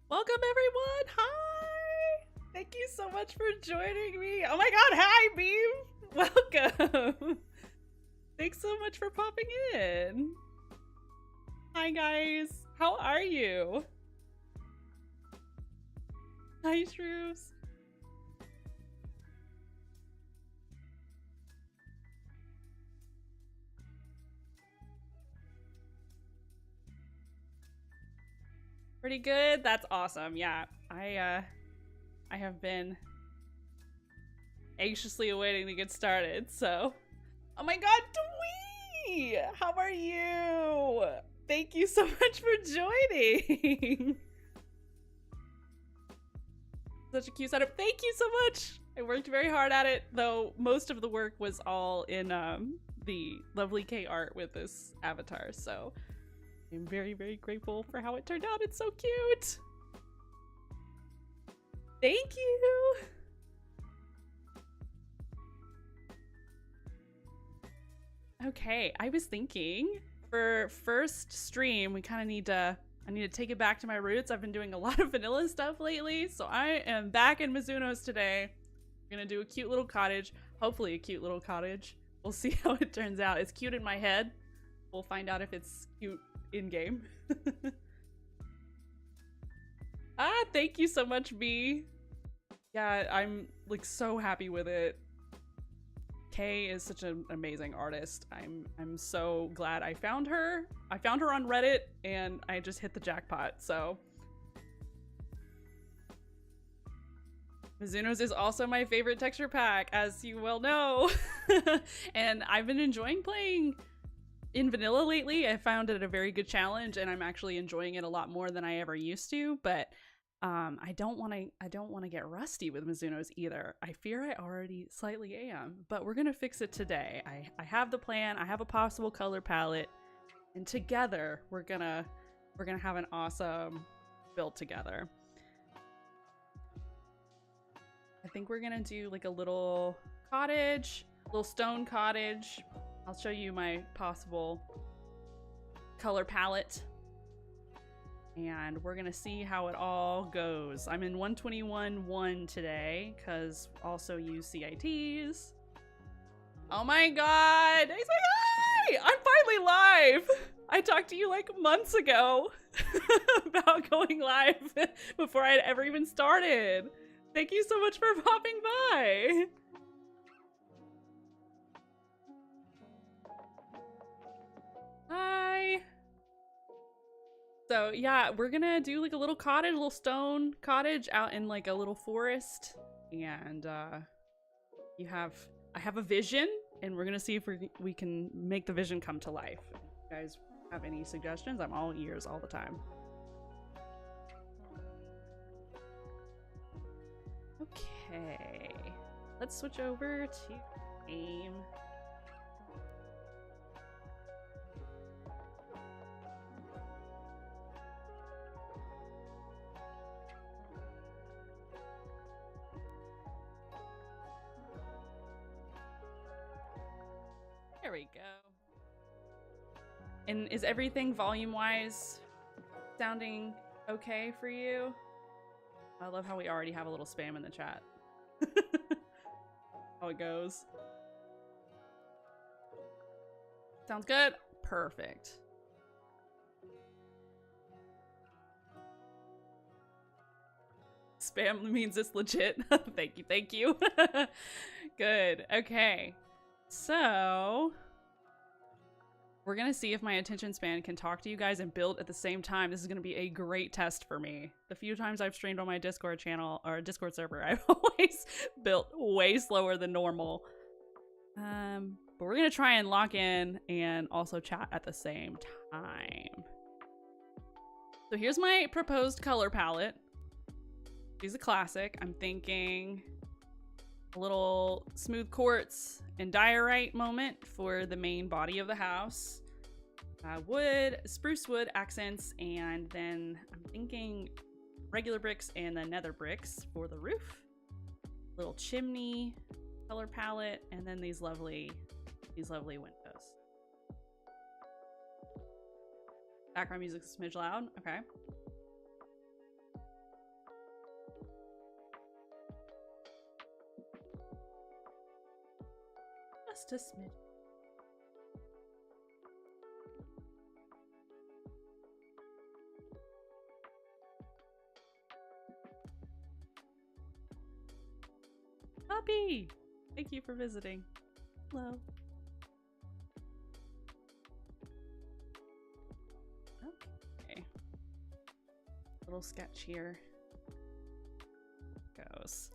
Welcome everyone. Hi. Thank you so much for joining me. Oh my god, hi Beam. Welcome. Thanks so much for popping in. Hi guys. How are you? Hi Shrews. Pretty good. That's awesome. Yeah, I have been anxiously awaiting to get started. So, oh my God, Dwee! How are you? Thank you so much for joining. Such a cute setup. Thank you so much. I worked very hard at it, though most of the work was all in the lovely K art with this avatar. So I'm very, very grateful for how it turned out. It's so cute. Thank you. Okay, I was thinking for first stream, we kind of need to, I need to take it back to my roots. I've been doing a lot of vanilla stuff lately, so I am back in Mizuno's today. We're gonna do a cute little cottage, hopefully a cute little cottage. We'll see how it turns out. It's cute in my head. We'll find out if it's cute in-game. Ah, thank you so much, B. Yeah, I'm like so happy with it. Kay is such an amazing artist. I'm so glad I found her. I found her on Reddit and I just hit the jackpot, so. Mizuno's is also my favorite texture pack, as you well know. And I've been enjoying playing in vanilla lately. I found it a very good challenge and I'm actually enjoying it a lot more than I ever used to, but I don't want to get rusty with Mizuno's either. I fear I already slightly am, but we're gonna fix it today. I have the plan. I have a possible color palette, and together we're gonna have an awesome build together. I think we're gonna do like a little cottage, little stone cottage. I'll show you my possible color palette. And we're gonna see how it all goes. I'm in 121.1 today, because also use CITs. Oh my god! He's like, hi! I'm finally live! I talked to you like months ago about going live before I'd ever even started. Thank you so much for popping by. Hi! So yeah, we're gonna do like a little cottage, a little stone cottage out in like a little forest. And I have a vision and we're gonna see if we can make the vision come to life. If you guys have any suggestions, I'm all ears all the time. Okay, let's switch over to aim. There we go. And is everything volume-wise sounding okay for you? I love how we already have a little spam in the chat. How it goes. Sounds good? Perfect. Spam means it's legit. Thank you, thank you. Good, okay. So, we're gonna see if my attention span can talk to you guys and build at the same time. This is gonna be a great test for me. The few times I've streamed on my Discord channel, or Discord server, I've always built way slower than normal. But we're gonna try and lock in and also chat at the same time. So here's my proposed color palette. She's a classic. I'm thinking a little smooth quartz and diorite moment for the main body of the house. Wood, spruce wood accents, and then I'm thinking regular bricks and the nether bricks for the roof. Little chimney color palette, and then these lovely windows. Background music's a smidge loud. Okay. Just a smidge. Puppy! Thank you for visiting. Hello. Okay. Little sketch here. Goes.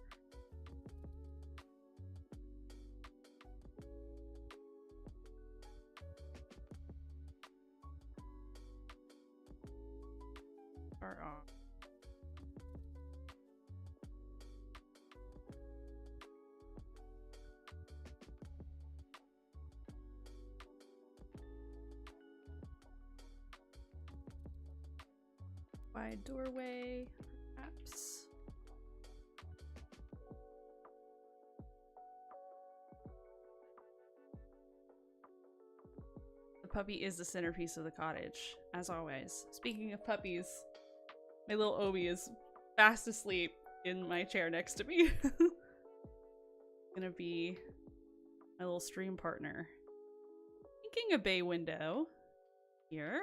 Start off. Wide doorway, perhaps. The puppy is the centerpiece of the cottage, as always. Speaking of puppies, my little Obi is fast asleep in my chair next to me. Gonna be my little stream partner. Thinking a bay window here.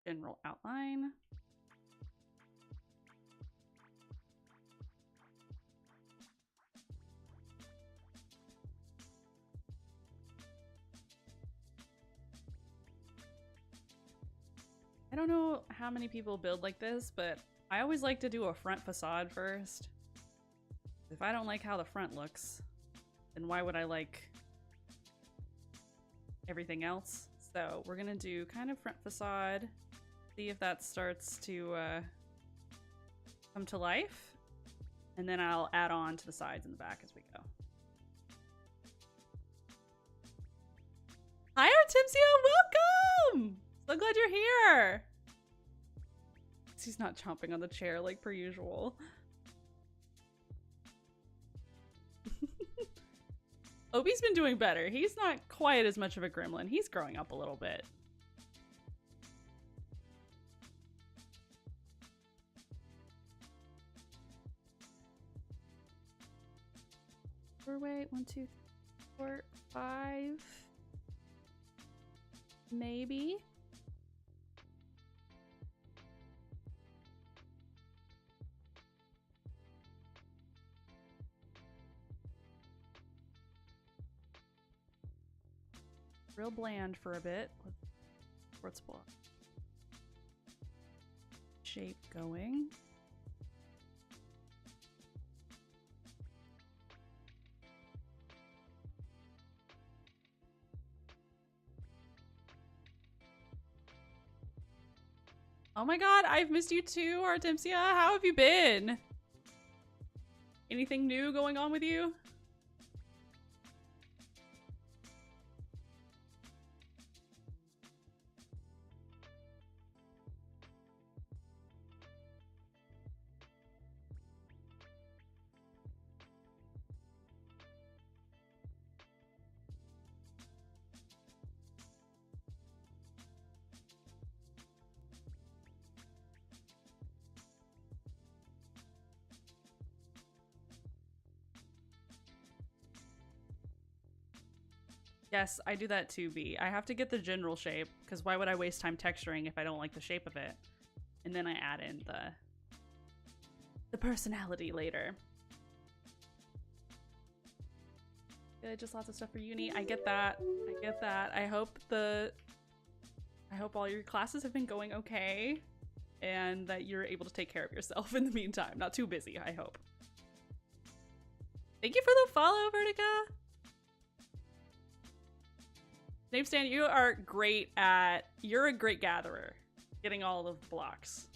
General outline. I don't know how many people build like this, but I always like to do a front facade first. If I don't like how the front looks, then why would I like everything else? So we're gonna do kind of front facade, see if that starts to come to life, and then I'll add on to the sides and the back as we go. Hi Artemisia, welcome! So glad you're here! He's not chomping on the chair like per usual. Obi's been doing better. He's not quite as much of a gremlin. He's growing up a little bit. Doorway, 1, 2, 3, 4, 5. Maybe. Real bland for a bit with quartz block. Shape going. Oh my god, I've missed you too, Artemisia. How have you been? Anything new going on with you? Yes, I do that too, B. I have to get the general shape, because why would I waste time texturing if I don't like the shape of it? And then I add in the personality later. Good, just lots of stuff for uni. I get that. I get that. I hope all your classes have been going okay, and that you're able to take care of yourself in the meantime. Not too busy, I hope. Thank you for the follow, Vertica! Namestan, you are great at, you're a great gatherer, getting all of the blocks.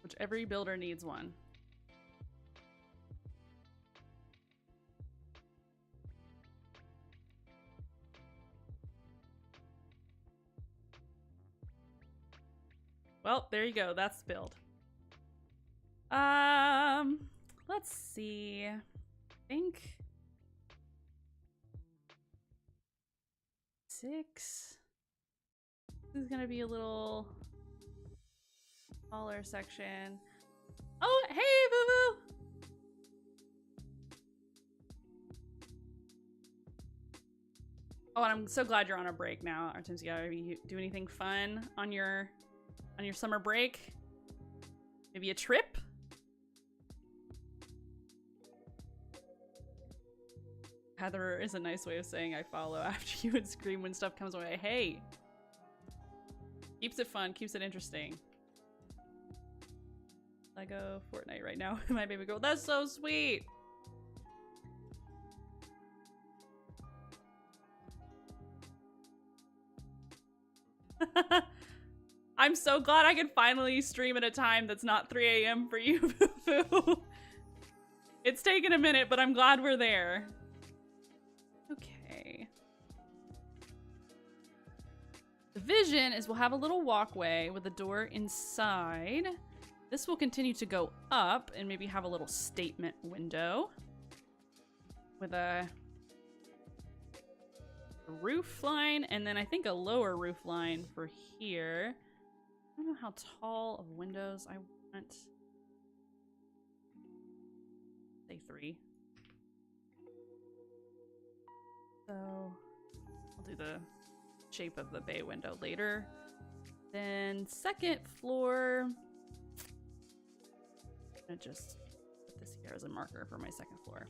Which every builder needs one. Well, there you go, that's the build. Let's see, I think 6. This is gonna be a little smaller section. Oh, hey, Boo Boo! Oh, and I'm so glad you're on a break now, Artemisia. Are you do anything fun on your summer break? Maybe a trip? Heather is a nice way of saying I follow after you and scream when stuff comes away. Hey! Keeps it fun, keeps it interesting. Lego Fortnite right now, my baby girl. That's so sweet! I'm so glad I can finally stream at a time that's not 3 a.m. for you, Boo-Boo. It's taken a minute, but I'm glad we're there. Okay. The vision is we'll have a little walkway with a door inside. This will continue to go up and maybe have a little statement window with a roof line, and then I think a lower roof line for here. I don't know how tall of windows I want. Say 3. So I'll do the shape of the bay window later. Then second floor, I'm gonna just put this here as a marker for my second floor.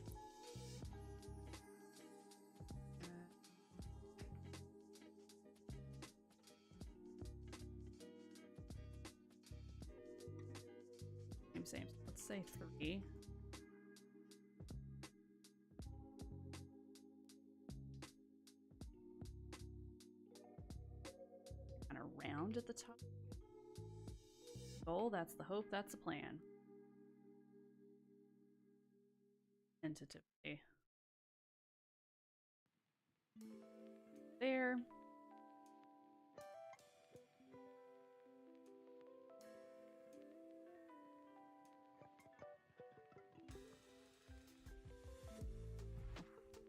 Same. Let's say 3. Kind of round at the top. Goal, that's the hope, that's the plan. Tentatively. There.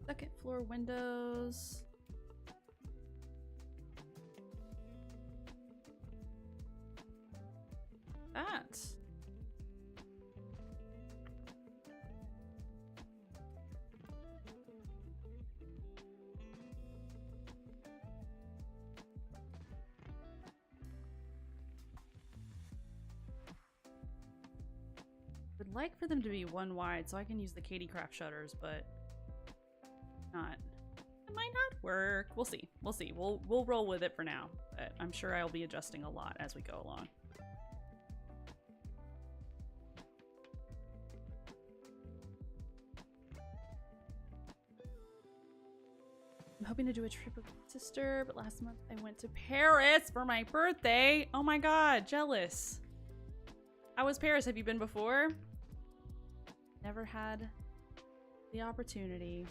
Second floor windows. That. Would like for them to be 1 wide so I can use the Katie Craft shutters, but not. It might not work. We'll see. We'll see. We'll roll with it for now, but I'm sure I'll be adjusting a lot as we go along. I'm hoping to do a trip with my sister, but last month I went to Paris for my birthday. Oh my god, jealous. How was Paris? Have you been before? Never had the opportunity.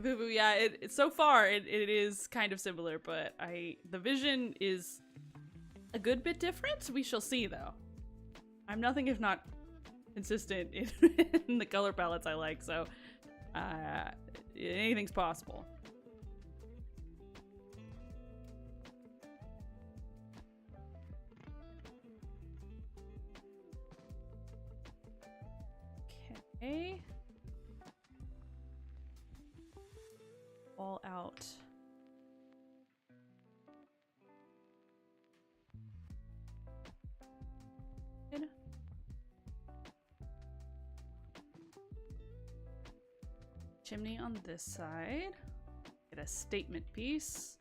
Boo boo, yeah, so far it is kind of similar, but the vision is a good bit different. We shall see though. I'm nothing if not consistent in the color palettes I like, so anything's possible. Okay. All out. Good. Chimney on this side. Get a statement piece.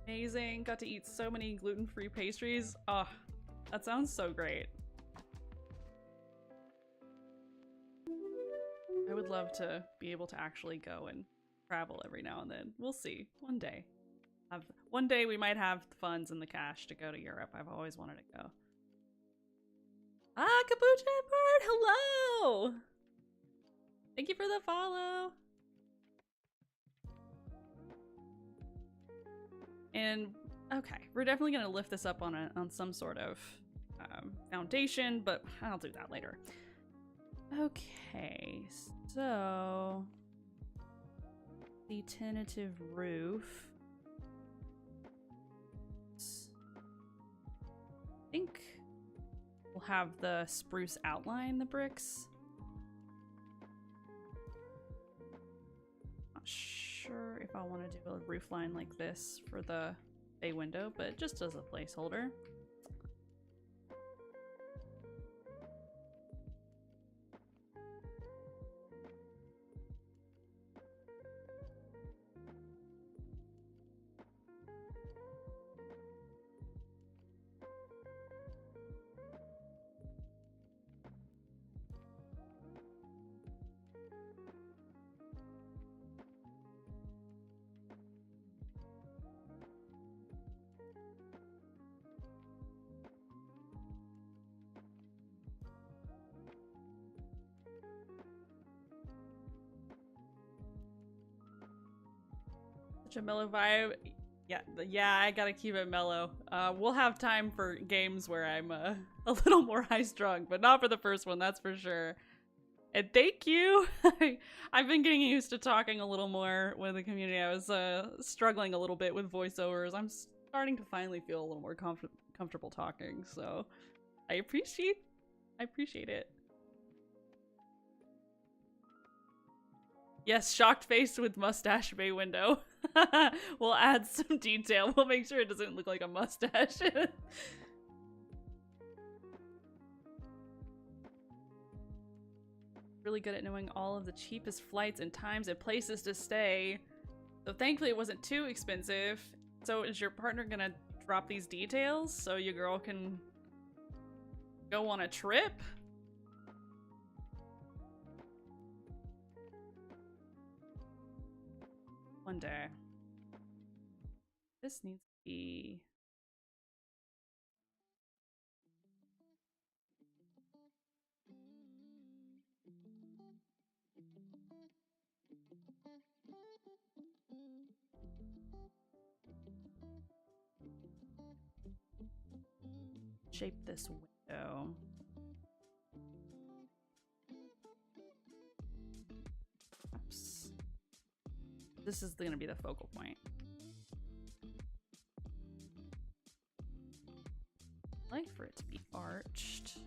Amazing. Got to eat so many gluten-free pastries. Oh, that sounds so great. I would love to be able to actually go and travel every now and then. We'll see. One day. One day we might have the funds and the cash to go to Europe. I've always wanted to go. Ah, Capuchin Bird, hello! Thank you for the follow. And okay, we're definitely gonna lift this up on some sort of foundation, but I'll do that later. Okay, so the tentative roof. I think we'll have the spruce outline the bricks. Not sure if I want to do a roof line like this for the bay window, but just as a placeholder. Such a mellow vibe. Yeah, I gotta keep it mellow. We'll have time for games where I'm a little more high-strung, but not for the first one, that's for sure. And thank you! I've been getting used to talking a little more with the community. I was struggling a little bit with voiceovers. I'm starting to finally feel a little more comfortable talking, so I appreciate it. Yes, shocked face with mustache bay window. We'll add some detail. We'll make sure it doesn't look like a mustache. Really good at knowing all of the cheapest flights and times and places to stay. So thankfully it wasn't too expensive. So is your partner gonna drop these details so your girl can go on a trip? One day. This needs to be... shape this window. Oops. This is gonna be the focal point. I'd like for it to be arched.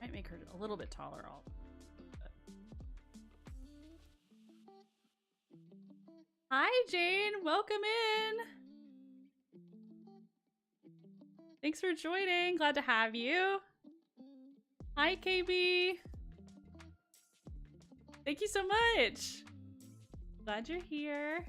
Might make her a little bit taller. Hi, Jane. Welcome in. Thanks for joining. Glad to have you. Hi, KB. Thank you so much. Glad you're here.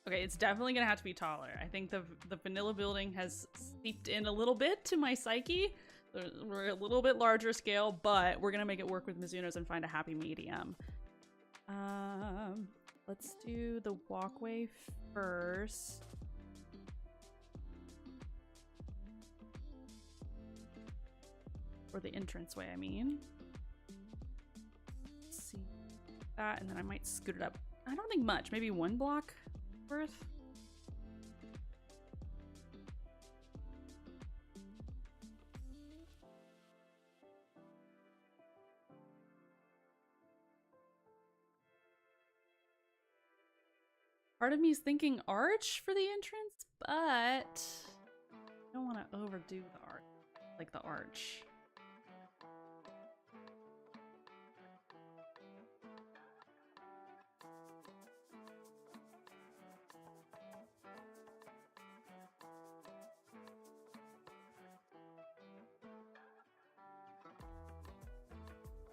Okay, it's definitely gonna have to be taller. I think the vanilla building has seeped in a little bit to my psyche. We're a little bit larger scale, but we're gonna make it work with Mizuno's and find a happy medium. Let's do the walkway first. Or the entranceway, I mean. Let's see that, and then I might scoot it up. I don't think much, maybe one block worth. Part of me is thinking arch for the entrance, but I don't want to overdo the arch, like the arch.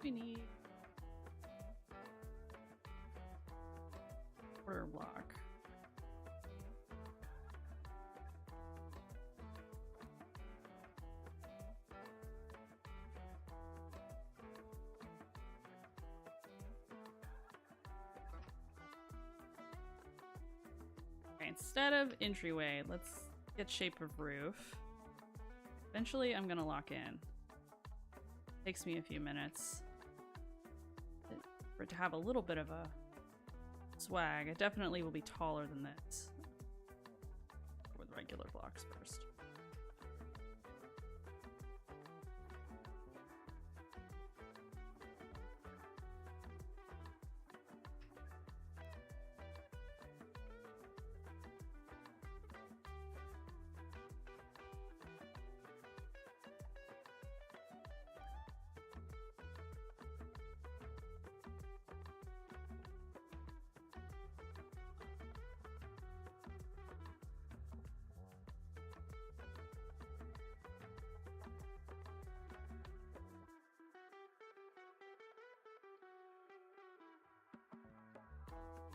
We need quarter block. Okay, instead of entryway, let's get shape of roof. Eventually, I'm gonna lock in. Takes me a few minutes for it to have a little bit of a swag. It definitely will be taller than this. With regular blocks first.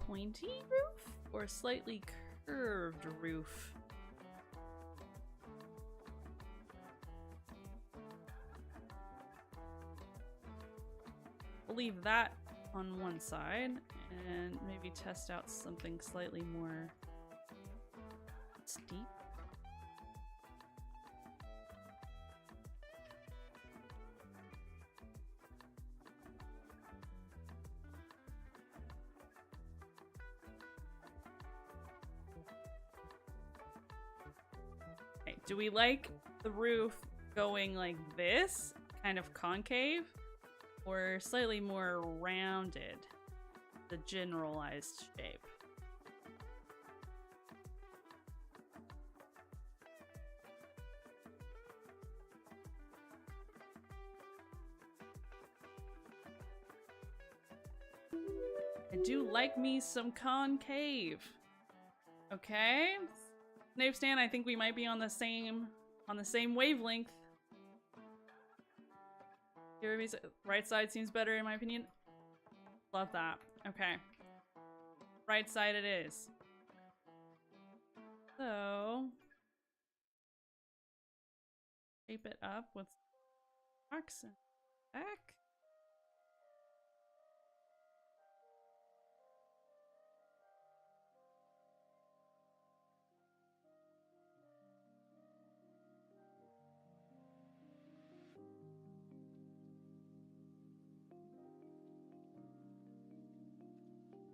Pointy roof or slightly curved roof? We'll leave that on one side and maybe test out something slightly more steep. Do we like the roof going like this, kind of concave, or slightly more rounded, the generalized shape? I do like me some concave. Okay. Snape Stan, I think we might be on the same wavelength. Jeremy's right side seems better in my opinion. Love that. Okay. Right side it is. So shape it up with box and back.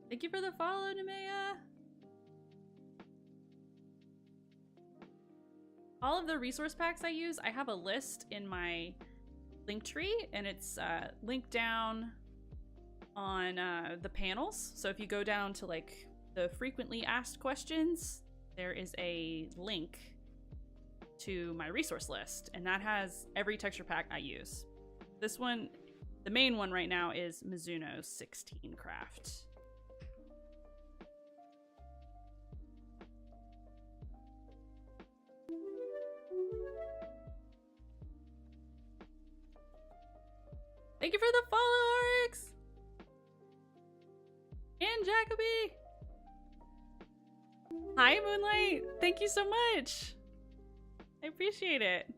Thank you for the follow, Nemea! All of the resource packs I use, I have a list in my link tree, and it's linked down on the panels. So if you go down to like the frequently asked questions, there is a link to my resource list, and that has every texture pack I use. This one, the main one right now is Mizuno's 16 Craft. Thank you for the follow, Oryx! And Jacoby! Hi, Moonlight! Thank you so much! I appreciate it.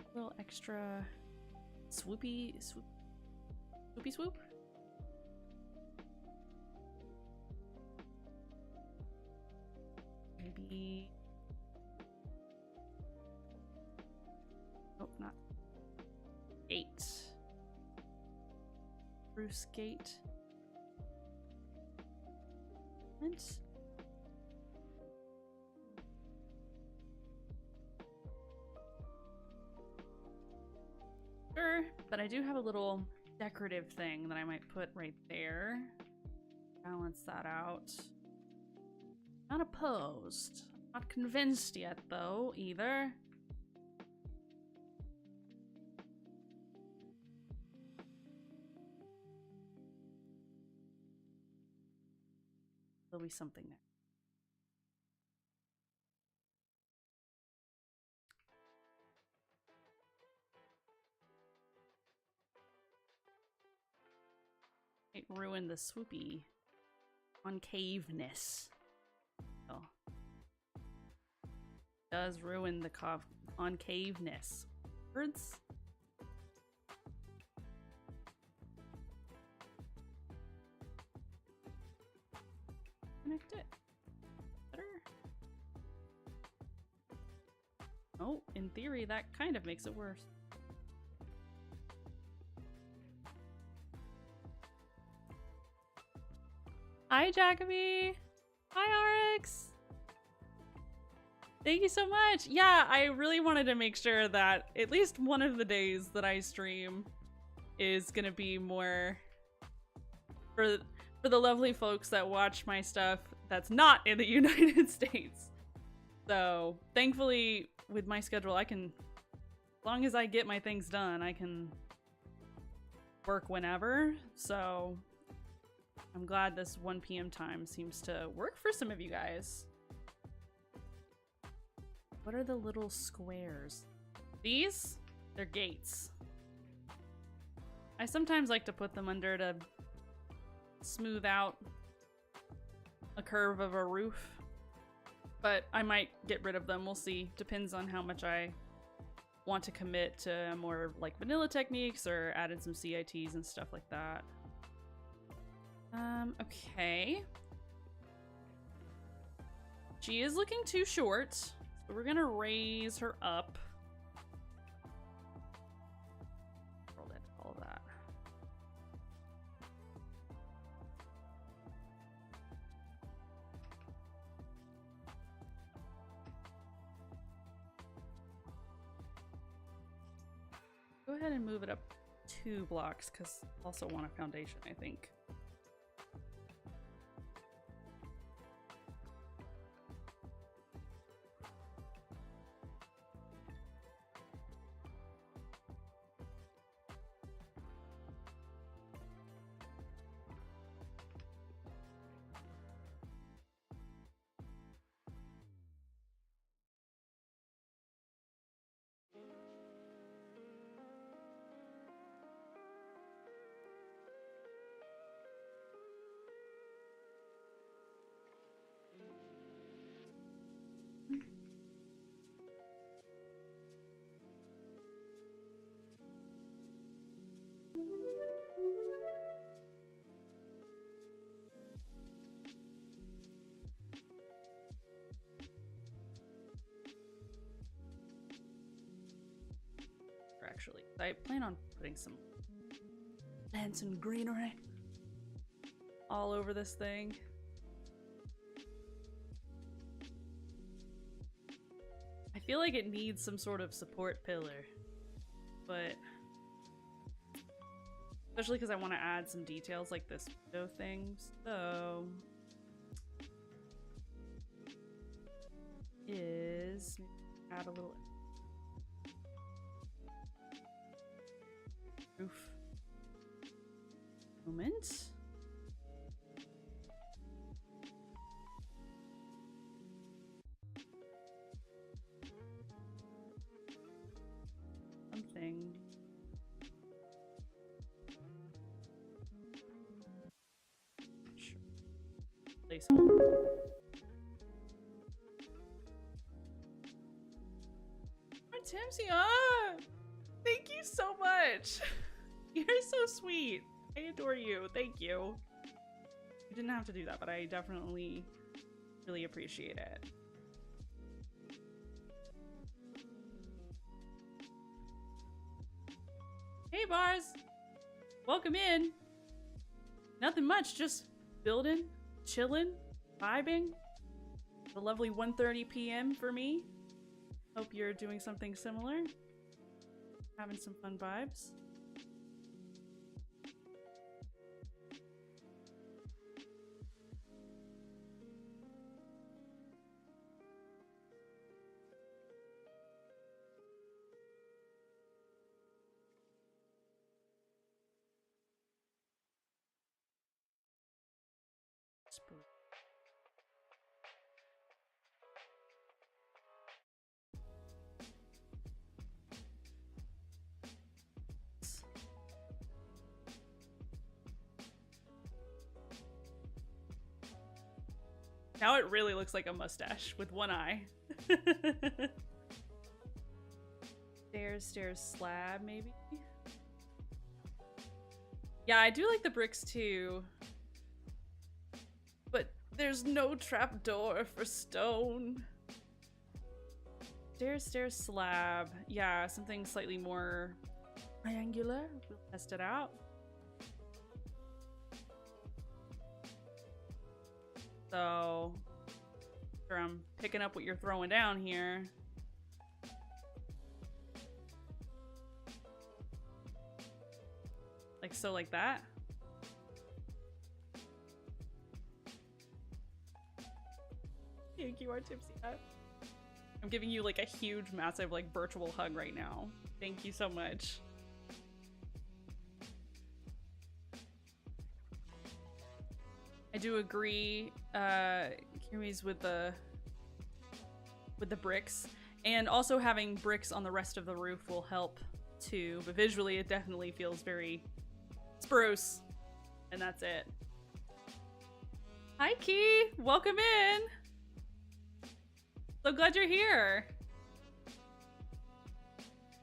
A little extra swoopy swoop? Maybe... Oh, not 8. Bruce Gate. And sure, but I do have a little decorative thing that I might put right there. Balance that out. Not opposed. Not convinced yet, though, either. There'll be something there. Might ruin the swoopy concaveness. Oh. Does ruin the concaveness. Words? Connect it. Better. Oh, in theory, that kind of makes it worse. Hi, Jacoby! Hi, RX! Thank you so much! Yeah, I really wanted to make sure that at least one of the days that I stream is gonna be more for the lovely folks that watch my stuff that's not in the United States. So, thankfully, with my schedule, I can, as long as I get my things done, I can work whenever. So, I'm glad this 1 p.m. time seems to work for some of you guys. What are the little squares? These? They're gates. I sometimes like to put them under to smooth out a curve of a roof, but I might get rid of them. We'll see. Depends on how much I want to commit to more like vanilla techniques or added some CITs and stuff like that. Okay. She is looking too short, so we're gonna raise her up. Roll that, all of that. Go ahead and move it up 2 blocks, because I also want a foundation, I think. Actually, I plan on putting some plants and greenery all over this thing. I feel like it needs some sort of support pillar, but especially because I want to add some details like this window thing, so is add a little roof moment. Something. Sure. Place. Hi, Timsy. Ah! Thank you so much. You're so sweet. I adore you. Thank you. You didn't have to do that, but I definitely really appreciate it. Hey, Bars. Welcome in. Nothing much, just building, chilling, vibing. The lovely 1:30 p.m. for me. Hope you're doing something similar. Having some fun vibes. Now it really looks like a mustache with one eye. Stairs, slab, maybe? Yeah, I do like the bricks too. But there's no trapdoor for stone. Stairs, slab. Yeah, something slightly more triangular. We'll test it out. So, sure, I'm picking up what you're throwing down here. Like so, like that. Thank you, our tipsy hat. I'm giving you like a huge, massive, like virtual hug right now. Thank you so much. I do agree, Kiri's with the bricks, and also having bricks on the rest of the roof will help too. But visually, it definitely feels very spruce, and that's it. Hi, Key. Welcome in. So glad you're here.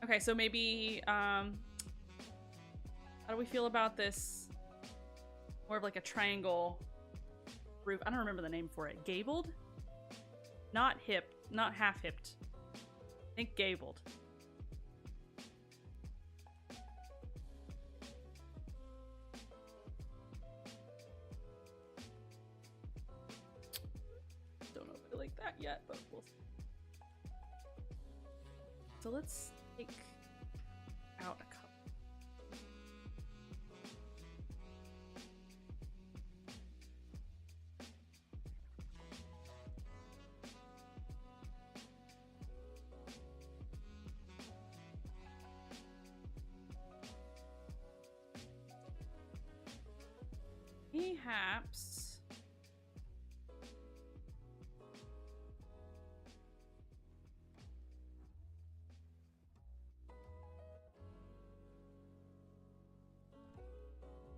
Okay, so maybe how do we feel about this? More of like a triangle roof. I don't remember the name for it. Gabled? Not hip, not half hipped. I think gabled. Don't know if I like that yet, but we'll see. So let's take out a couple. Perhaps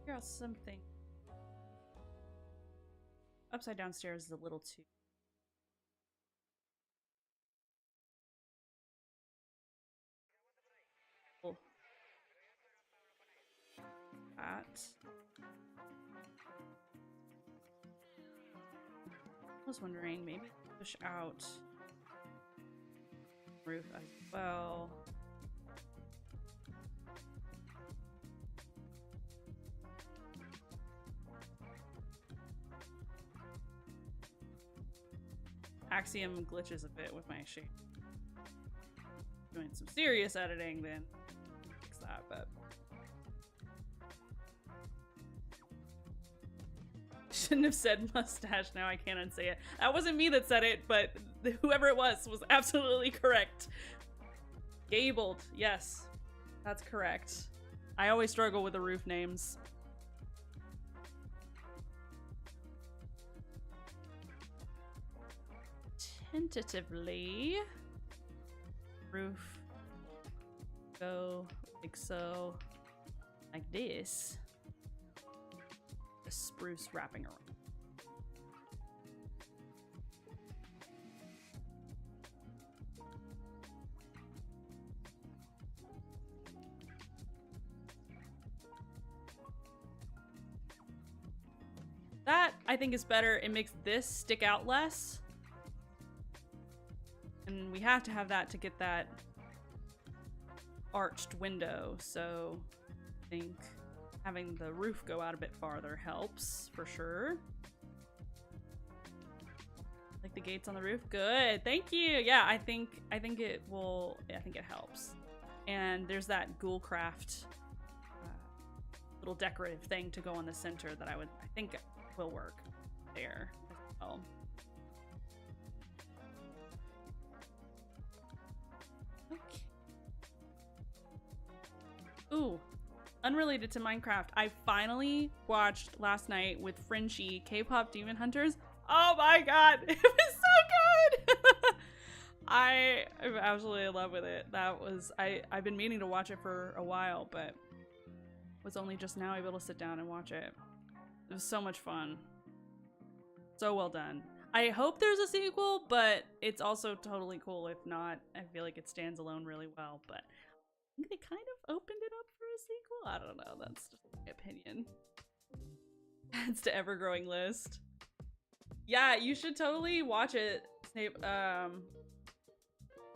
figure out something. Upside down stairs is a little too. Cool. That. I was wondering, maybe push out roof as well. Axiom glitches a bit with my shape. Doing some serious editing, then fix that, but shouldn't have said mustache. Now I can't unsay it. That wasn't me that said it, but whoever it was absolutely correct. Gabled. Yes, that's correct. I always struggle with the roof names. Tentatively, roof go like so, like this. The spruce wrapping around. That, I think, is better. It makes this stick out less. And we have to have that to get that arched window, so I think having the roof go out a bit farther helps, for sure. Like the gates on the roof? Good, thank you! Yeah, I think it will, I think it helps. And there's that Ghoulcraft little decorative thing to go on the center that I think will work there as well. Okay. Ooh, unrelated to Minecraft, I finally watched last night with Frenchie K-pop Demon Hunters. Oh my god, it was so good! I'm absolutely in love with it. That was, I've been meaning to watch it for a while, but was only just now able to sit down and watch it. It was so much fun. So well done. I hope there's a sequel, but it's also totally cool if not. I feel like it stands alone really well, but I think they kind of opened it up for a sequel. I don't know. That's just my opinion. Adds to ever-growing list. Yeah, you should totally watch it, Snape.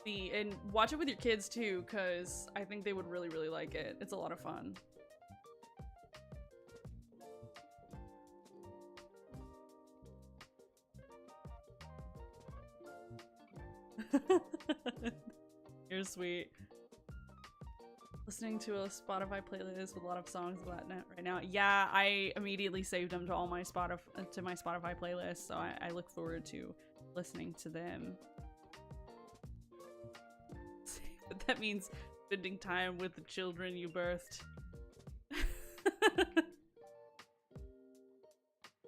And watch it with your kids too, because I think they would really, really like it. It's a lot of fun. You're sweet. Listening to a Spotify playlist with a lot of songs about that right now. Yeah, I immediately saved them to all my Spotify playlist, so I look forward to listening to them. But that means spending time with the children you birthed.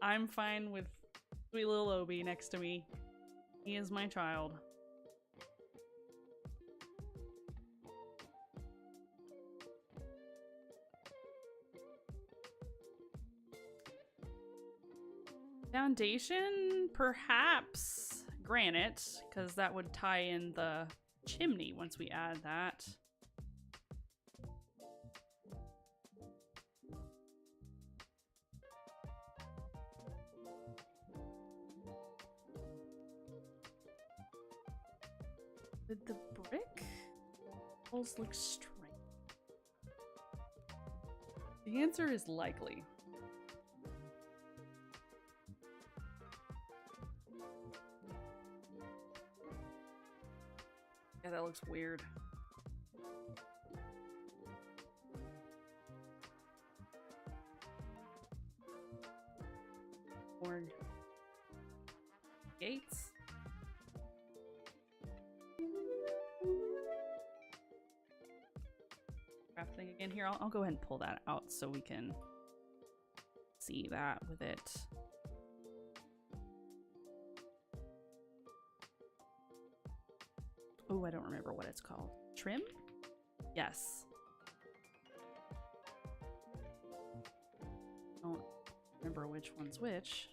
I'm fine with sweet little Obi next to me. He is my child. Foundation, perhaps granite, because that would tie in the chimney once we add that. With the brick, walls look straight. The answer is likely. Yeah, that looks weird. Or gates. Crafting again here. I'll go ahead and pull that out so we can see that with it. Oh, I don't remember what it's called. Trim? Yes. Don't remember which one's which.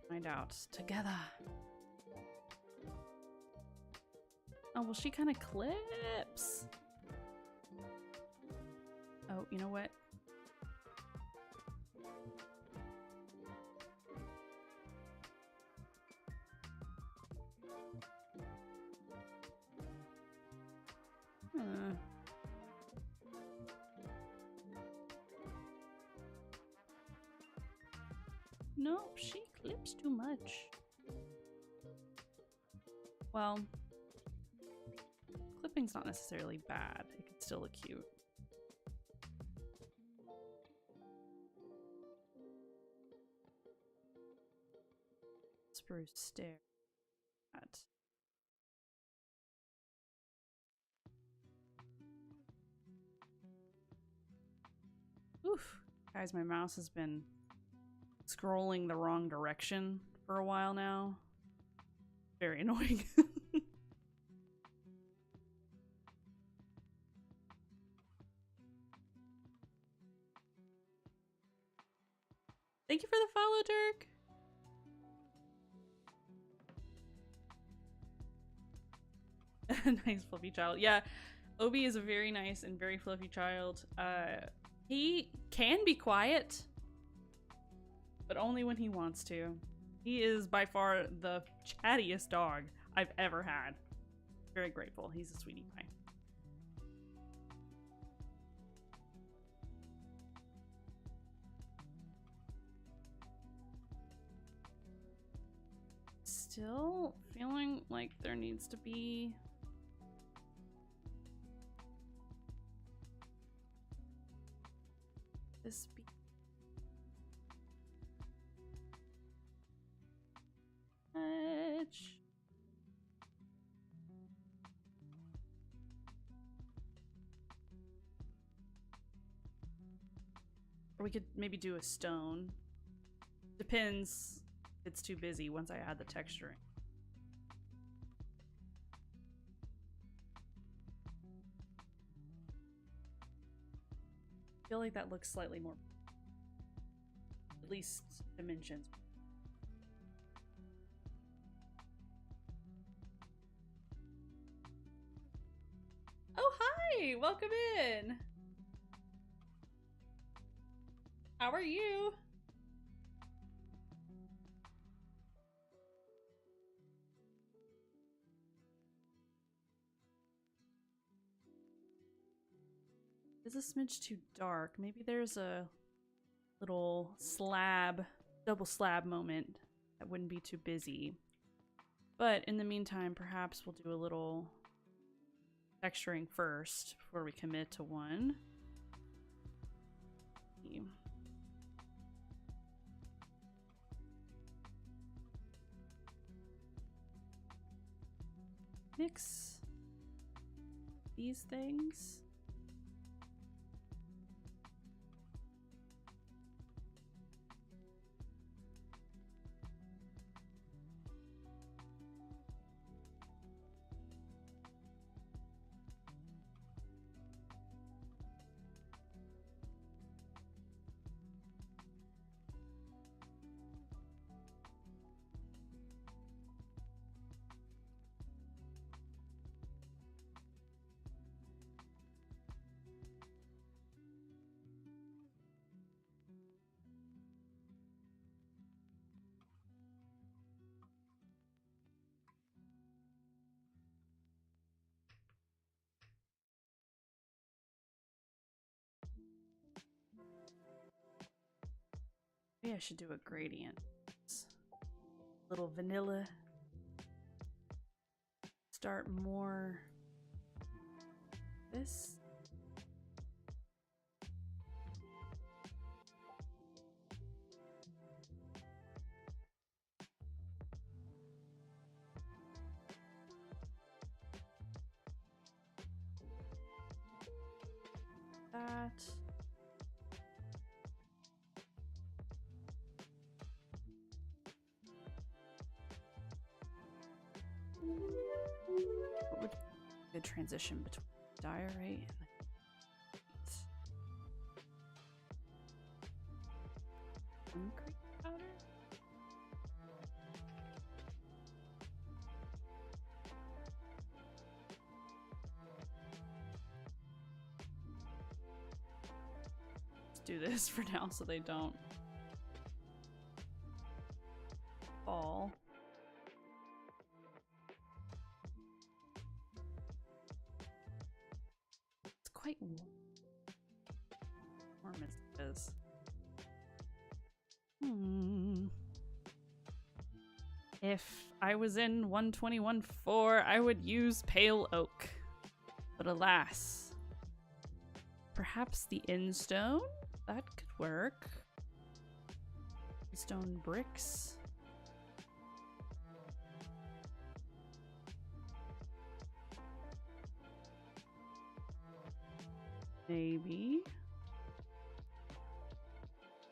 Find out together. Oh, well, she kind of clips. Oh, you know what? Nope, she clips too much. Well, clipping's not necessarily bad. It can still look cute. Spruce stair. That. Oof. Guys, my mouse has been scrolling the wrong direction for a while now. Very annoying. Thank you for the follow, Dirk. Nice fluffy child. Yeah, Obi is a very nice and very fluffy child. He can be quiet, but only when he wants to. He is by far the chattiest dog I've ever had. Very grateful. He's a sweetie pie. Still feeling like there needs to be this edge. we could maybe do a stone. Depends if it's too busy once I add the texturing. I feel like that looks slightly more, at least dimensions. Oh, hi! Welcome in! How are you? Is a smidge too dark? Maybe there's a little slab, double slab moment that wouldn't be too busy. But in the meantime, perhaps we'll do a little texturing first before we commit to one. Mix these things. Maybe I should do a gradient. Little vanilla. Start more this. That. What would be a good transition between diorite and concrete powder? Let's do this for now so they don't fall. Quite warm as it is. If I was in 121.4, I would use pale oak. But alas. Perhaps the Endstone? That could work. Stone bricks. Maybe.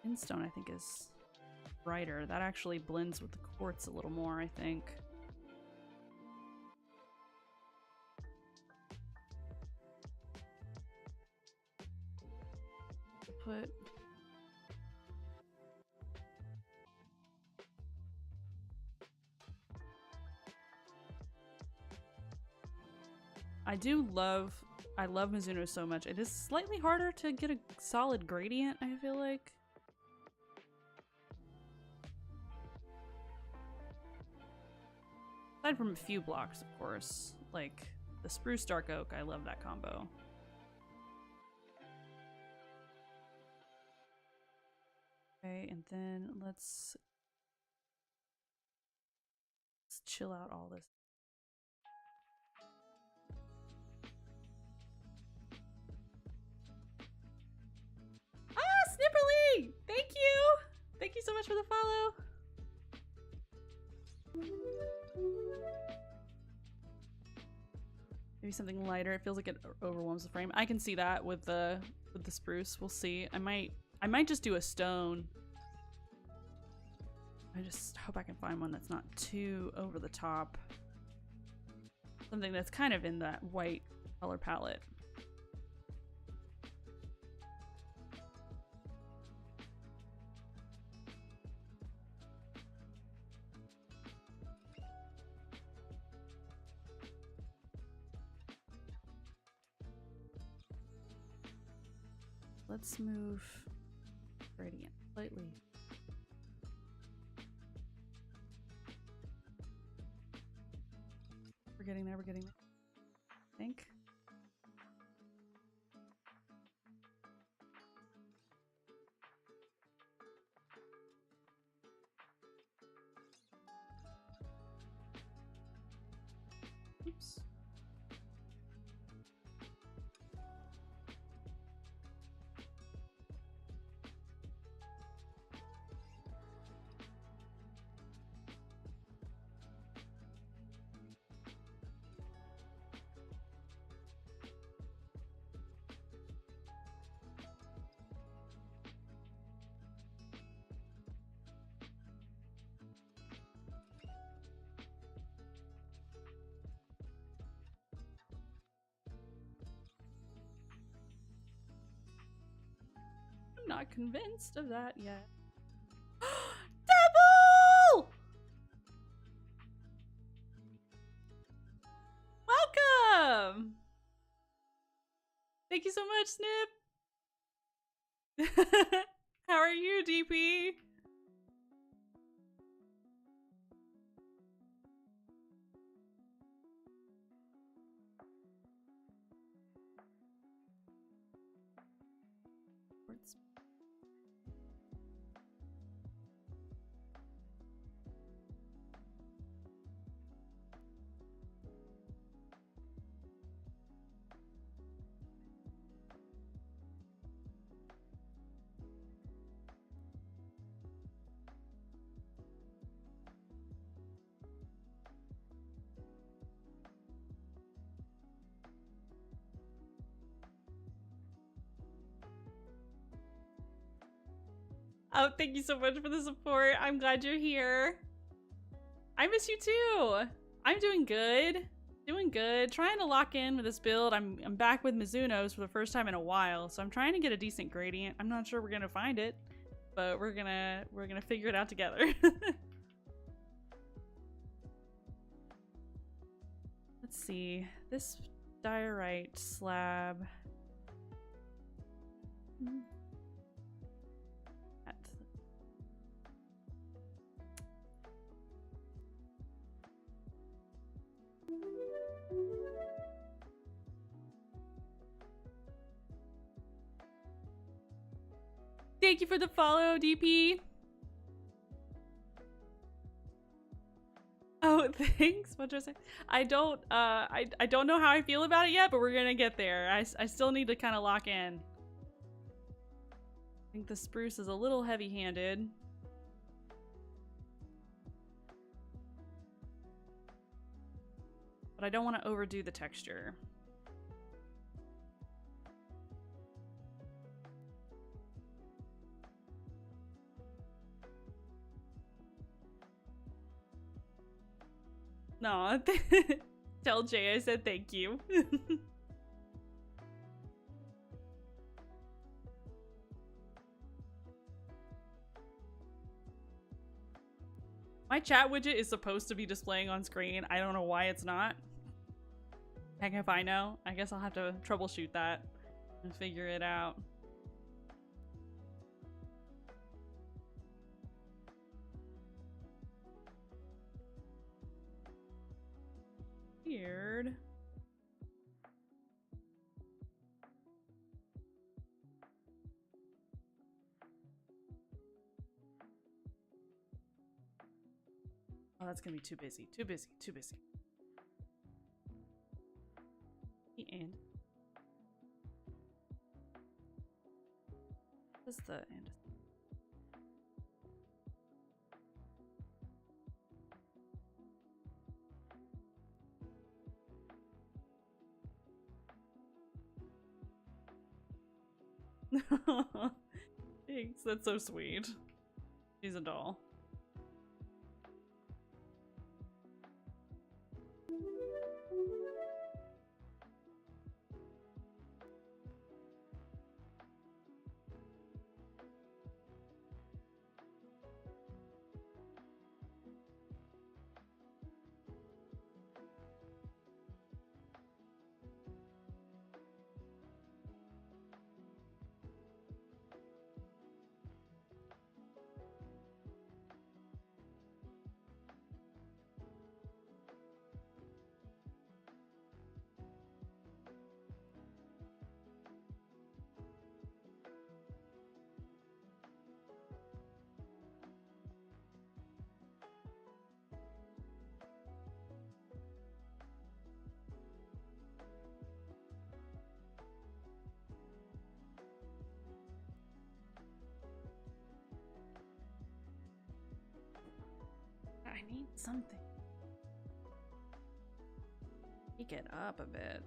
Endstone, I think, is brighter. That actually blends with the quartz a little more, I think. Put... I love Mizuno so much. It is slightly harder to get a solid gradient, I feel like. Aside from a few blocks, of course. Like the spruce dark oak, I love that combo. Okay, and then let's chill out all this. Snipperly! Thank you! Thank you so much for the follow! Maybe something lighter. It feels like it overwhelms the frame. I can see that with the spruce. We'll see. I I might just do a stone. I just hope I can find one that's not too over the top. Something that's kind of in that white color palette. Let's move gradient slightly. We're getting there, we're getting there. I think. Oops. I'm not convinced of that yet. Devil! Welcome! Thank you so much, Snip! How are you, DP? Oh, thank you so much for the support. I'm glad you're here. I miss you too. I'm doing good. Doing good. Trying to lock in with this build. I'm back with Mizuno's for the first time in a while, so I'm trying to get a decent gradient. I'm not sure we're gonna find it, but we're gonna figure it out together. Let's see. This diorite slab. Thank you for the follow, DP. Oh, thanks. What did I say? I don't know how I feel about it yet, but we're gonna get there. I still need to kind of lock in. I think the spruce is a little heavy-handed. But I don't want to overdo the texture. No, tell Jay I said thank you. My chat widget is supposed to be displaying on screen. I don't know why it's not. Heck if I know. I guess I'll have to troubleshoot that and figure it out. Weird. Oh, that's gonna be too busy. Too busy. Too busy. The end. What's the end? Thanks, that's so sweet. She's a doll. I need something. Pick it up a bit.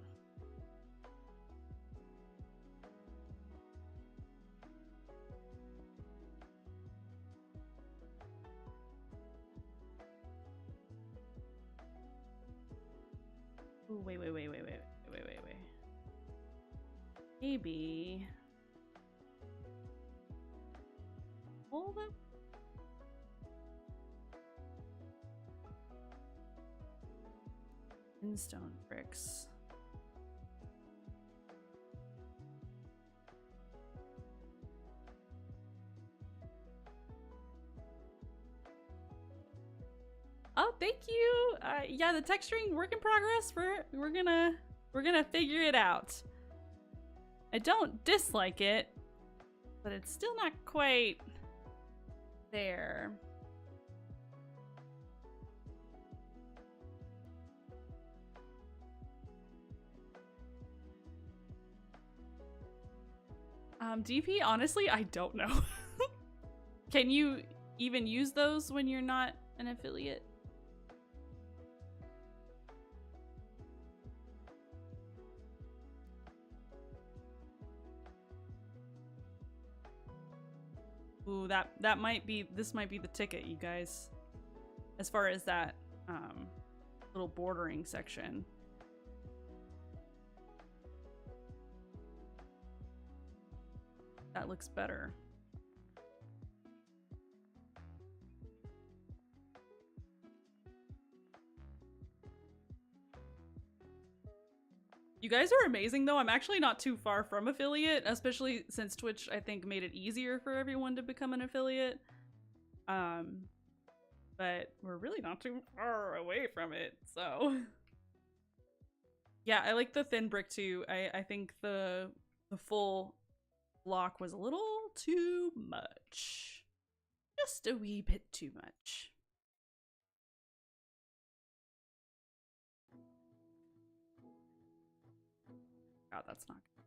Ooh, wait. Maybe. Hold up. Stone bricks. Oh, thank you. Yeah, the texturing work in progress. We're gonna figure it out. I don't dislike it, but it's still not quite there. DP, honestly, I don't know. Can you even use those when you're not an affiliate? Ooh, that might be, this might be the ticket, you guys. As far as that little bordering section. That looks better. You guys are amazing though. I'm actually not too far from affiliate, especially since Twitch, I think, made it easier for everyone to become an affiliate. But we're really not too far away from it, so. Yeah, I like the thin brick too. I think the full block was a little too much. Just a wee bit too much. God, that's not good.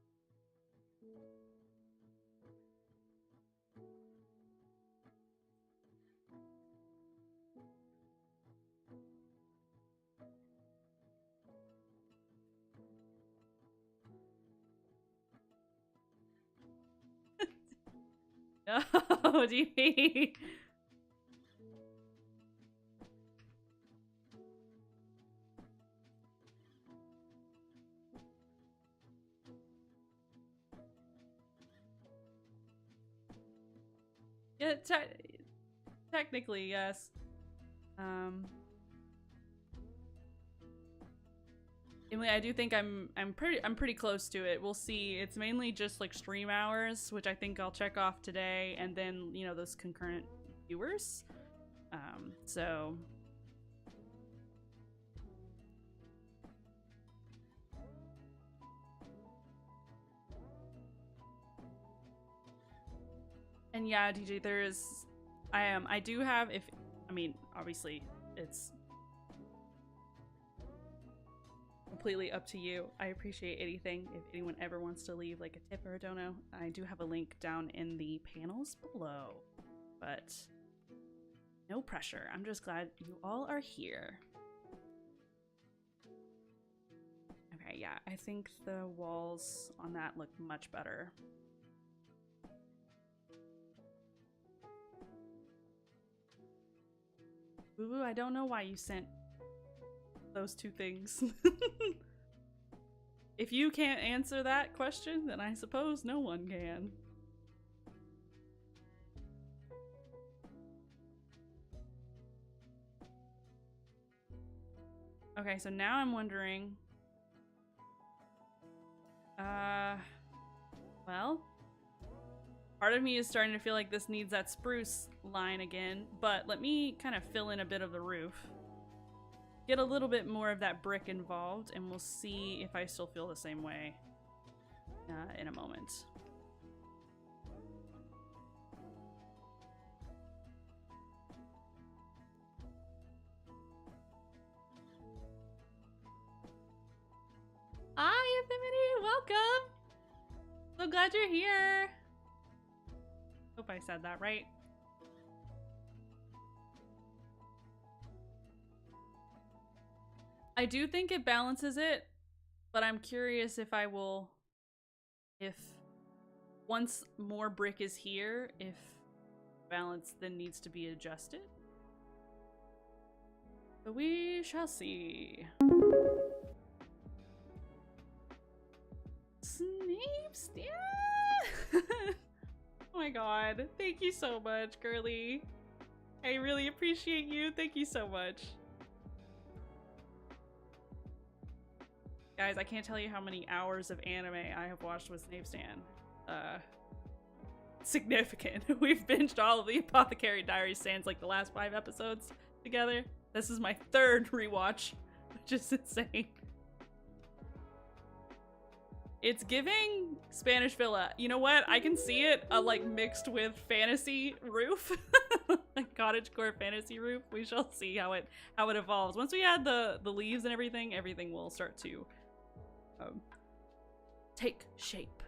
No, DP. Yeah, technically, yes. Emily, I do think I'm pretty close to it. We'll see. It's mainly just like stream hours, which I think I'll check off today, and then, you know, those concurrent viewers. So and yeah, DJ, there is I do have, if I mean, obviously it's completely up to you. I appreciate anything. If anyone ever wants to leave like a tip or a dono, I do have a link down in the panels below. But no pressure. I'm just glad you all are here. Okay, yeah, I think the walls on that look much better. Boo, I don't know why you sent those two things. If you can't answer that question, then I suppose no one can. Okay, so now I'm wondering... well... part of me is starting to feel like this needs that spruce line again, but let me kind of fill in a bit of the roof. Get a little bit more of that brick involved, and we'll see if I still feel the same way in a moment. Hi, Infinity! Welcome! So glad you're here! Hope I said that right. I do think it balances it, but I'm curious if I will... if once more brick is here, if balance then needs to be adjusted. But we shall see. Snape's, yeah! Oh my god, thank you so much, girly. I really appreciate you. Thank you so much. Guys, I can't tell you how many hours of anime I have watched with Snape Stan. Significant. We've binged all of the Apothecary Diaries Sans like the last 5 episodes together. This is my 3rd rewatch, which is insane. It's giving Spanish Villa. You know what? I can see it like mixed with fantasy roof. Like cottagecore fantasy roof. We shall see how it evolves. Once we add the leaves and everything will start to take shape.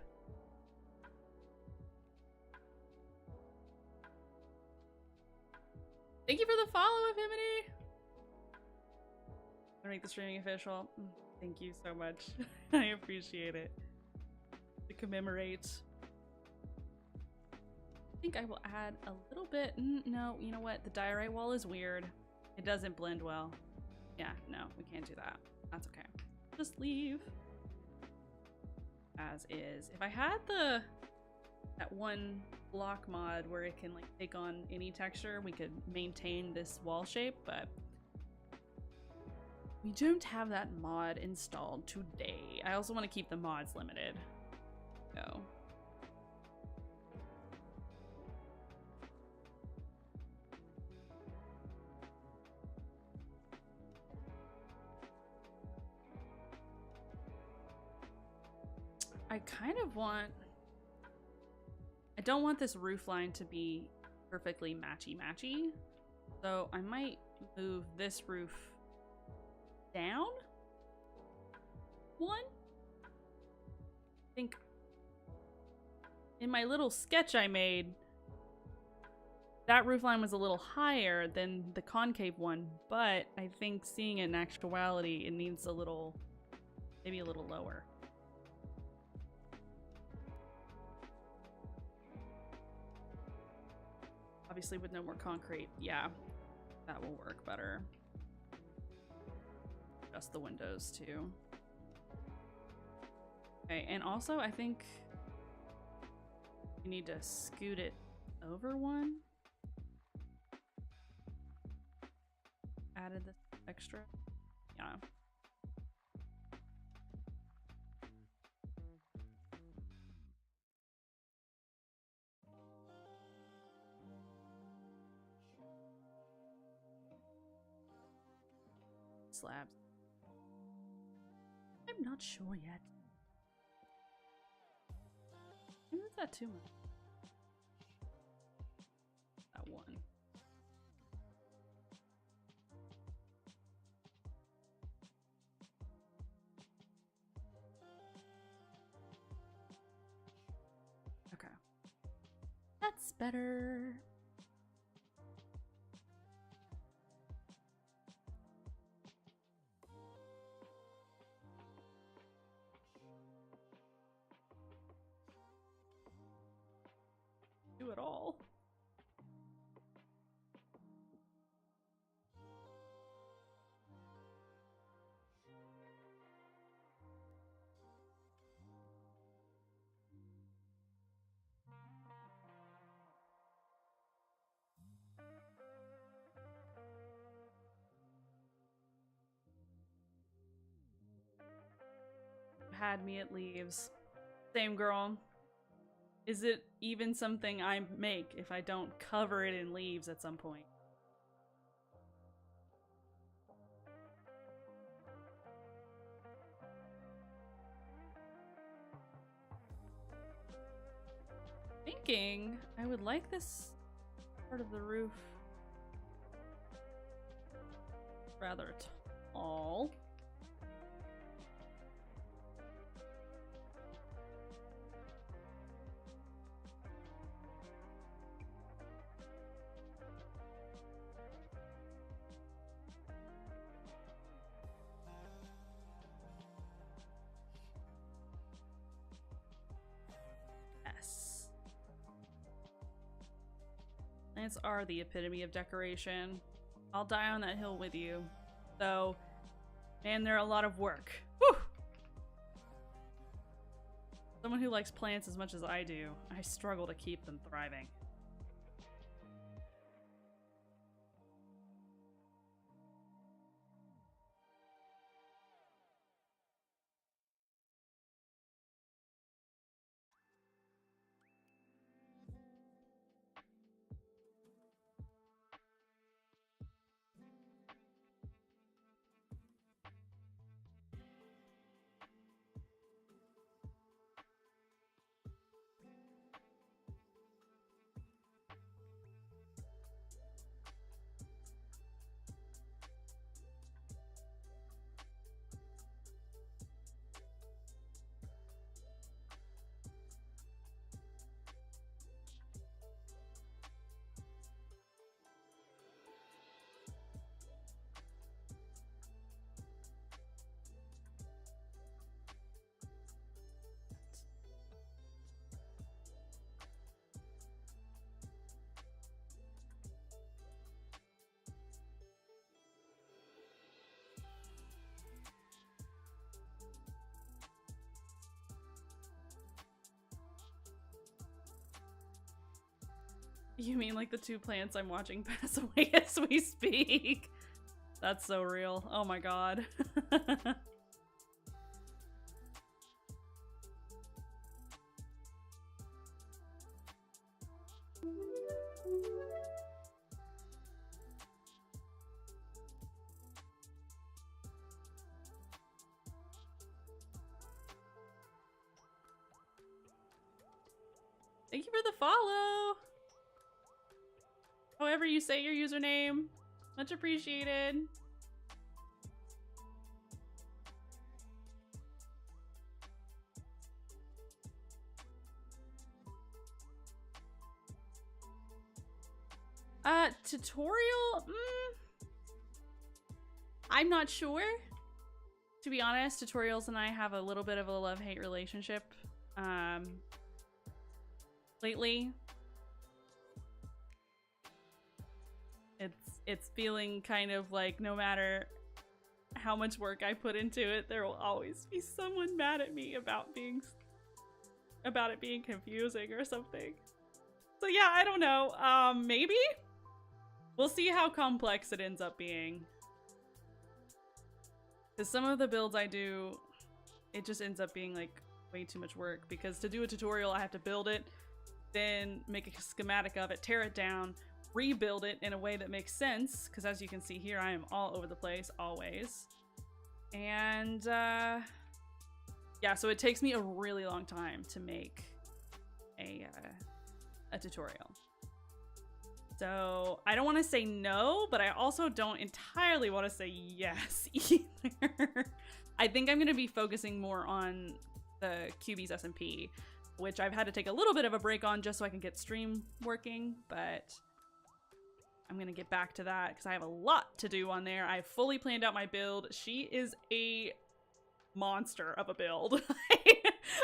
Thank you for the follow, Affinity. To make the streaming official. Thank you so much. I appreciate it. To commemorate. I think I will add a little bit. No, you know what? The diorite wall is weird. It doesn't blend well. Yeah, no, we can't do that. That's okay. Just leave as is. If I had that one block mod where it can like take on any texture, we could maintain this wall shape, but we don't have that mod installed today. I also want to keep the mods limited. So I kind of want... I don't want this roof line to be perfectly matchy-matchy, so I might move this roof down one. I think in my little sketch I made, that roof line was a little higher than the concave one, but I think seeing it in actuality, it needs a little, maybe a little lower. Obviously with no more concrete, yeah, that will work better. Just the windows too. Okay, and also I think you need to scoot it over one. Added this extra, yeah. Slabs. I'm not sure yet. Maybe it's not too much. That one. Okay. That's better. Do it all. had me at leaves. Same girl. Is it even something I make if I don't cover it in leaves at some point? Thinking I would like this part of the roof rather tall. Yes. Plants are the epitome of decoration. I'll die on that hill with you. So, man, they're a lot of work. Whew! Someone who likes plants as much as I do, I struggle to keep them thriving. You mean like the two plants I'm watching pass away as we speak? That's so real. Oh my god. Thank you for the follow. However you say your username, much appreciated. Tutorial? I'm not sure. To be honest, tutorials and I have a little bit of a love-hate relationship lately. It's feeling kind of like no matter how much work I put into it, there will always be someone mad at me about it being confusing or something. So yeah, I don't know. Maybe? We'll see how complex it ends up being. Because some of the builds I do, it just ends up being like way too much work. Because to do a tutorial, I have to build it, then make a schematic of it, tear it down, rebuild it in a way that makes sense. Because as you can see here, I am all over the place, always. And yeah, so it takes me a really long time to make a tutorial. So I don't want to say no, but I also don't entirely want to say yes either. I think I'm going to be focusing more on the QB's SMP, which I've had to take a little bit of a break on just so I can get stream working, but I'm going to get back to that because I have a lot to do on there. I fully planned out my build. She is a monster of a build.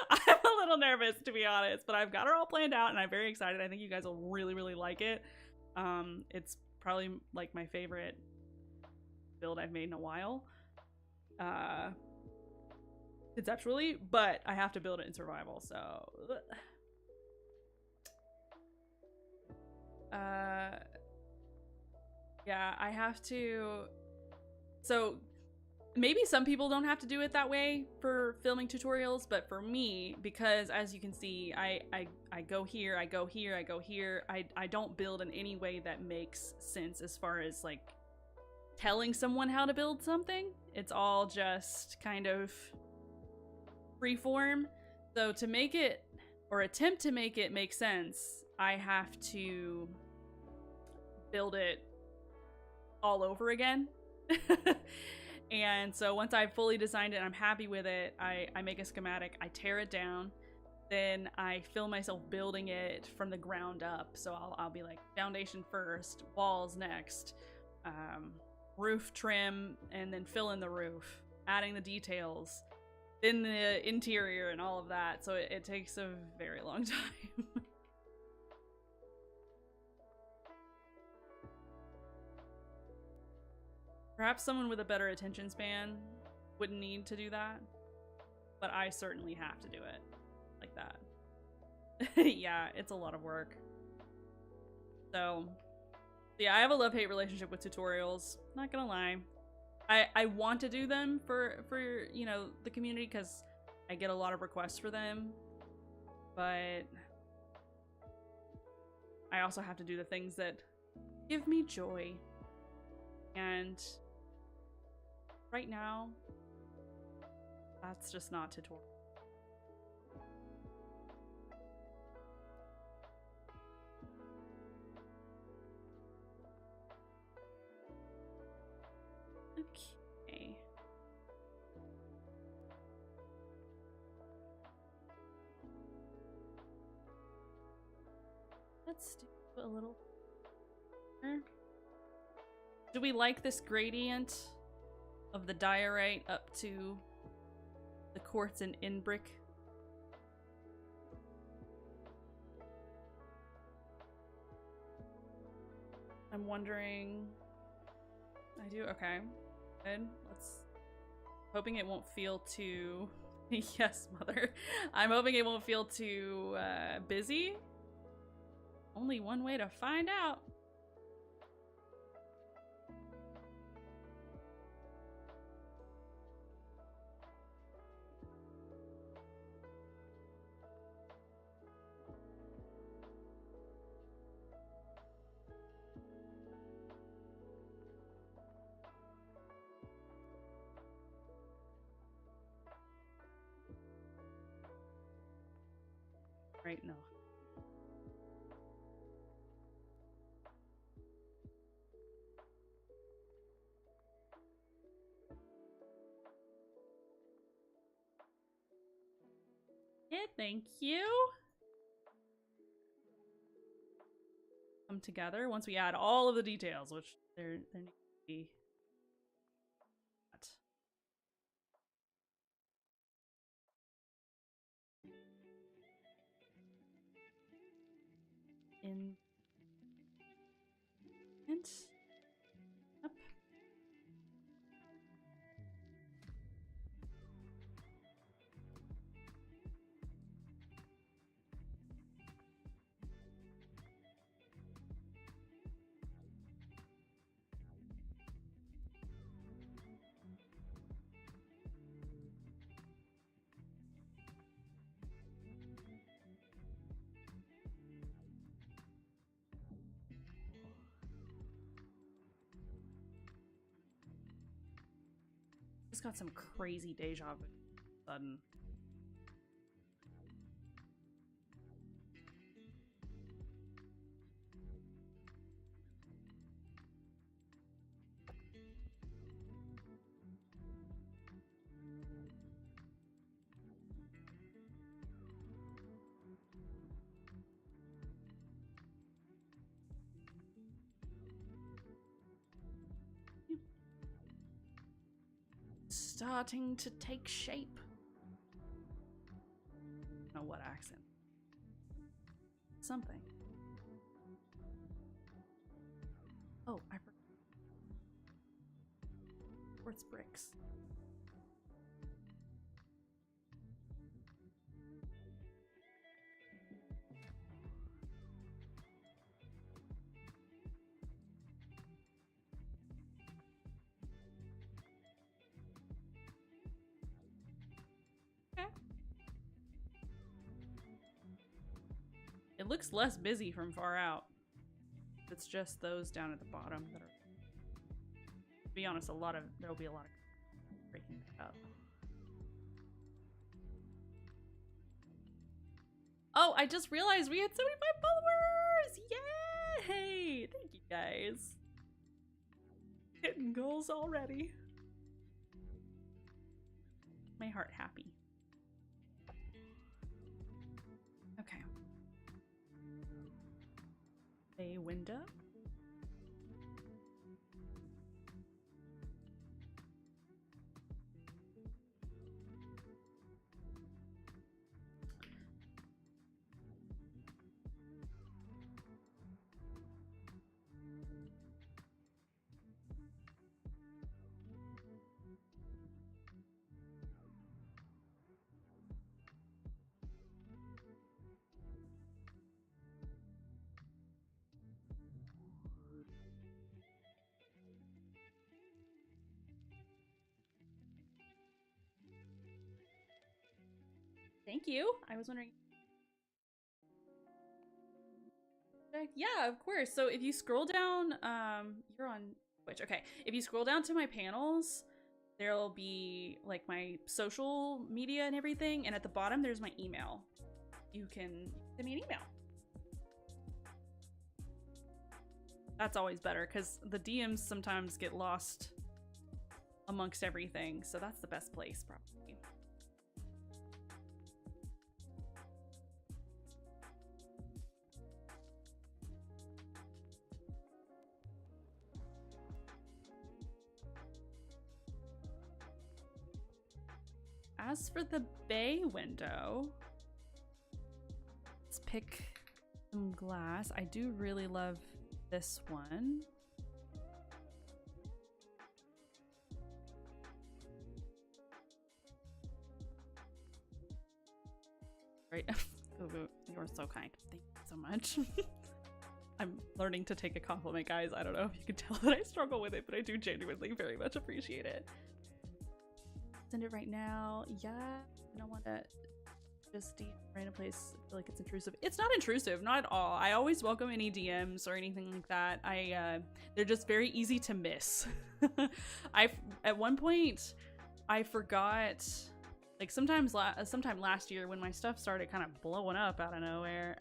I'm a little nervous, to be honest, but I've got her all planned out and I'm very excited. I think you guys will really, really like it. It's probably like my favorite build I've made in a while, conceptually, but I have to build it in survival, so yeah, I have to. So maybe some people don't have to do it that way for filming tutorials, but for me, because as you can see, I go here, I go here, I go here. I don't build in any way that makes sense as far as like telling someone how to build something. It's all just kind of freeform. So to make it, or attempt to make it make sense, I have to build it all over again. And so once I've fully designed it and I'm happy with it, I make a schematic, I tear it down, then I film myself building it from the ground up. So I'll be like, foundation first, walls next, roof trim, and then fill in the roof, adding the details, then the interior and all of that. So it takes a very long time. Perhaps someone with a better attention span wouldn't need to do that, but I certainly have to do it like that. Yeah, it's a lot of work. So, yeah, I have a love-hate relationship with tutorials, not gonna lie. I want to do them for you know, the community because I get a lot of requests for them, but I also have to do the things that give me joy. And right now, that's just not tutorial. Okay. Let's do a little. Do we like this gradient of the diorite up to the quartz and in brick? I'm wondering. I do? Okay. Good. Let's. Hoping it won't feel too. Yes, mother. I'm hoping it won't feel too busy. Only one way to find out. Right, no. Yeah, thank you. Come together once we add all of the details, which there needs to be. In and up. Just got some crazy deja vu sudden. Starting to take shape. I don't know what accent. Something. Oh, I forgot. Quartz bricks. looks less busy from far out. It's just those down at the bottom that are, to be honest, there'll be a lot of breaking up. Oh, I just realized we had 75 followers! Yay! Thank you guys. Hitting goals already. My heart happy. Okay. A window. Thank you. I was wondering. Yeah, of course. So if you scroll down, you're on Twitch. Okay. If you scroll down to my panels, there'll be like my social media and everything. And at the bottom, there's my email. You can send me an email. That's always better because the DMs sometimes get lost amongst everything. So that's the best place, probably. As for the bay window, let's pick some glass. I do really love this one. Right. You're so kind. Thank you so much. I'm learning to take a compliment, guys. I don't know if you can tell that I struggle with it, but I do genuinely very much appreciate it. Send it right now. Yeah, I don't want to just random place. I feel like it's intrusive. It's not intrusive, not at all. I always welcome any DMs or anything like that. They're just very easy to miss. At one point I forgot, like sometime last year when my stuff started kind of blowing up out of nowhere,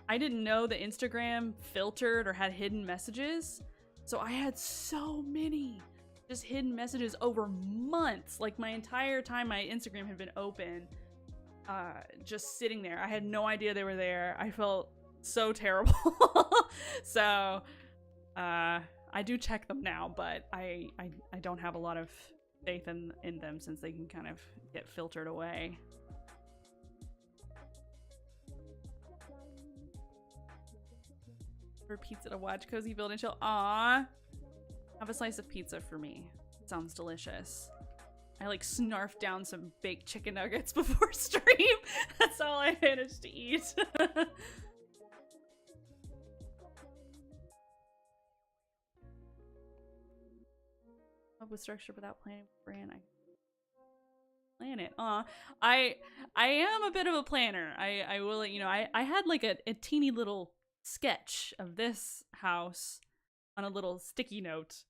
I didn't know that Instagram filtered or had hidden messages, so I had so many just hidden messages over months. Like my entire time my Instagram had been open, just sitting there. I had no idea they were there. I felt so terrible. So I do check them now, but I don't have a lot of faith in them since they can kind of get filtered away. For pizza to watch, cozy build and chill. Aww. Have a slice of pizza for me. Sounds delicious. I like snarfed down some baked chicken nuggets before stream. That's all I managed to eat. Up with structure without planning brand. I plan it. I am a bit of a planner. I will let you know. I had like a teeny little sketch of this house on a little sticky note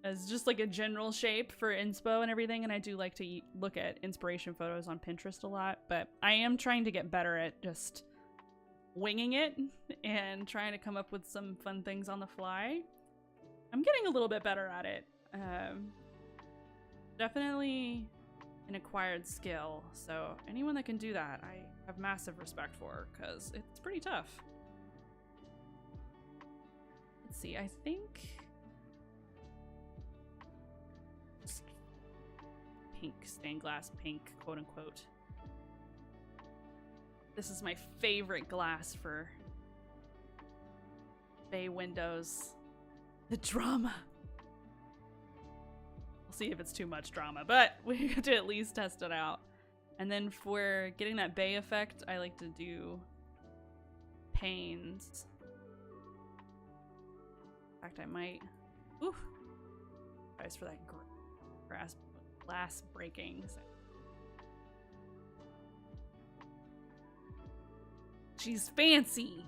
as just like a general shape for inspo and everything, and I do like to look at inspiration photos on Pinterest a lot, but I am trying to get better at just winging it and trying to come up with some fun things on the fly. I'm getting a little bit better at it. Definitely an acquired skill, so anyone that can do that I have massive respect for, because it's pretty tough. Let's see, I think just pink, stained glass pink, quote unquote. This is my favorite glass for bay windows. The drama. We'll see if it's too much drama, but we have to at least test it out. And then for getting that bay effect, I like to do panes. In fact, I might. Ooh. Guys, for that glass breaking. So. She's fancy.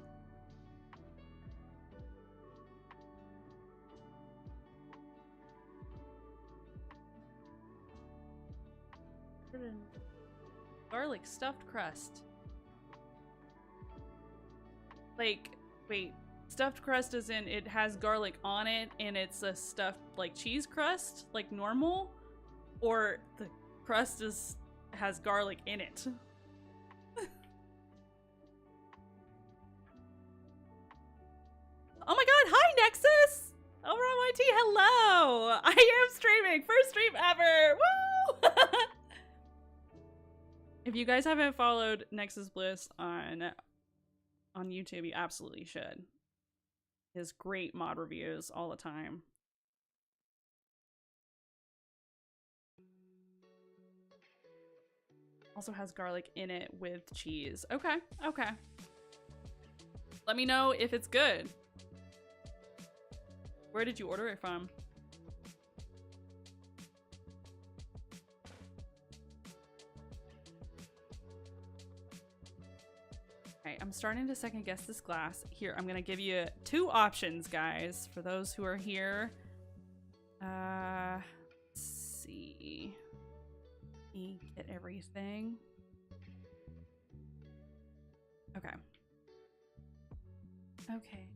Garlic stuffed crust. Like, wait. Stuffed crust is in it has garlic on it and it's a stuffed like cheese crust, like normal? Or the crust has garlic in it? Oh my god, hi Nexus! Over on YT, hello! I am streaming! First stream ever! Woo! If you guys haven't followed Nexus Bliss on YouTube, you absolutely should. His great mod reviews all the time. Also has garlic in it with cheese. Okay, okay. Let me know if it's good. Where did you order it from? Okay, I'm starting to second guess this glass. Here, I'm gonna give you 2 options, guys, for those who are here. Let's see. Let me get everything. Okay. Okay.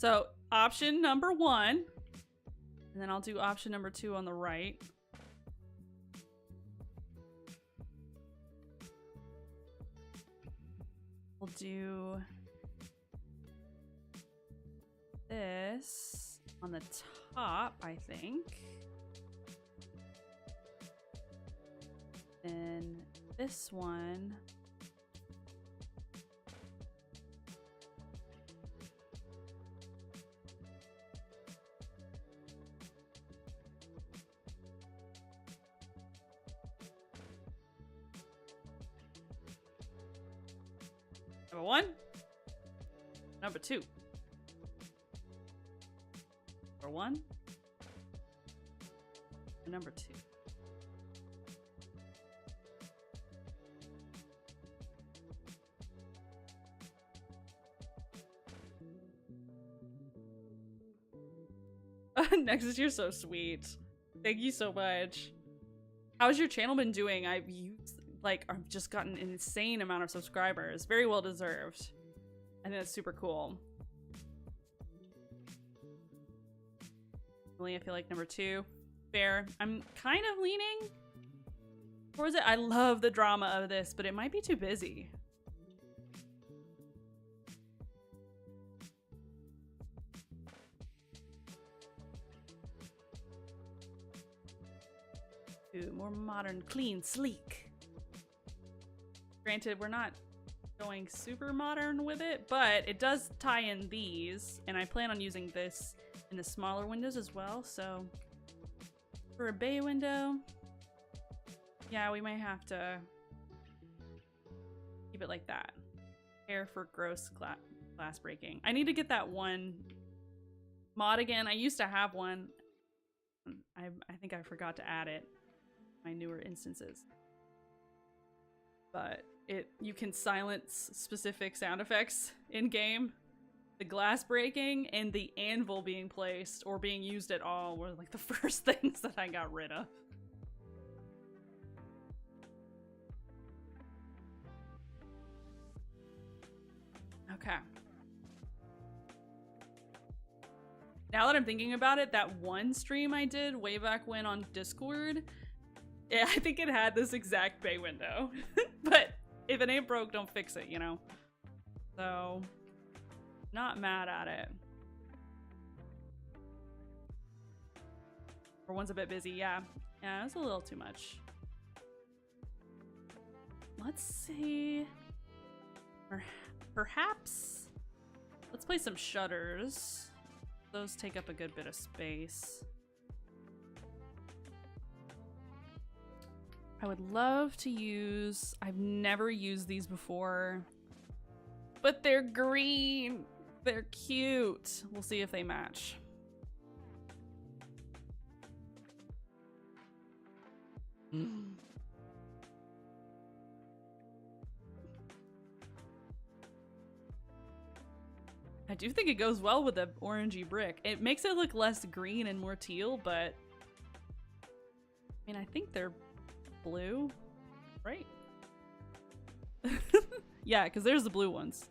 So option number 1, and then I'll do option number 2 on the right. We'll do this on the top, I think. Then this one. Number 1. Number 2. Number 1. And number 2. Nexus, you're so sweet. Thank you so much. How's your channel been doing? I've just gotten an insane amount of subscribers. Very well deserved. I think that's super cool. I feel like number 2. Fair. I'm kind of leaning towards it. I love the drama of this, but it might be too busy. Ooh, more modern, clean, sleek. Granted, we're not going super modern with it, but it does tie in these, and I plan on using this in the smaller windows as well, so for a bay window, yeah, we might have to keep it like that. Care for gross glass breaking. I need to get that one mod again. I used to have one. I think I forgot to add it. My newer instances. But you can silence specific sound effects in game. The glass breaking and the anvil being placed or being used at all were like the first things that I got rid of. Okay. Now that I'm thinking about it, that one stream I did way back when on Discord, yeah, I think it had this exact bay window. But if it ain't broke, don't fix it, you know? So, not mad at it. Or one's a bit busy, yeah. Yeah, it's a little too much. Let's see. Perhaps. Let's play some shutters. Those take up a good bit of space. I would love to use, I've never used these before, but they're green. They're cute. We'll see if they match. do think it goes well with the orangey brick. It makes it look less green and more teal, but I mean, I think they're blue, right? Yeah, because there's the blue ones.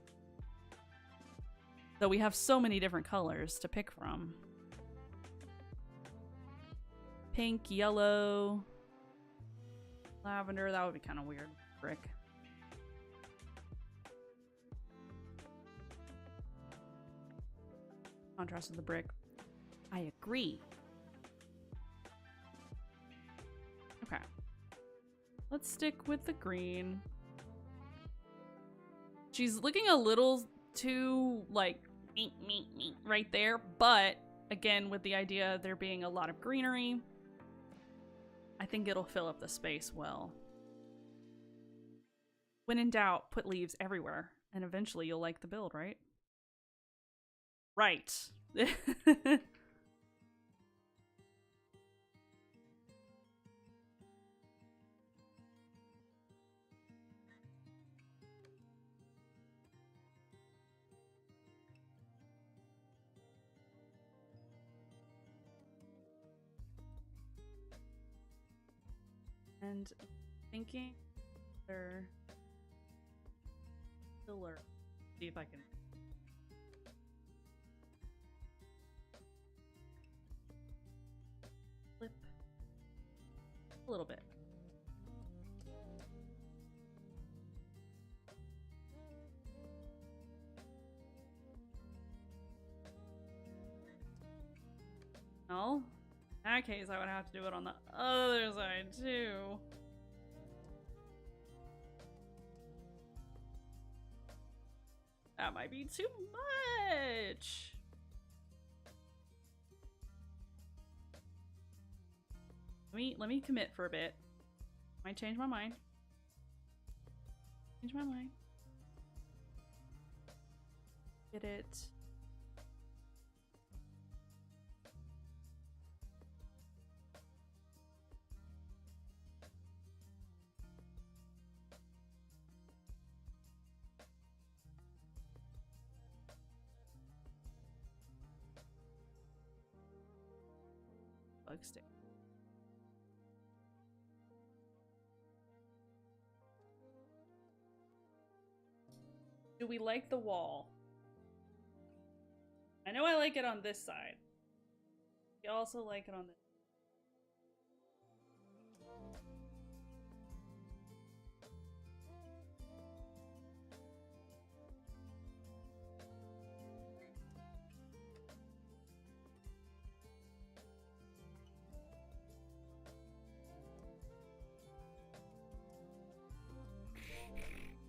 Though we have so many different colors to pick from. Pink, yellow, lavender. That would be kind of weird. Brick. Contrast with the brick. I agree. Okay. Let's stick with the green. She's looking a little too, like, right there, but again, with the idea of there being a lot of greenery, I think it'll fill up the space well. When in doubt, put leaves everywhere, and eventually you'll like the build, right? Right. And thinking they're filler. See if I can flip a little bit. Well, in that case, I would have to do it on the other side too. That might be too much. Let me commit for a bit. Might change my mind. Change my mind. Get it. Bug stick. Do we like the wall? I know I like it on this side. You also like it on this.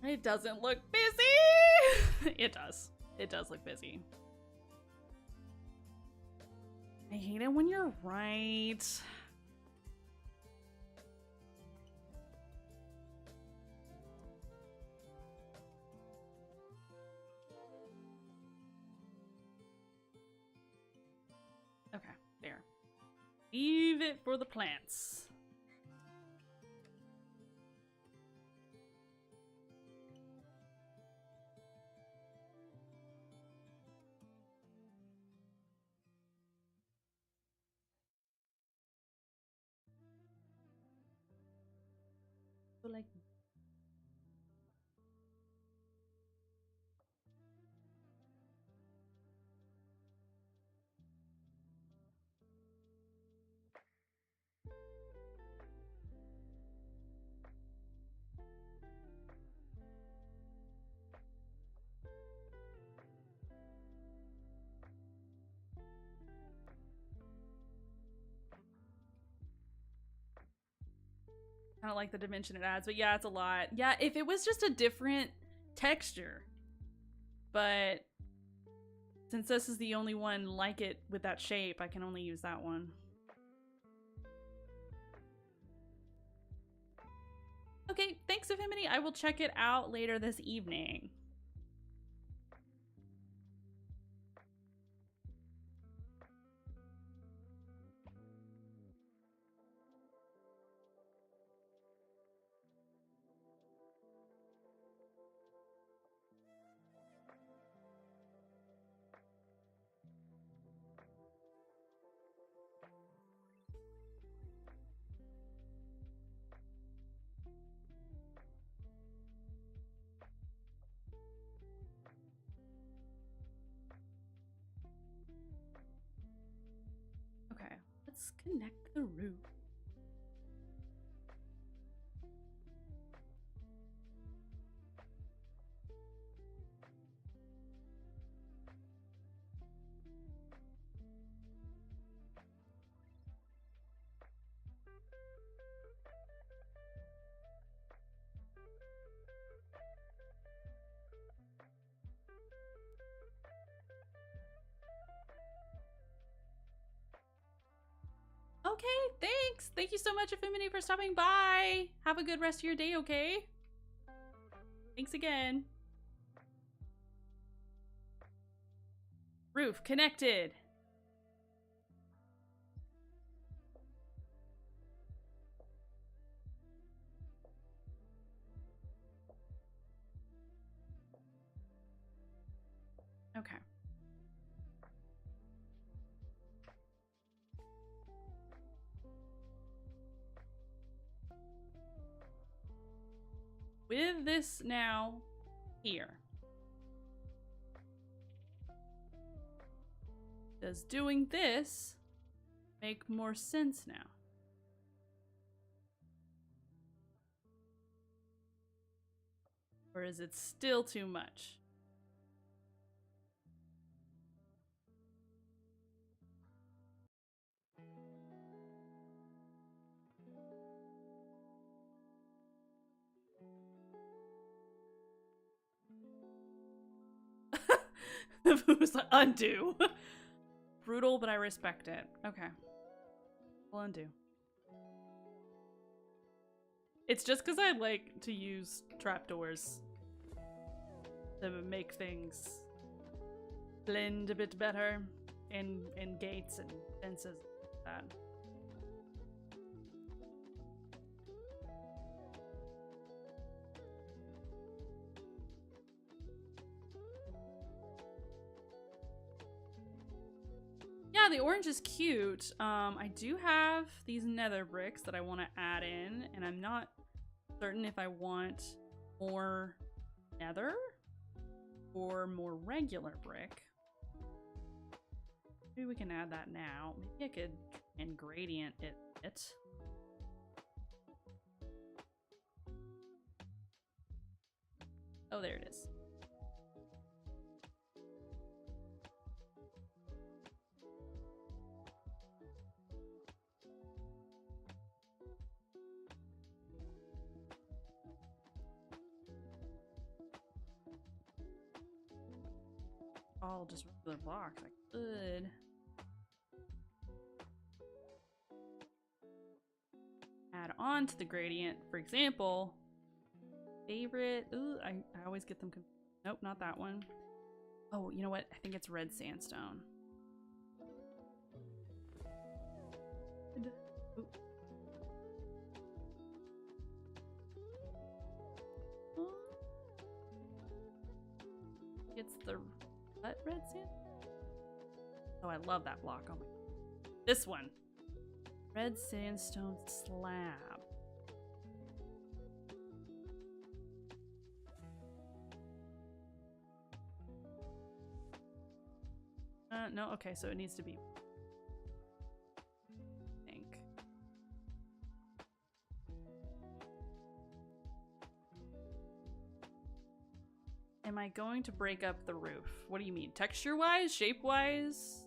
It doesn't look busy! It does. It does look busy. I hate it when you're right. Okay, there. Leave it for the plants. Like I don't like the dimension it adds, but yeah, it's a lot. Yeah, if it was just a different texture. But since this is the only one like it with that shape, I can only use that one. Okay, thanks, Affinity. I will check it out later this evening. Connect the roof. Okay, thanks. Thank you so much, Affinity, for stopping by. Have a good rest of your day, okay? Thanks again. Roof connected. Okay. With this now here, does doing this make more sense now? Or is it still too much? Who's like, undo? Brutal, but I respect it. Okay. We'll undo. It's just because I like to use trapdoors to make things blend a bit better in gates and fences like that. Yeah, the orange is cute. I do have these nether bricks that I want to add in, and I'm not certain if I want more nether or more regular brick. Maybe we can add that now. Maybe I could and gradient it. Oh, there it is. All just regular blocks. I could add on to the gradient. For example, favorite. Ooh, I always get them. Nope, not that one. Oh, you know what? I think it's red sandstone. Ooh. It's the what red sand? Oh, I love that block. Oh my. This one. Red sandstone slab. No, okay, so it needs to be. I think. Am I going to break up the roof? What do you mean? Texture-wise? Shape-wise?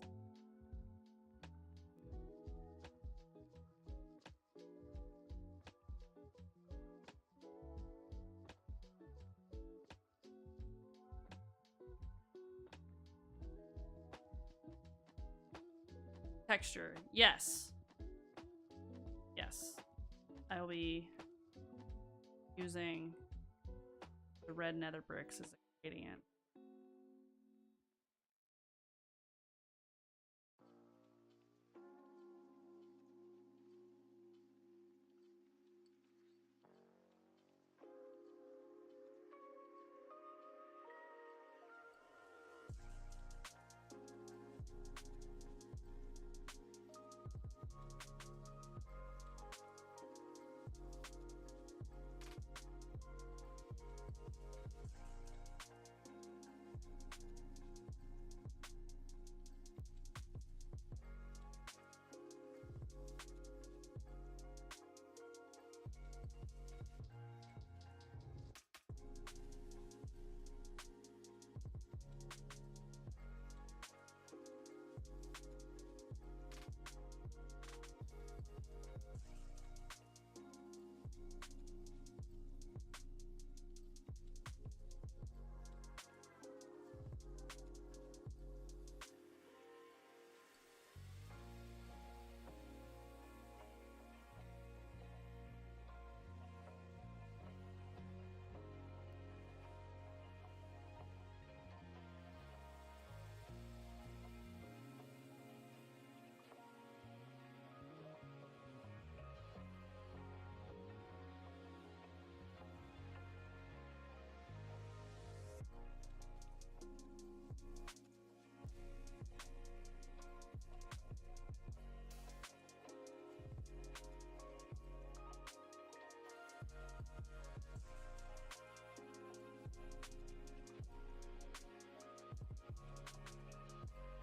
Texture. Yes. Yes. I'll be using the red nether bricks as a gradient.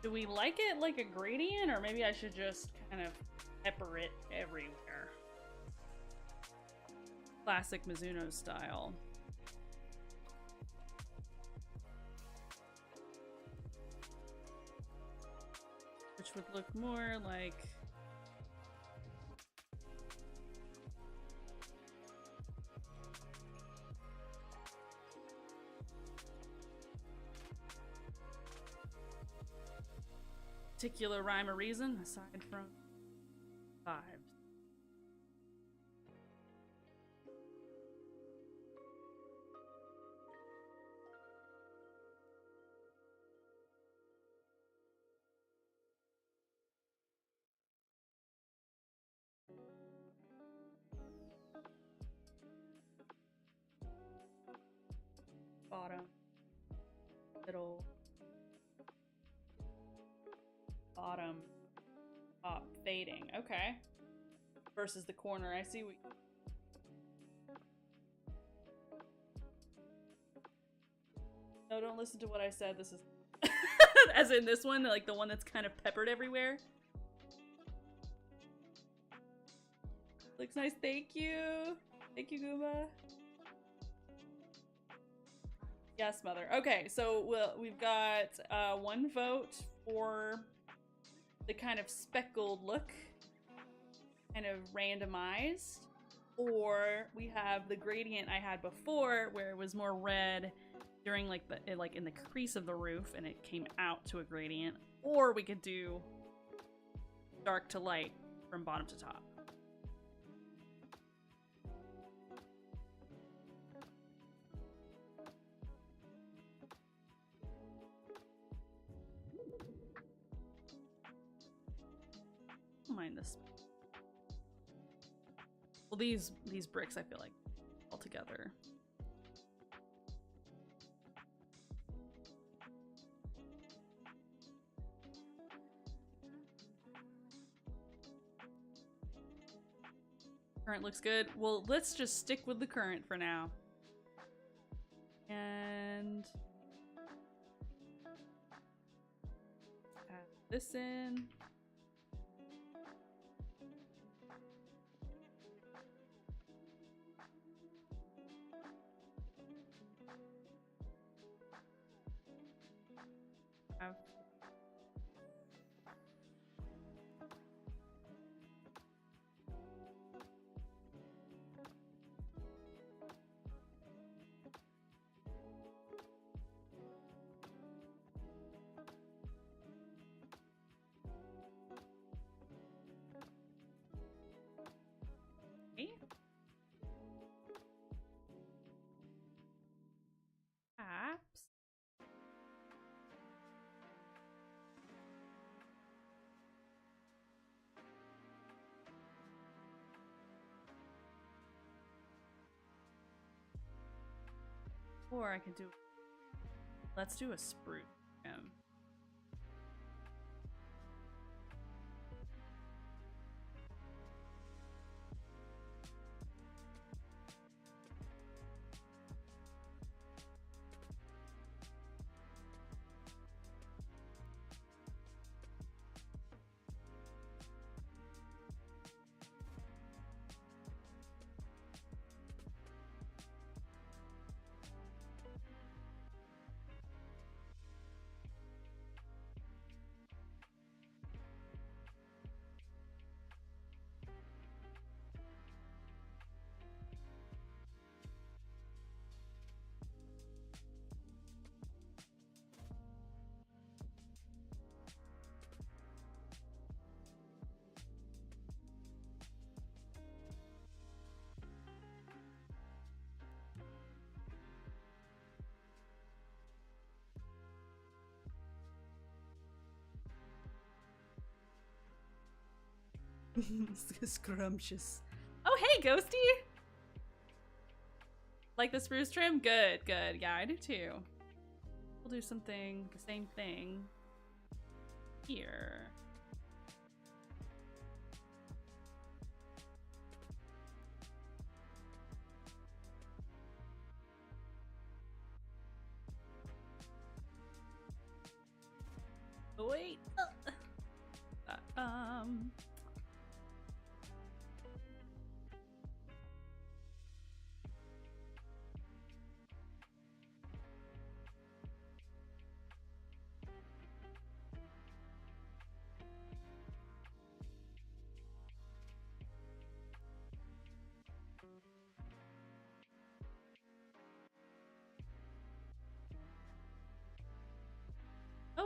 Do we like it like a gradient, or maybe I should just kind of pepper it everywhere? Classic Mizuno style. Which would look more like... particular rhyme or reason, aside from vibes. Bottom, middle, bottom, top, fading. Okay. Versus the corner. I see what... No, don't listen to what I said. This is... As in this one, like the one that's kind of peppered everywhere. Looks nice. Thank you. Thank you, Goomba. Yes, mother. Okay, so we've got 1 vote for the kind of speckled look, kind of randomized, or we have the gradient I had before where it was more red during like in the crease of the roof and it came out to a gradient, or we could do dark to light from bottom to top. Mind this. Well, these bricks I feel like all together. Current looks good. Well, let's just stick with the current for now. And add this in. Perhaps. Or I could do... Let's do a spruce. Scrumptious. Oh, hey, Ghosty! Like the spruce trim? Good, good. Yeah, I do too. We'll do something, the same thing here. Oh, wait.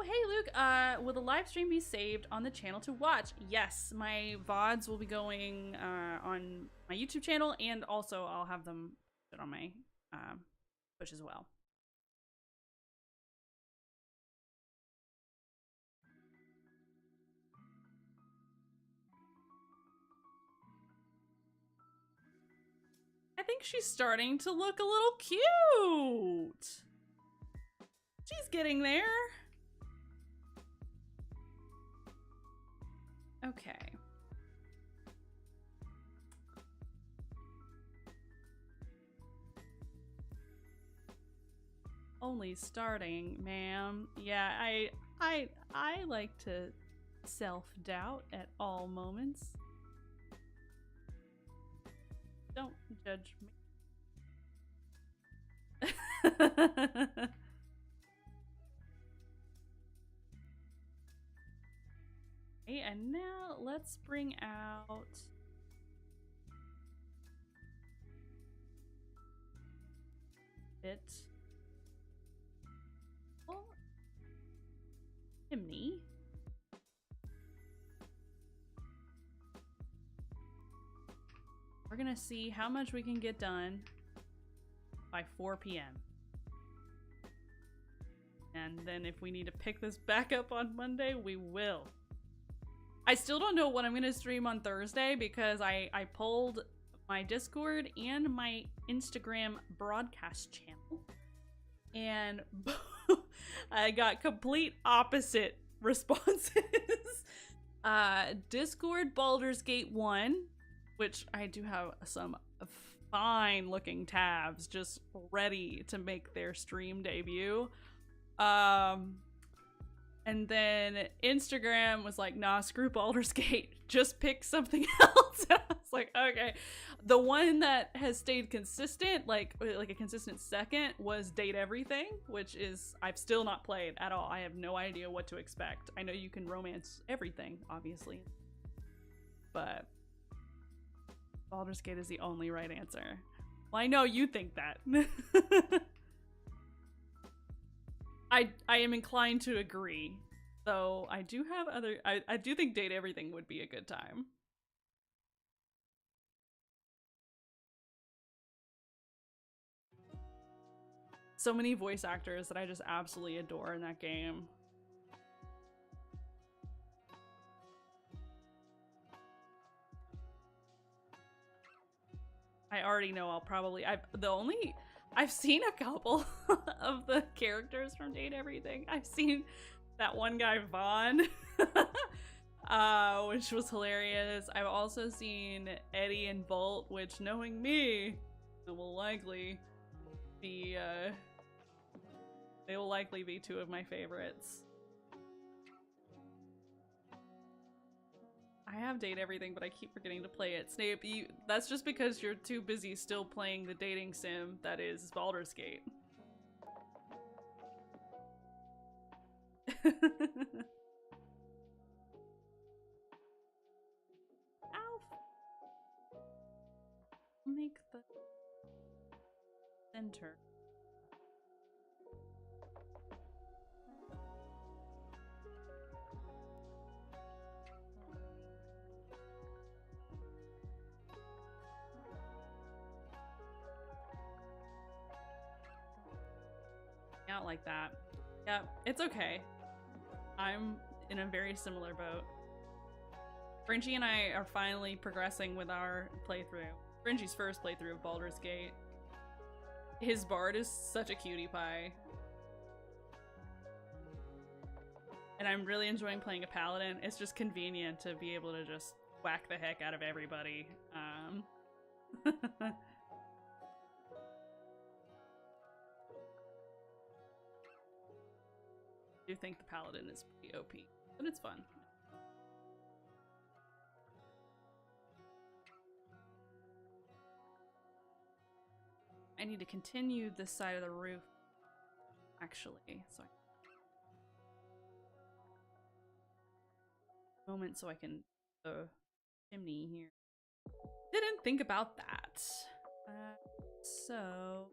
hey Luke, will the live stream be saved on the channel to watch? Yes, my VODs will be going on my YouTube channel, and also I'll have them put on my Twitch as well. I think she's starting to look a little cute. She's getting there. Okay. Only starting, ma'am. Yeah, I like to self-doubt at all moments. Don't judge me. Okay, and now let's bring out it. Oh, chimney. We're gonna see how much we can get done by 4 p.m. And then if we need to pick this back up on Monday, we will. I still don't know what I'm gonna stream on Thursday because I polled my Discord and my Instagram broadcast channel, and I got complete opposite responses. Discord Baldur's Gate 1, which I do have some fine looking tabs just ready to make their stream debut. And then Instagram was like, nah, screw Baldur's Gate, just pick something else. I was like, okay. The one that has stayed consistent, like a consistent second, was Date Everything, which is, I've still not played at all. I have no idea what to expect. I know you can romance everything, obviously, but Baldur's Gate is the only right answer. Well, I know you think that. I am inclined to agree, though I do have other, I do think Date Everything would be a good time. So many voice actors that I just absolutely adore in that game. I already know I'll probably, I've seen a couple of the characters from Date Everything. I've seen that one guy, Vaughn, which was hilarious. I've also seen Eddie and Bolt, which, knowing me, will likely be, they will likely be two of my favorites. I have Date Everything, but I keep forgetting to play it. Snape, that's just because you're too busy still playing the dating sim that is Baldur's Gate. Ow! Make the center. Out like that. Yeah, it's okay. I'm in a very similar boat. Fringy and I are finally progressing with our playthrough. Fringy's first playthrough of Baldur's Gate. His bard is such a cutie pie. And I'm really enjoying playing a paladin. It's just convenient to be able to just whack the heck out of everybody. I do think the paladin is pretty OP, but it's fun. I need to continue this side of the roof, actually, so moment so I can the chimney here. Didn't think about that. So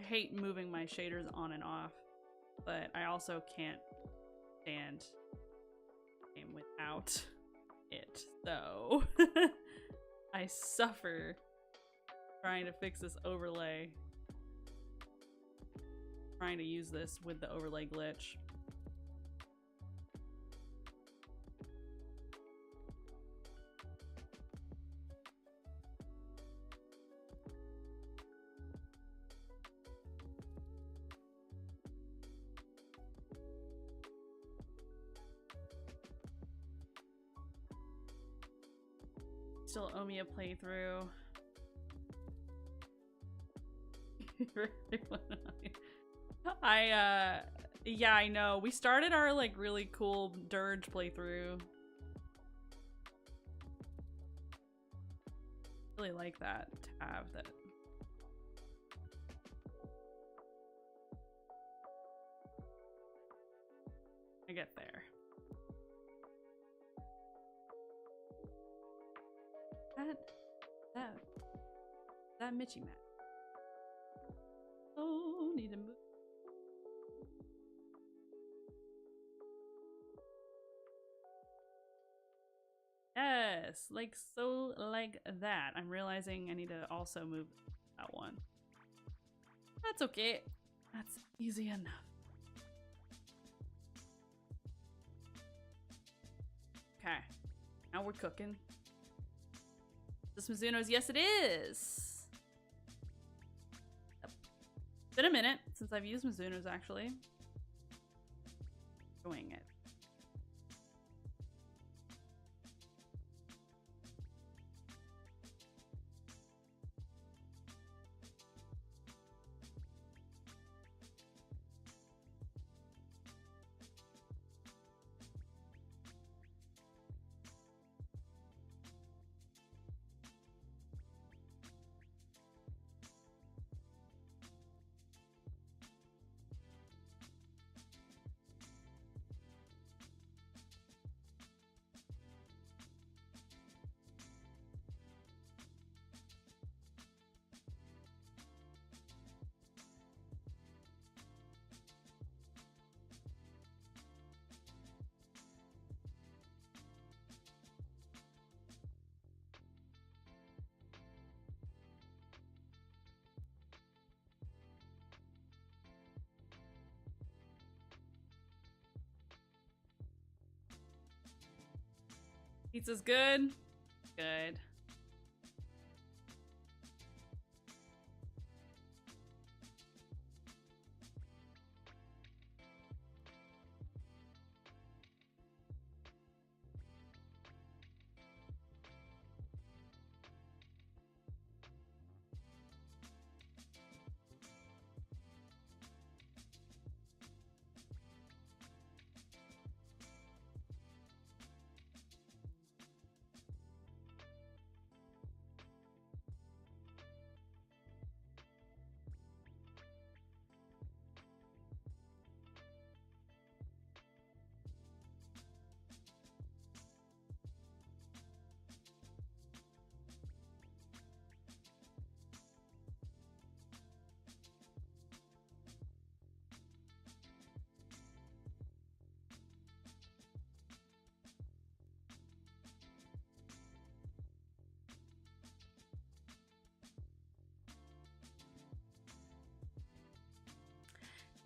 hate moving my shaders on and off, but I also can't stand game without it. So I suffer trying to fix this overlay. Trying to use this with the overlay glitch. Still owe me a playthrough. Yeah, I know. We started our like really cool Dirge playthrough. Really like that to have that. I get there. That Mitchy Mac. Oh, need to move. Yes, like so like that. I'm realizing I need to also move that one. That's okay. That's easy enough. Okay, now we're cooking. This Mizuno's, yes it is. Yep. It's been a minute since I've used Mizuno's actually. Enjoying it. Pizza's good? Good.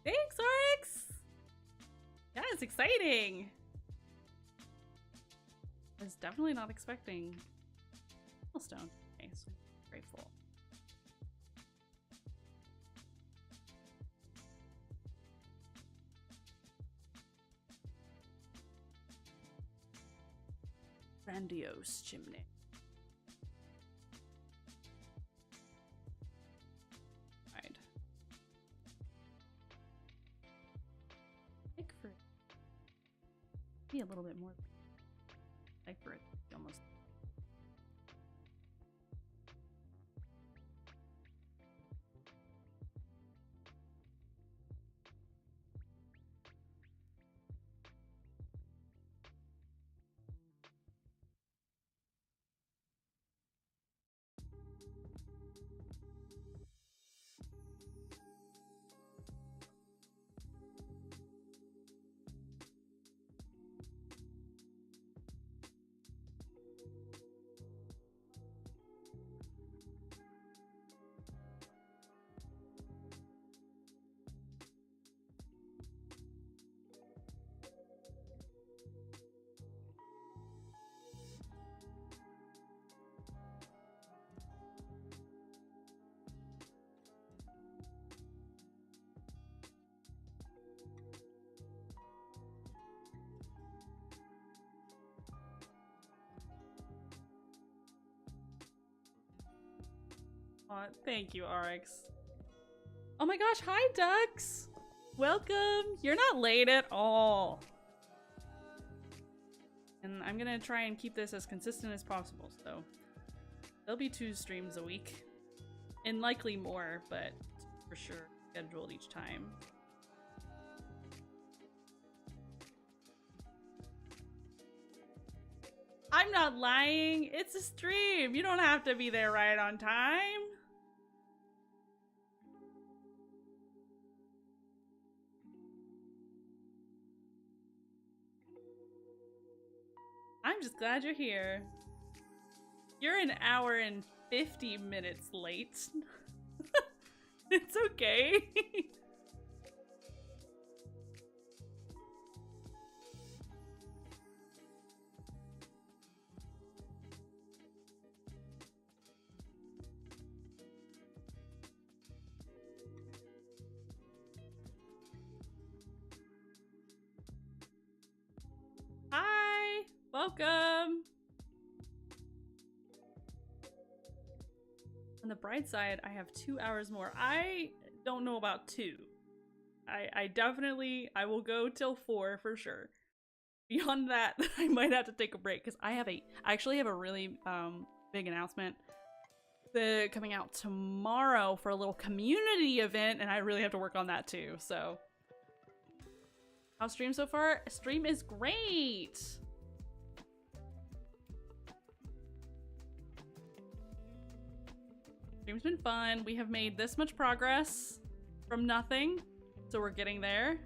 Thanks, Oryx! Yeah, it's exciting! I was definitely not expecting milestone. Okay, so I'm grateful. Grandiose chimney. Right. Like for be a little bit more. Like for it almost. Aw, thank you, RX. Oh my gosh, hi Ducks! Welcome! You're not late at all. And I'm gonna try and keep this as consistent as possible, so there'll be 2 streams a week. And likely more, but for sure scheduled each time. I'm not lying! It's a stream! You don't have to be there right on time! I'm just glad you're here. You're an hour and 50 minutes late. It's okay. Hi, welcome. On the bright side, I have 2 hours more. I don't know about 2. I will go till 4 for sure. Beyond that, I might have to take a break because I actually have a really big announcement coming out tomorrow for a little community event, and I really have to work on that too. So, how's stream so far? Stream is great. Stream's been fun. We have made this much progress from nothing, so we're getting there.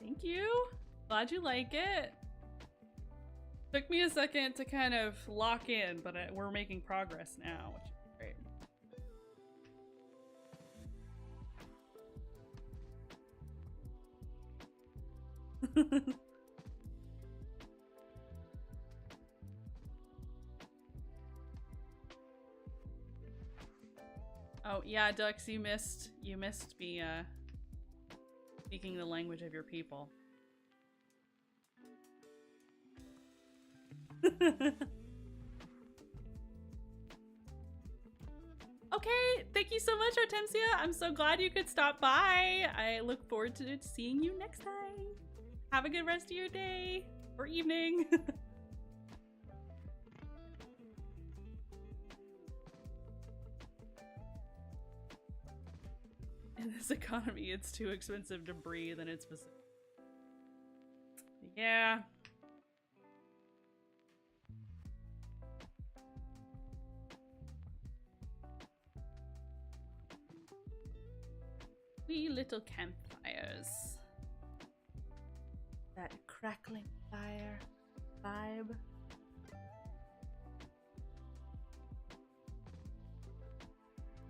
Thank you. Glad you like it. Took me a second to kind of lock in, but we're making progress now, which is great. Oh yeah, Dux, you missed me speaking the language of your people. Okay, thank you so much, Artemisia. I'm so glad you could stop by. I look forward to seeing you next time. Have a good rest of your day or evening. In this economy, it's too expensive to breathe and it's specific. Yeah. Wee little campfires. That crackling fire vibe.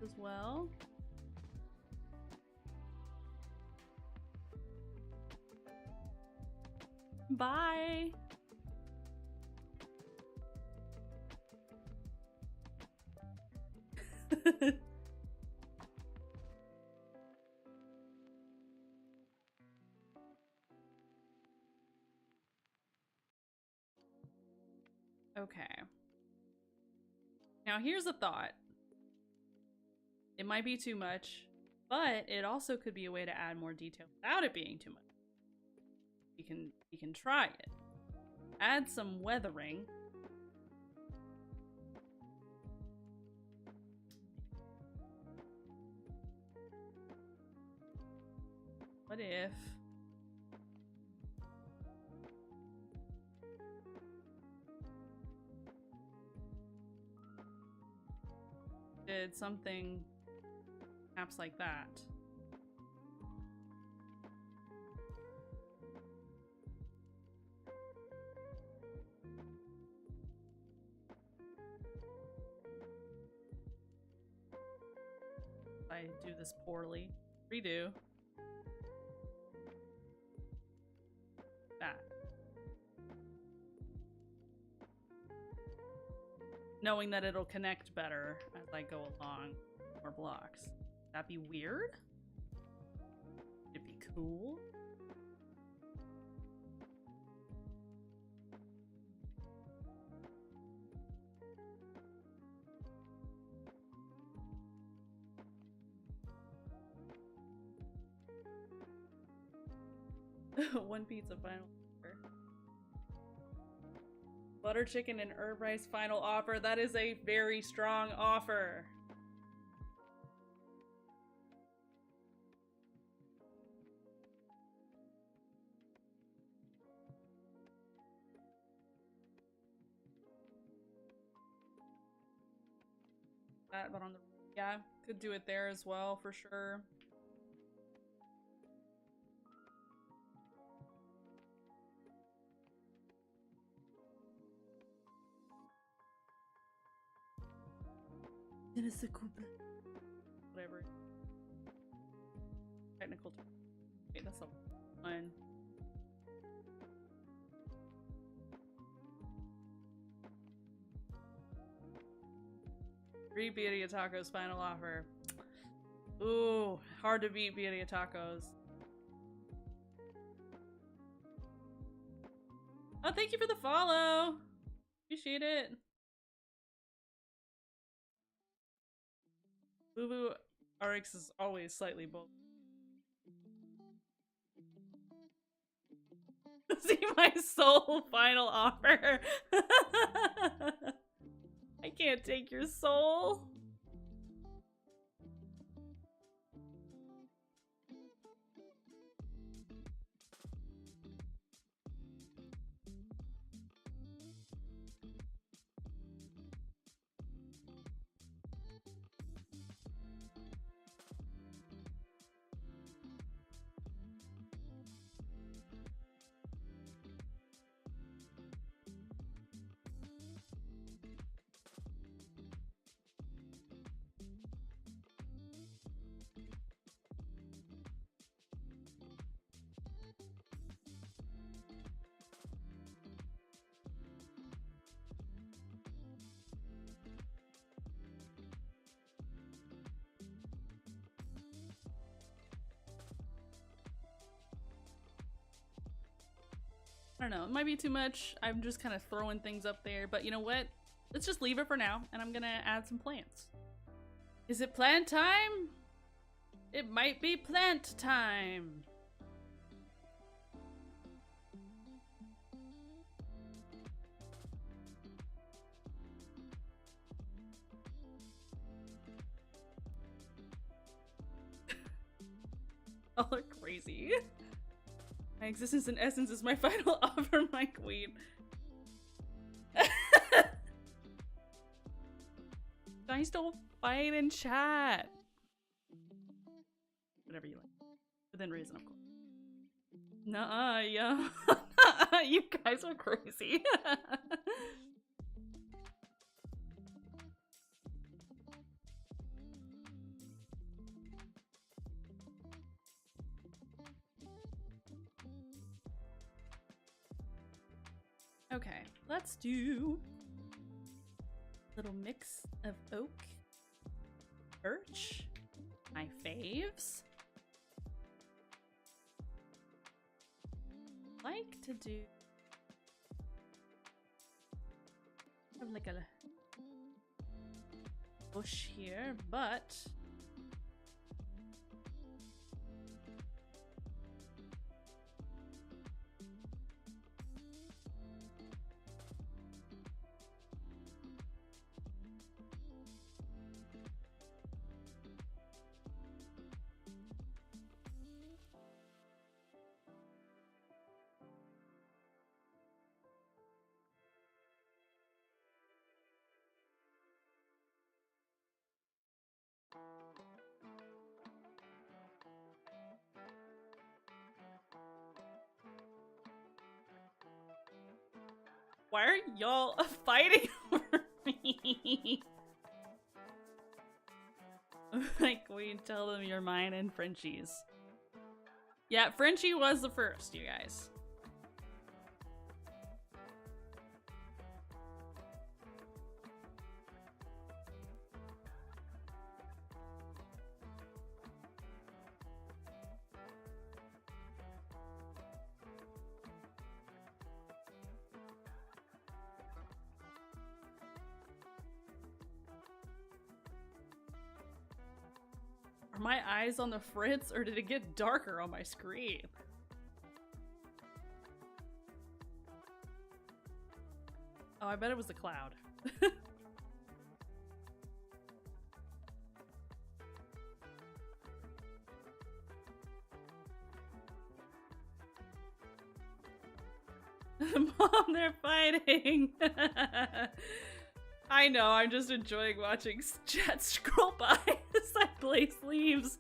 As well. Bye. Okay. Now here's a thought. It might be too much, but it also could be a way to add more detail without it being too much. You can try it. Add some weathering. What if did something perhaps like that? I do this poorly. Redo. knowing that it'll connect better as I go along more blocks. That'd be weird? It'd be cool. One pizza final offer. Butter chicken and herb rice final offer. That is a very strong offer. That, but on the yeah, could do it there as well for sure. Whatever. Technical term. Okay, that's a one. Free Birria Tacos final offer. Ooh, hard to beat Birria Tacos. Oh, thank you for the follow. Appreciate it. Boo Boo RX is always slightly bold. See my soul final offer. I can't take your soul. I don't know, it might be too much. I'm just kind of throwing things up there, but you know what? Let's just leave it for now, and I'm gonna add some plants. Is it plant time? It might be plant time. Y'all are crazy. My existence and essence is my final offer, my queen. Guys, don't fight in chat. Whatever you like. Within reason, of course. Nuh-uh, yeah. You guys are crazy. Okay, let's do a little mix of oak, birch, my faves. Like to do have like a bush here, but why are y'all fighting over me? Like, we tell them you're mine and Frenchie's. Yeah, Frenchie was the first, you guys. Are my eyes on the fritz, or did it get darker on my screen? Oh, I bet it was the cloud. Mom, they're fighting! I know, I'm just enjoying watching chat scroll by as I place leaves.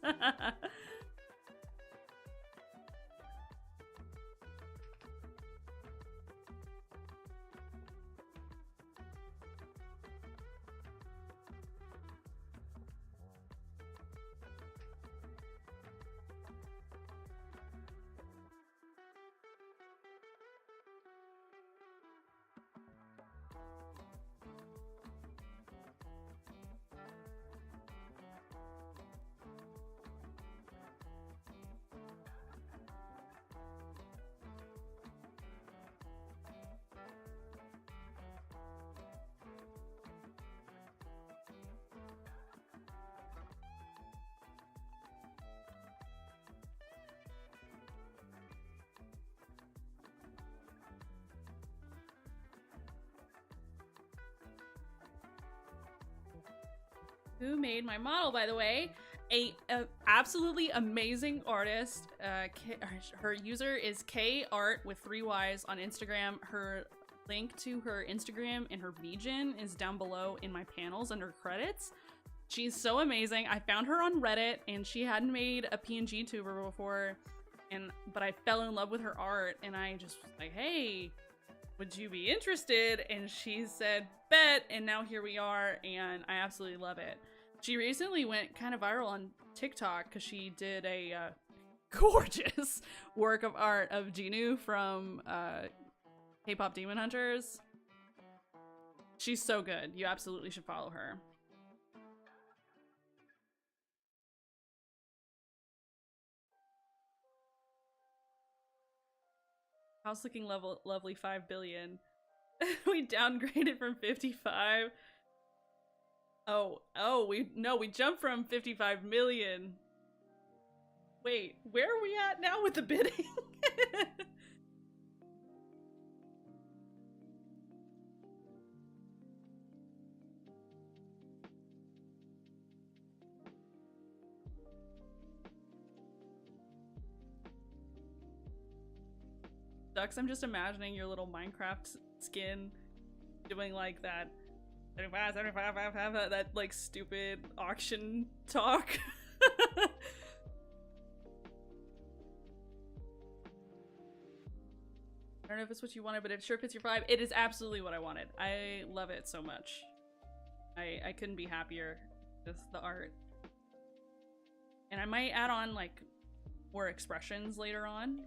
Who made my model, by the way? A absolutely amazing artist. Her user is kart with 3 Y's on Instagram. Her link to her Instagram and her VGen is down below in my panels under credits. She's so amazing. I found her on Reddit, and she hadn't made a PNG tuber before, but I fell in love with her art, and I just was like, hey, would you be interested? And she said, bet, and now here we are, and I absolutely love it. She recently went kind of viral on TikTok because she did a gorgeous work of art of Jinu from K-pop Demon Hunters. She's so good. You absolutely should follow her. House looking lovely 5 billion. We downgraded from 55. We jumped from 55 million. Wait, where are we at now with the bidding? Ducks, I'm just imagining your little Minecraft skin doing like that 75, that like stupid auction talk. I don't know if it's what you wanted, but it sure fits your vibe. It is absolutely what I wanted. I love it so much. I couldn't be happier with the art. And I might add on like more expressions later on.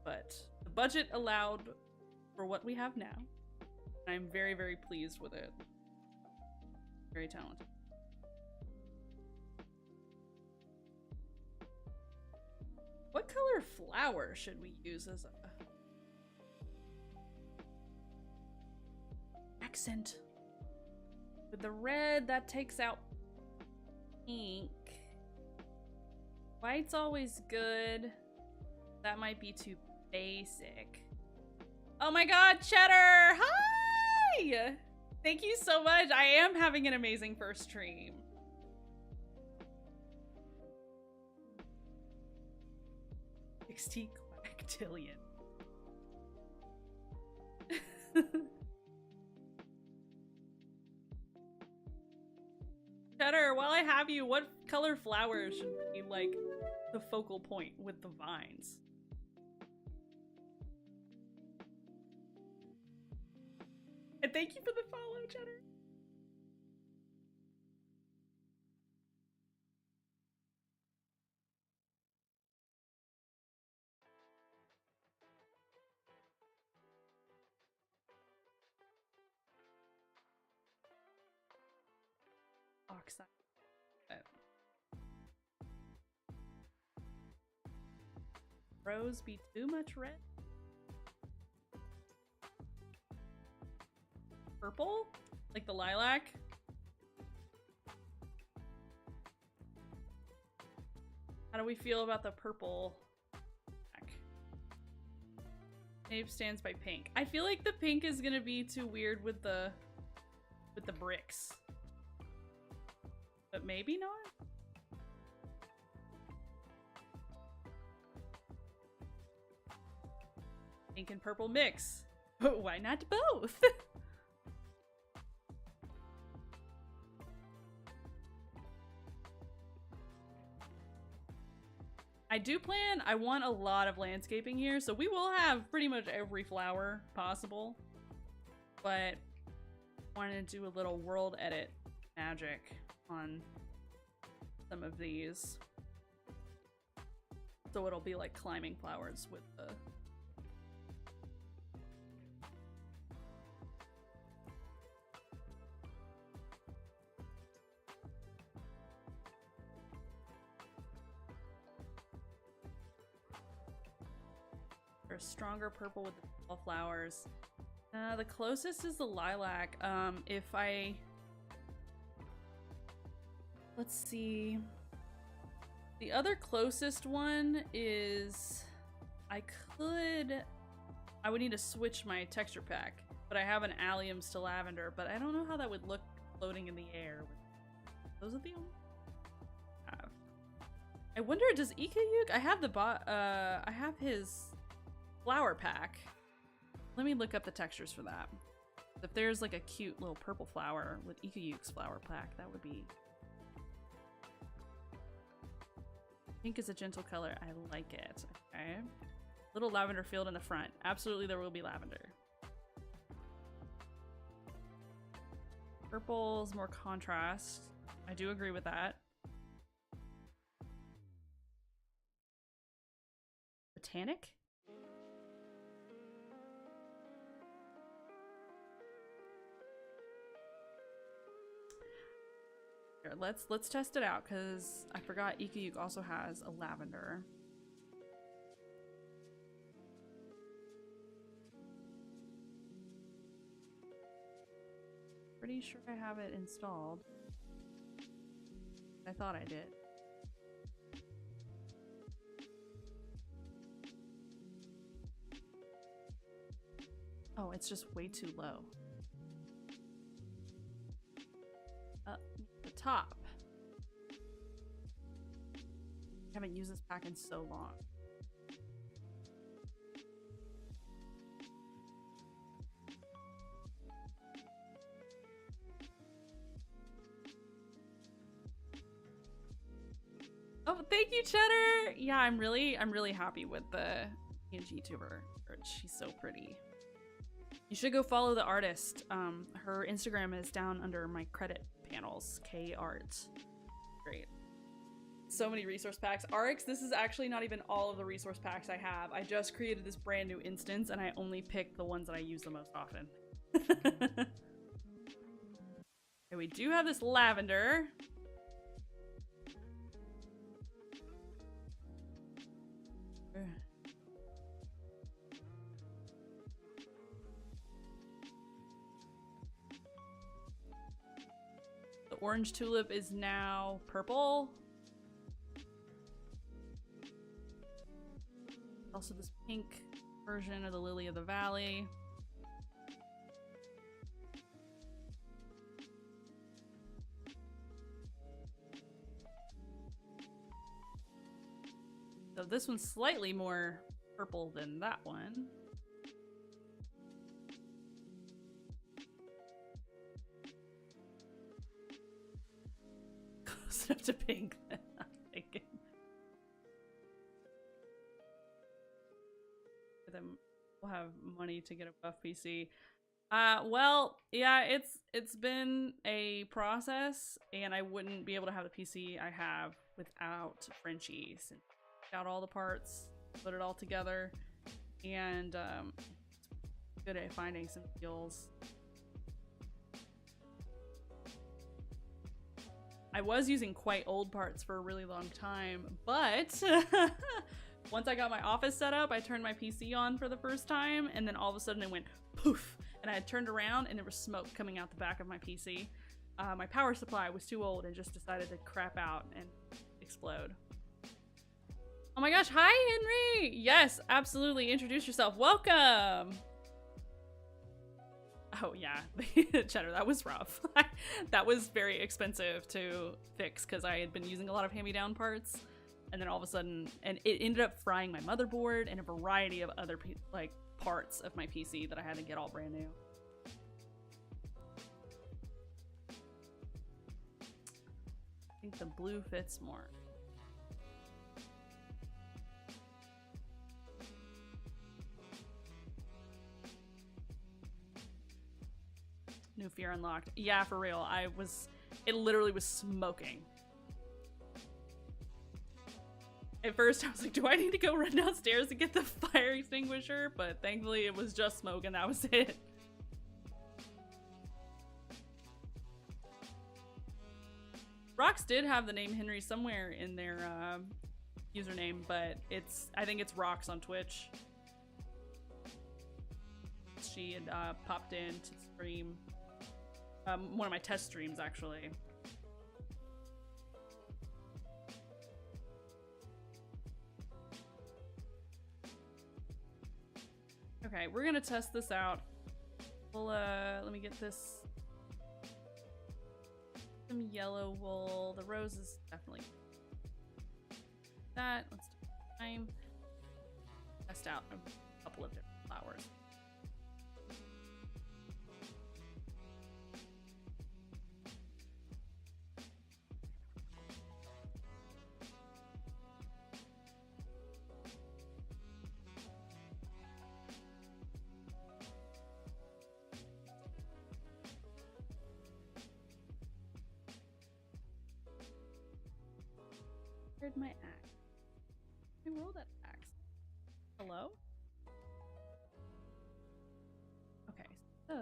But the budget allowed for what we have now. And I'm very, very pleased with it. Very talented. What color flower should we use as a accent? With the red, that takes out pink. White's always good. That might be too basic. Oh my god, Cheddar! Hi! Thank you so much. I am having an amazing first stream. Quactillion. Cheddar, while I have you, what color flowers should be like the focal point with the vines? And thank you for the follow, Cheddar. Oxide. Rose be too much red? Purple? Like the lilac? How do we feel about the purple pack? Abe stands by pink. I feel like the pink is gonna be too weird with the bricks. But maybe not? Pink and purple mix. But why not both? I want a lot of landscaping here, so we will have pretty much every flower possible. But I wanted to do a little world edit magic on some of these. So it'll be like climbing flowers with the... A stronger purple with the tall flowers. The closest is the lilac. Let's see. The other closest one is... I would need to switch my texture pack, but I have an alliums to lavender, but I don't know how that would look floating in the air. Those are the only... I wonder, does Ikayuk... I have his flower pack. Let me look up the textures for that. If there's like a cute little purple flower with Ikayuk's flower pack, that would be... Pink is a gentle color. I like it. Okay. Little lavender field in the front. Absolutely there will be lavender. Purple's more contrast. I do agree with that. Botanic? Here, let's test it out, because I forgot Ikayuk also has a lavender. Pretty sure I have it installed. I thought I did. Oh, it's just way too low. The top. I haven't used this pack in so long. Oh, thank you, Cheddar! Yeah, I'm really happy with the PNG tuber. She's so pretty. You should go follow the artist. Her Instagram is down under my credit panels. K-Art. Great. So many resource packs. RX, this is actually not even all of the resource packs I have. I just created this brand new instance and I only pick the ones that I use the most often. Okay, we do have this lavender. The orange tulip is now purple. Also this pink version of the lily of the valley. So this one's slightly more purple than that one. Close enough to pink then, I'm thinking. Then we'll have money to get a buff PC. Well, yeah, it's been a process, and I wouldn't be able to have the PC I have without Frenchie. Since out all the parts, put it all together, and good at finding some deals. I was using quite old parts for a really long time, but once I got my office set up, I turned my PC on for the first time, and then all of a sudden it went poof, and I had turned around and there was smoke coming out the back of my PC. My power supply was too old and just decided to crap out and explode. Oh my gosh, hi Henry! Yes, absolutely, introduce yourself. Welcome! Oh yeah, Cheddar, that was rough. That was very expensive to fix because I had been using a lot of hand-me-down parts, and then all of a sudden, and it ended up frying my motherboard and a variety of other like parts of my PC that I had to get all brand new. I think the blue fits more. New fear unlocked. Yeah, for real. It literally was smoking. At first I was like, do I need to go run downstairs to get the fire extinguisher? But thankfully it was just smoke and that was it. Rox did have the name Henry somewhere in their username, but I think it's Rox on Twitch. She had popped in to stream one of my test streams, actually. Okay, we're gonna test this out. We'll let me get this. Some yellow wool. The rose is definitely that. Let's take time. Test out a couple of different flowers. Where'd my axe? I rolled that axe. Hello? Okay, so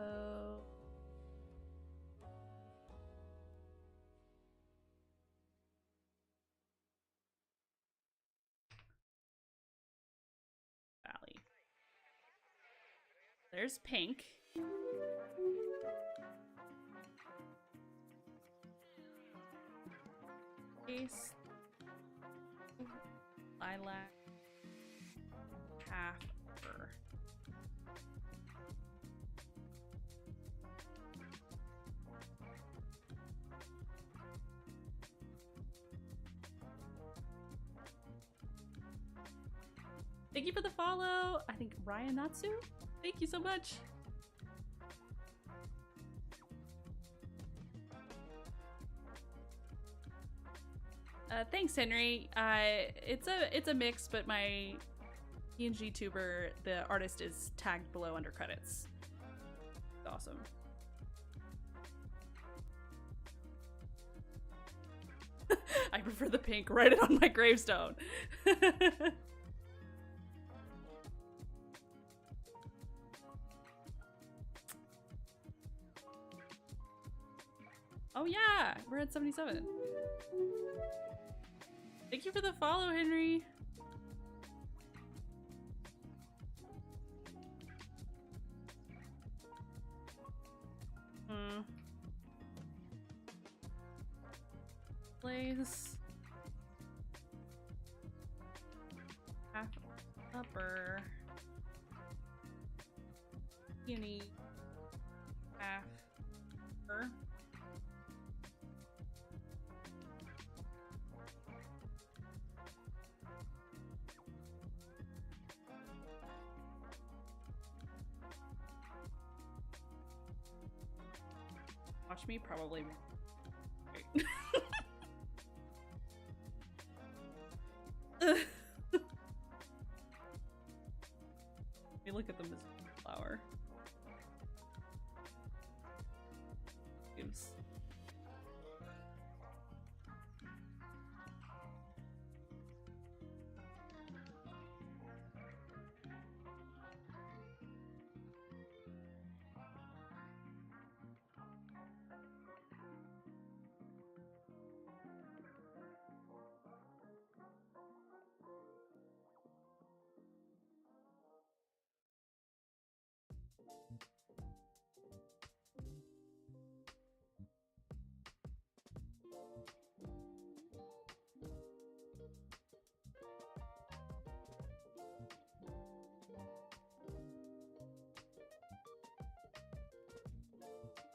Valley. There's pink. Ace. Lilac. Half fur. Thank you for the follow. I think Ryan Natsu. Thank you so much. Thanks, Henry. It's a mix, but my PNG tuber, the artist, is tagged below under credits. It's awesome. I prefer the pink. Write it on my gravestone. Oh yeah, we're at 77. Thank you for the follow, Henry. Place. Half upper. Peony. Half upper. Watch me probably. Wait. Let me look at them as a flower. Oops.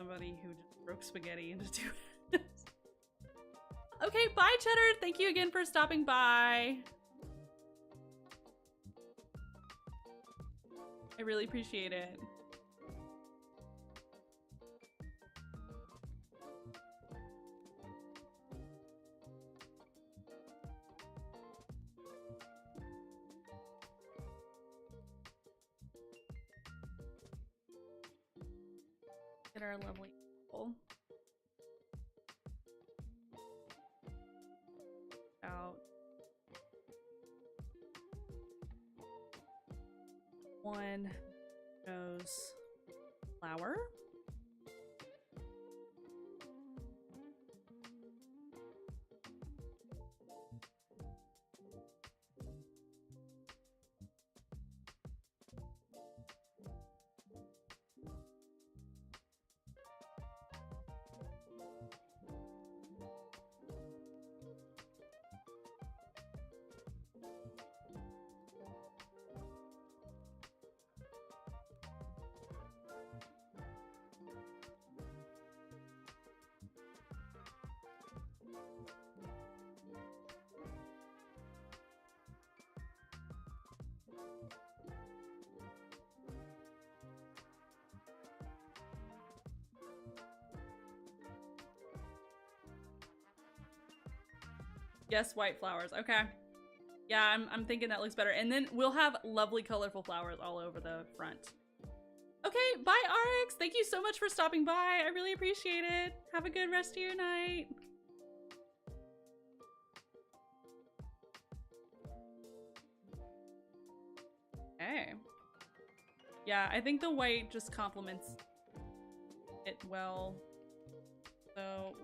somebody who just broke spaghetti into two. Okay, bye, Cheddar. Thank you again for stopping by. I really appreciate it. Get our lovely people out. One rose flower. Yes, white flowers. Okay. Yeah, I'm thinking that looks better. And then we'll have lovely colorful flowers all over the front. Okay, bye RX. Thank you so much for stopping by. I really appreciate it. Have a good rest of your night. Okay. Yeah, I think the white just complements it well. So,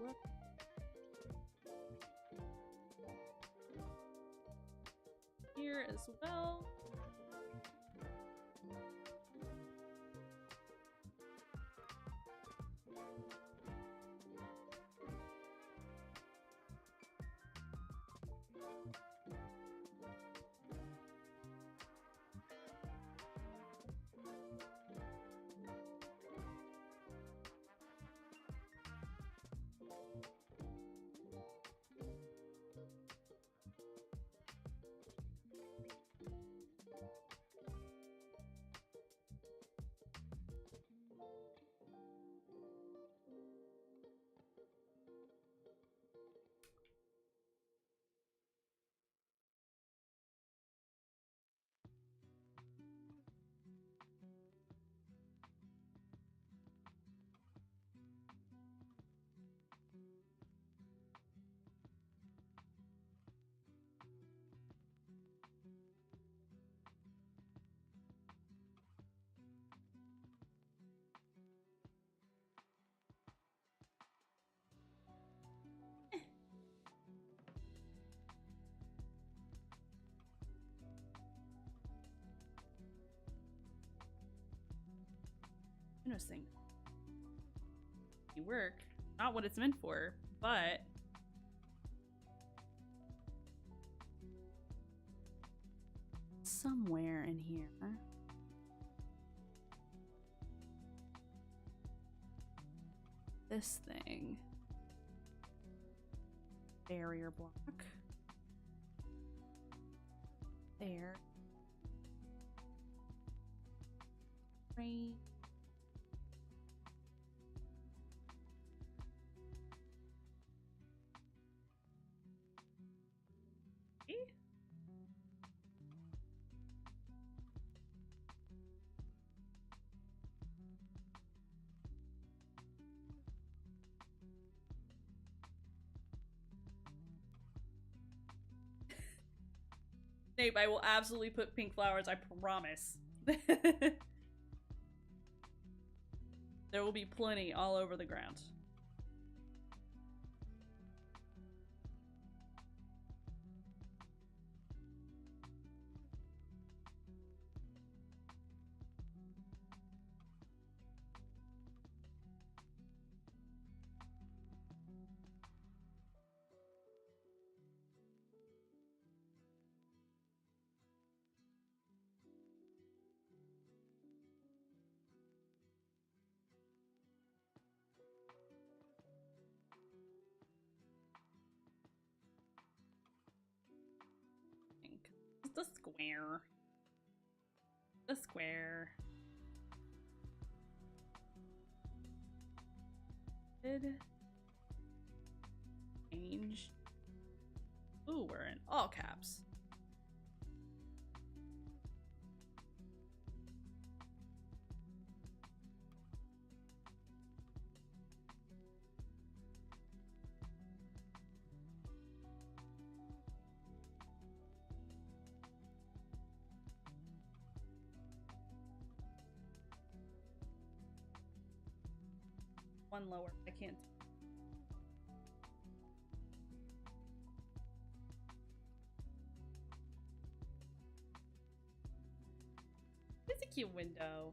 here as well. Interesting. Work, not what it's meant for, but somewhere in here. This thing. Barrier block. There. Rain. Snape, I will absolutely put pink flowers, I promise. There will be plenty all over the ground. a square. The square. Did change. Ooh, we're in all caps. One lower. I can't. It's a cute window.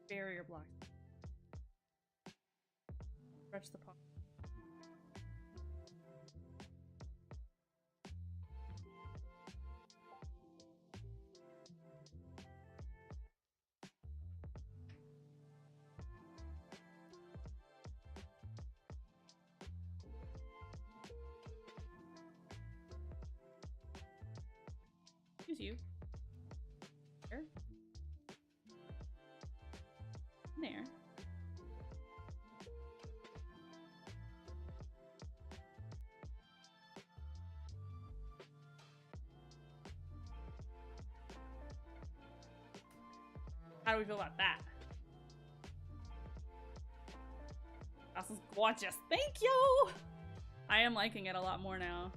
Barrier block. Stretch the paw. Excuse you. There. There. How do we feel about that? This is gorgeous. Thank you! I am liking it a lot more now.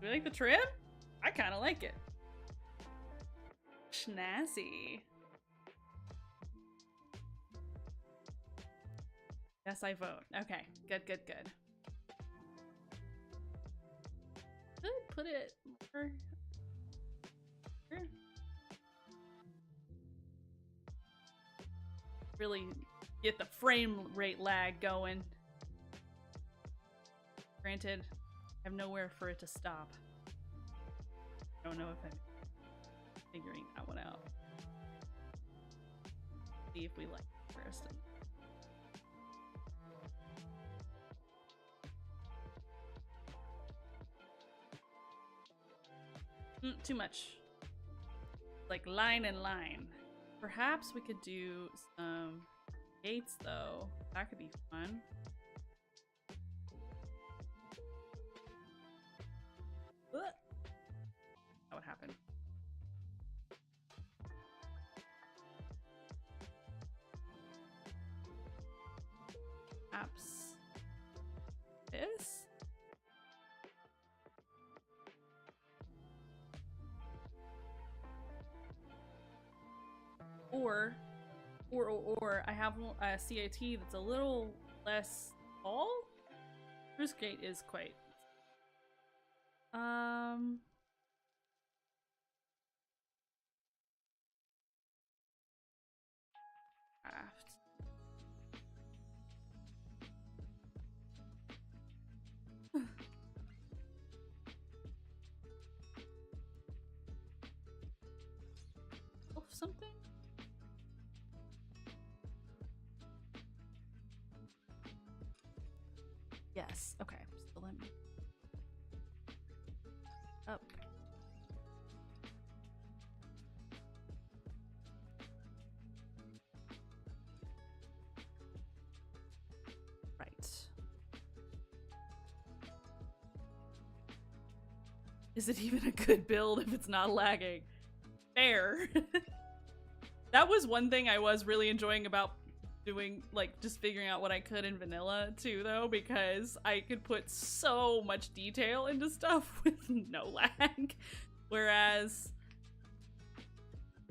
Do you like the trim? I kind of like it. Schnazzy. Yes, I vote. Okay, good, good, good. Could put it more here. Really get the frame rate lag going. Granted, I have nowhere for it to stop. I don't know if I'm figuring that one out. See if we like it first. Too much. Like line and line. Perhaps we could do some gates though. That could be fun. That would happen. Perhaps this? Or I have a CIT that's a little less tall. This gate is quite. Craft. Something? Yes. Okay. So let me up. Right. Is it even a good build if it's not lagging? Fair. That was one thing I was really enjoying about doing, like, just figuring out what I could in vanilla too, though, because I could put so much detail into stuff with no lag. Whereas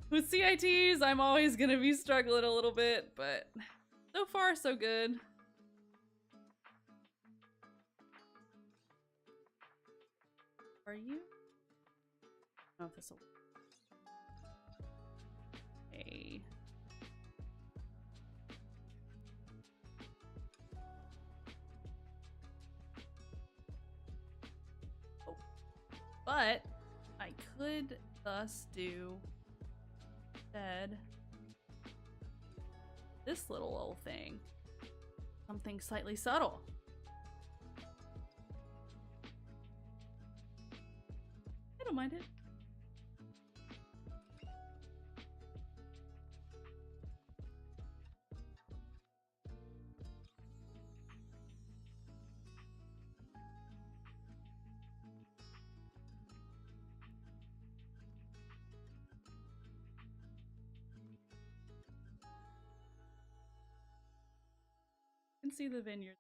with CITs, I'm always gonna be struggling a little bit, but so far so good. Are you? Oh, this will. Okay. But I could thus do instead this little old thing. Something slightly subtle. I don't mind it. I can see the vineyard.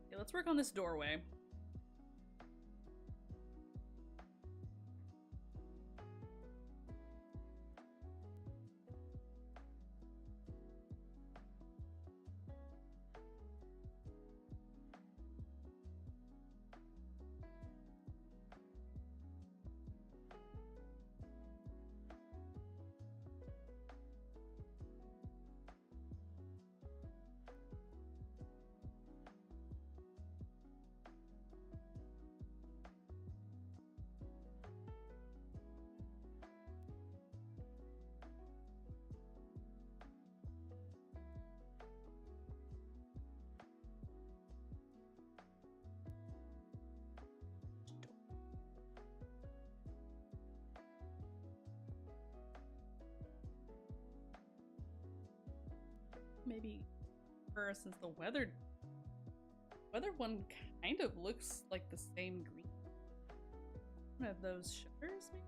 Okay, let's work on this doorway. Maybe first, since the weathered one kind of looks like the same green. One of those shutters, maybe?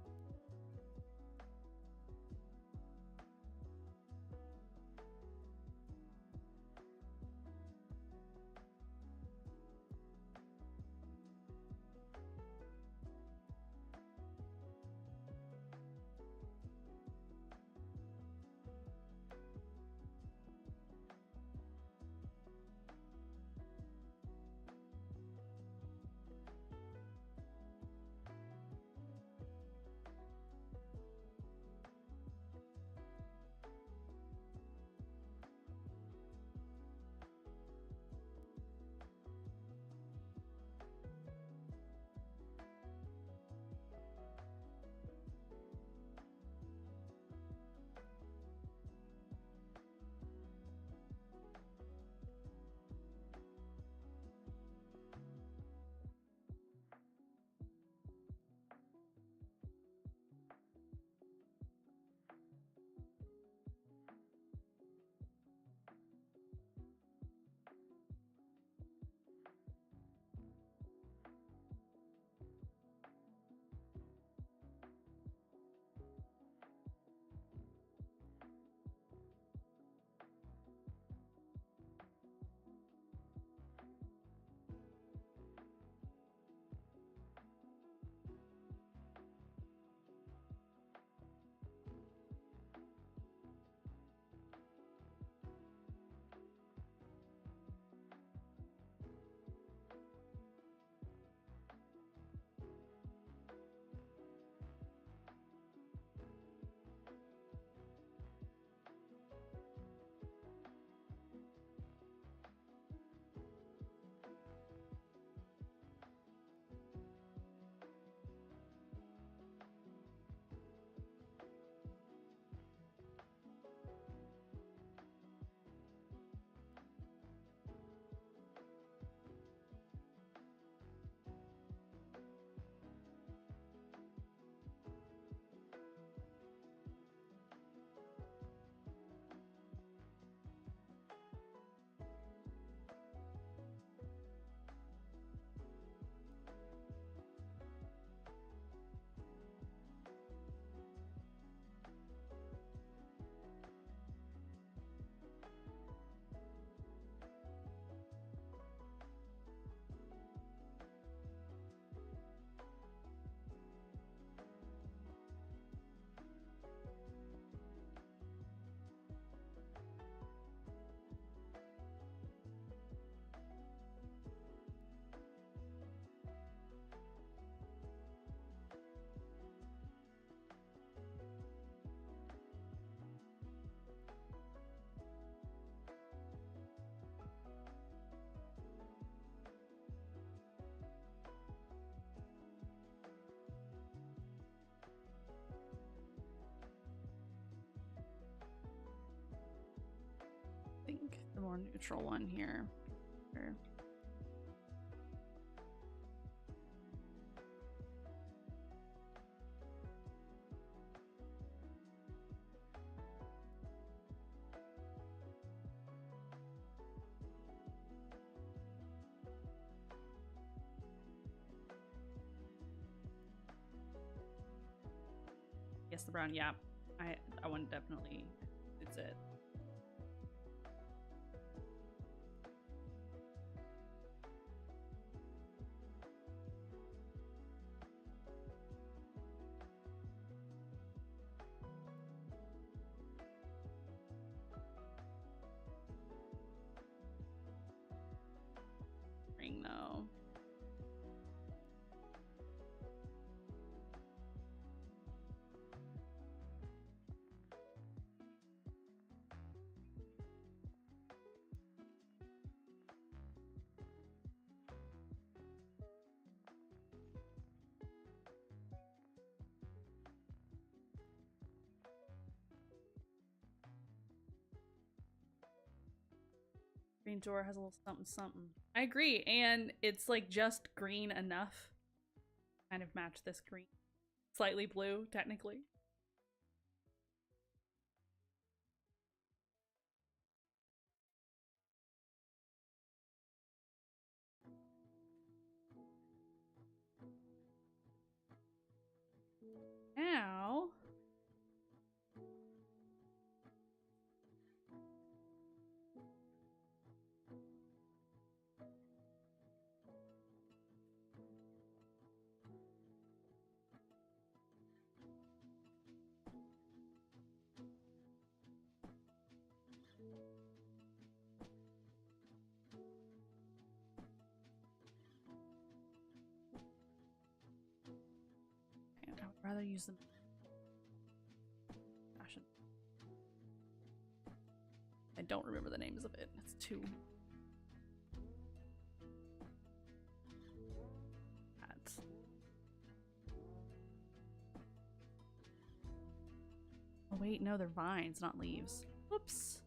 the more neutral one here. Sure. Yes, the brown. Yeah, I want definitely. It's it. Ring though. Green door has a little something something. I agree, and it's like just green enough. Kind of match this green. Slightly blue, technically. Now I would rather use them. I don't remember the names of it. It's too. That's... Oh wait, no, they're vines, not leaves. Whoops.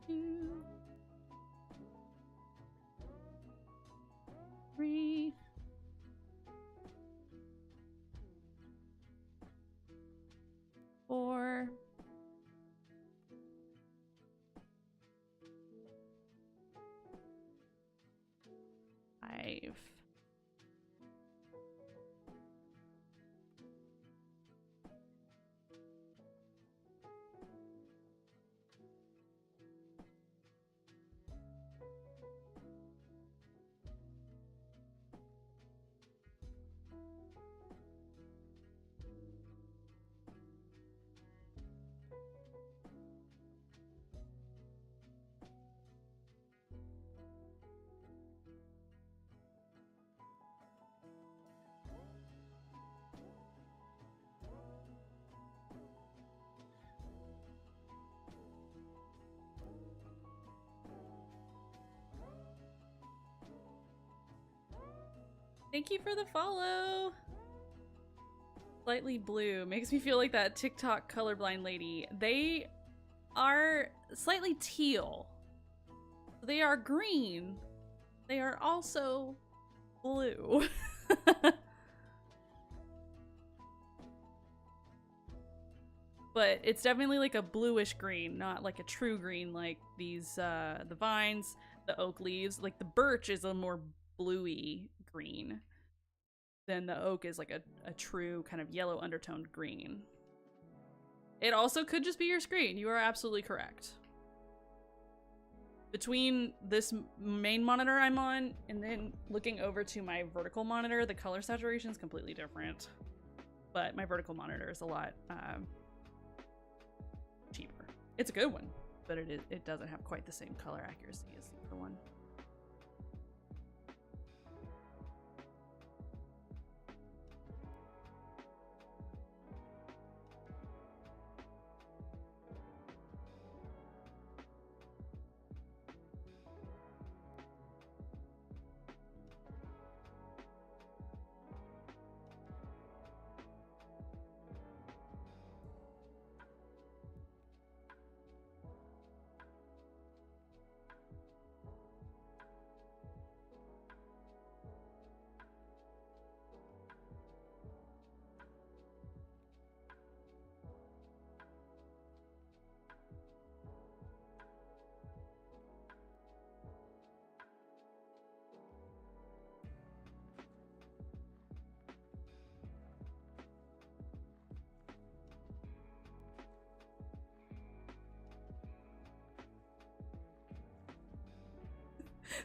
Two, 3, 4, 5. Thank you for the follow. Slightly blue makes me feel like that TikTok colorblind lady. They are slightly teal. They are green. They are also blue. But it's definitely like a bluish green, not like a true green like these the vines, the oak leaves. Like the birch is a more bluey green. Then the oak is like a true kind of yellow undertoned green. It also could just be your screen. You are absolutely correct. Between this main monitor I'm on and then looking over to my vertical monitor, the color saturation is completely different. But my vertical monitor is a lot cheaper. It's a good one, but it doesn't have quite the same color accuracy as the other one.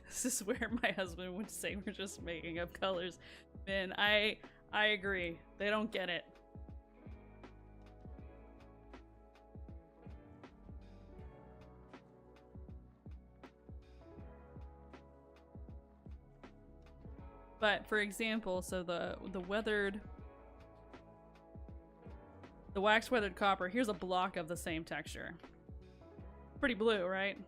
This is where my husband would say we're just making up colors. Man, I agree. They don't get it. But for example, so the wax weathered copper, here's a block of the same texture. Pretty blue, right?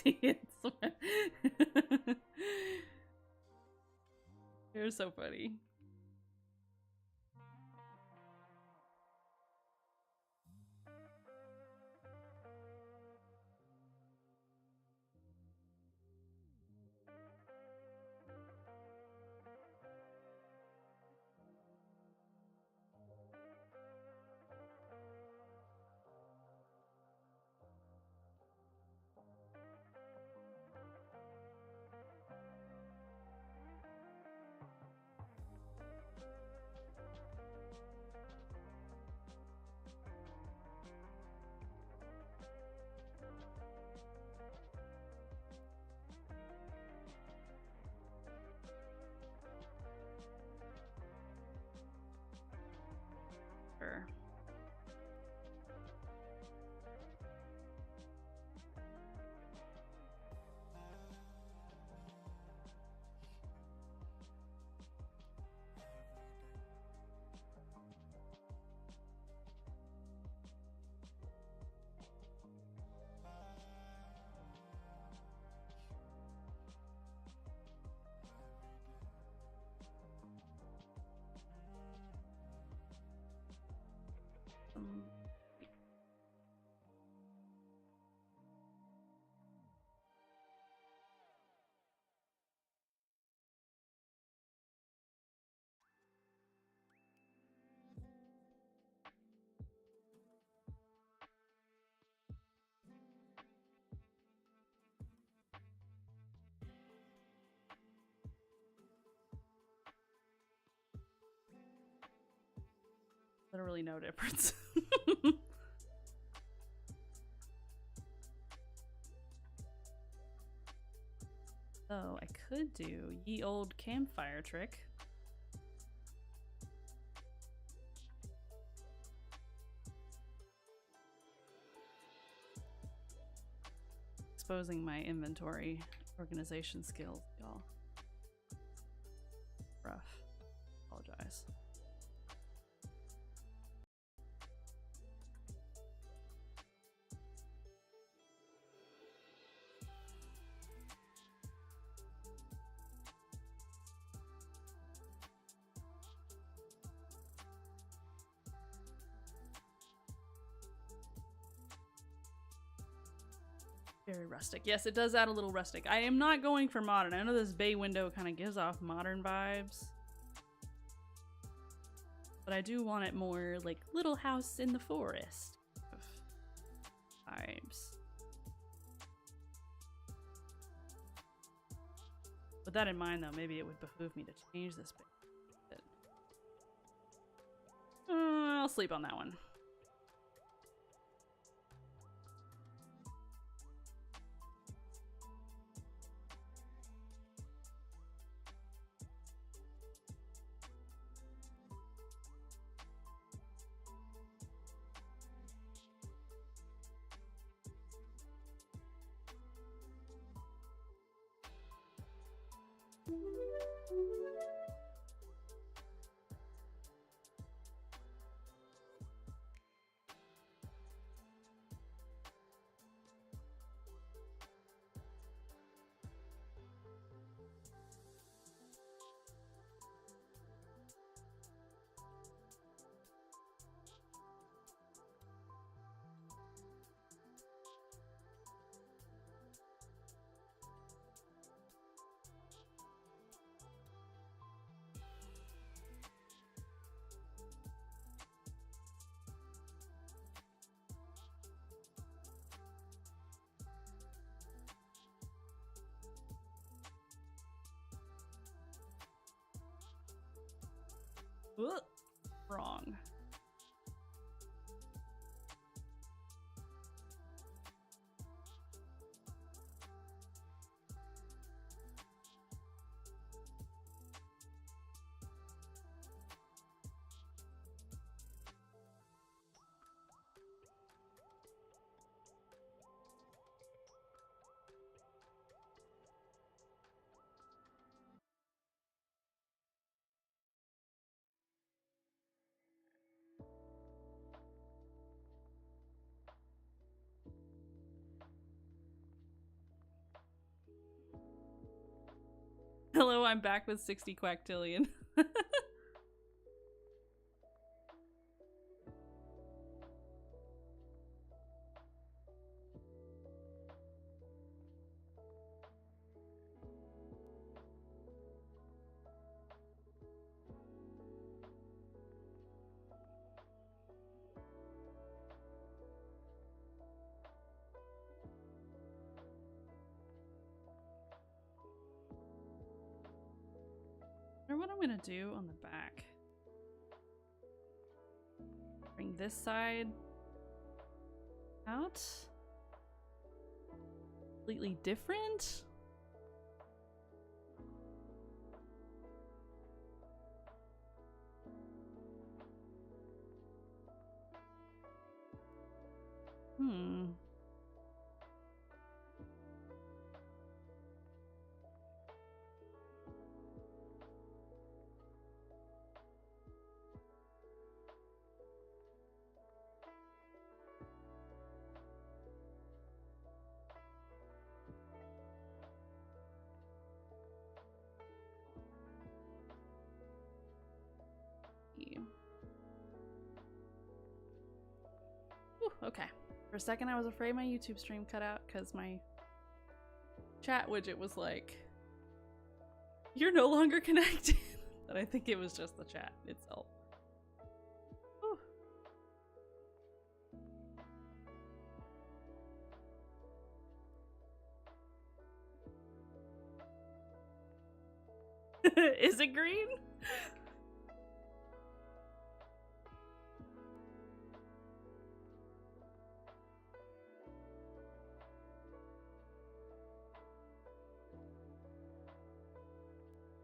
See, it's you're so funny. Sure. Literally no difference. So I could do ye old campfire trick. Exposing my inventory organization skills, y'all. Rough. Apologize. Very rustic. Yes, it does add a little rustic. I am not going for modern. I know this bay window kind of gives off modern vibes. But I do want it more like Little House in the Forest vibes. With that in mind, though, maybe it would behoove me to change this bit. I'll sleep on that one. Ugh, wrong. Hello, I'm back with 60 quactillion. I wonder what I'm gonna do on the back. Bring this side out. Completely different. Whew, okay. For a second I was afraid my YouTube stream cut out because my chat widget was like, "You're no longer connected." But I think it was just the chat itself. Is it green?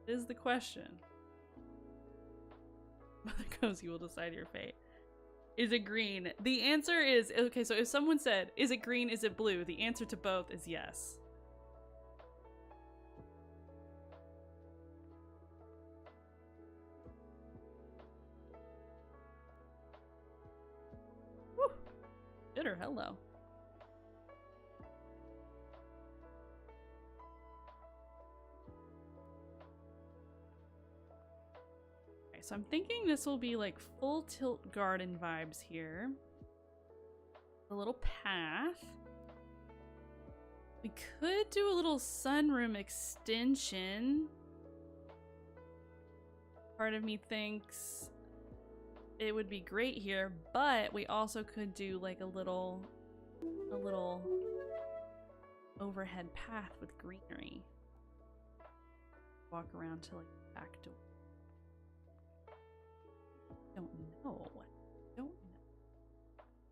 Is the question. Mother goes, you will decide your fate. Is it green? The answer is, okay, so if someone said, is it green, is it blue? The answer to both is yes. Whew. Bitter, hello. So I'm thinking this will be like full tilt garden vibes here. A little path. We could do a little sunroom extension. Part of me thinks it would be great here, but we also could do like a little overhead path with greenery. Walk around to like the back door. Don't know.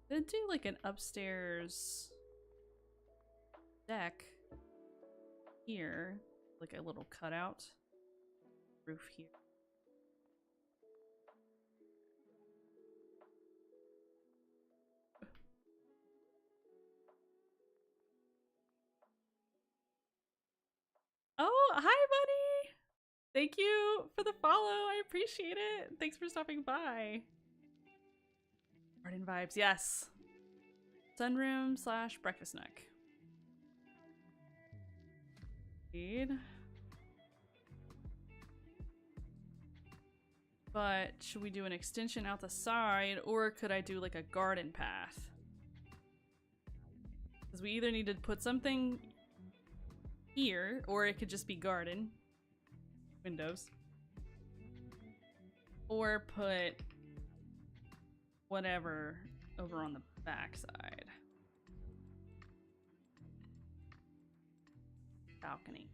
Could do like an upstairs deck here, like a little cutout roof here. Oh, hi, buddy! Thank you for the follow. I appreciate it. Thanks for stopping by. Garden vibes, yes. Sunroom / breakfast nook. Indeed. But should we do an extension out the side, or could I do like a garden path? Because we either need to put something here, or it could just be garden windows, or put whatever over on the back side. Balcony.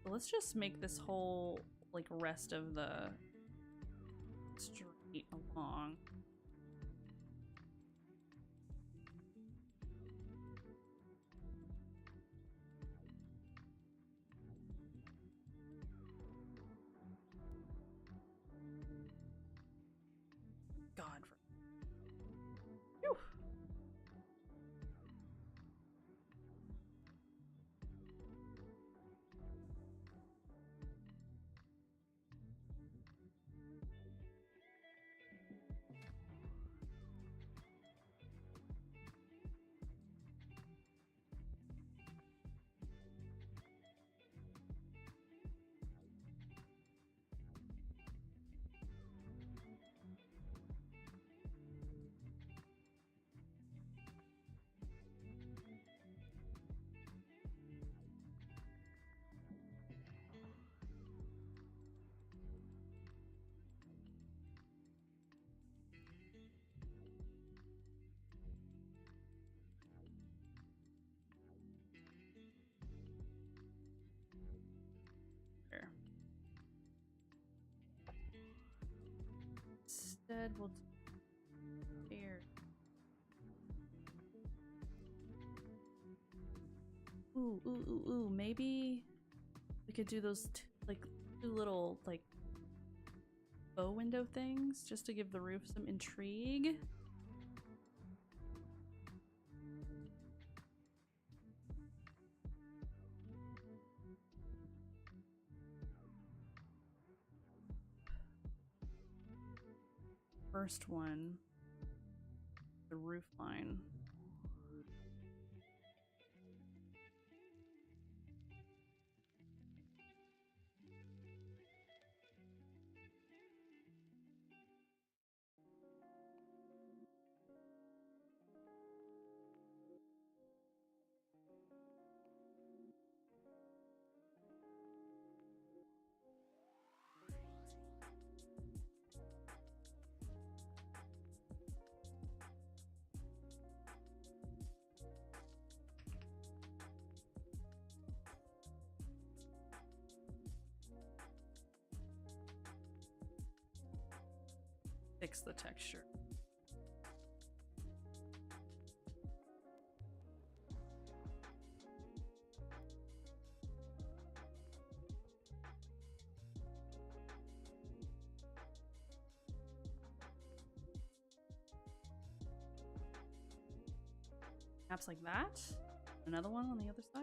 So let's just make this whole like rest of the street along. God. Whew. Instead, we'll do here. Ooh, maybe we could do those like two little like bow window things just to give the roof some intrigue. First one, the roof line. Fix the texture. Perhaps like that. Another one on the other side.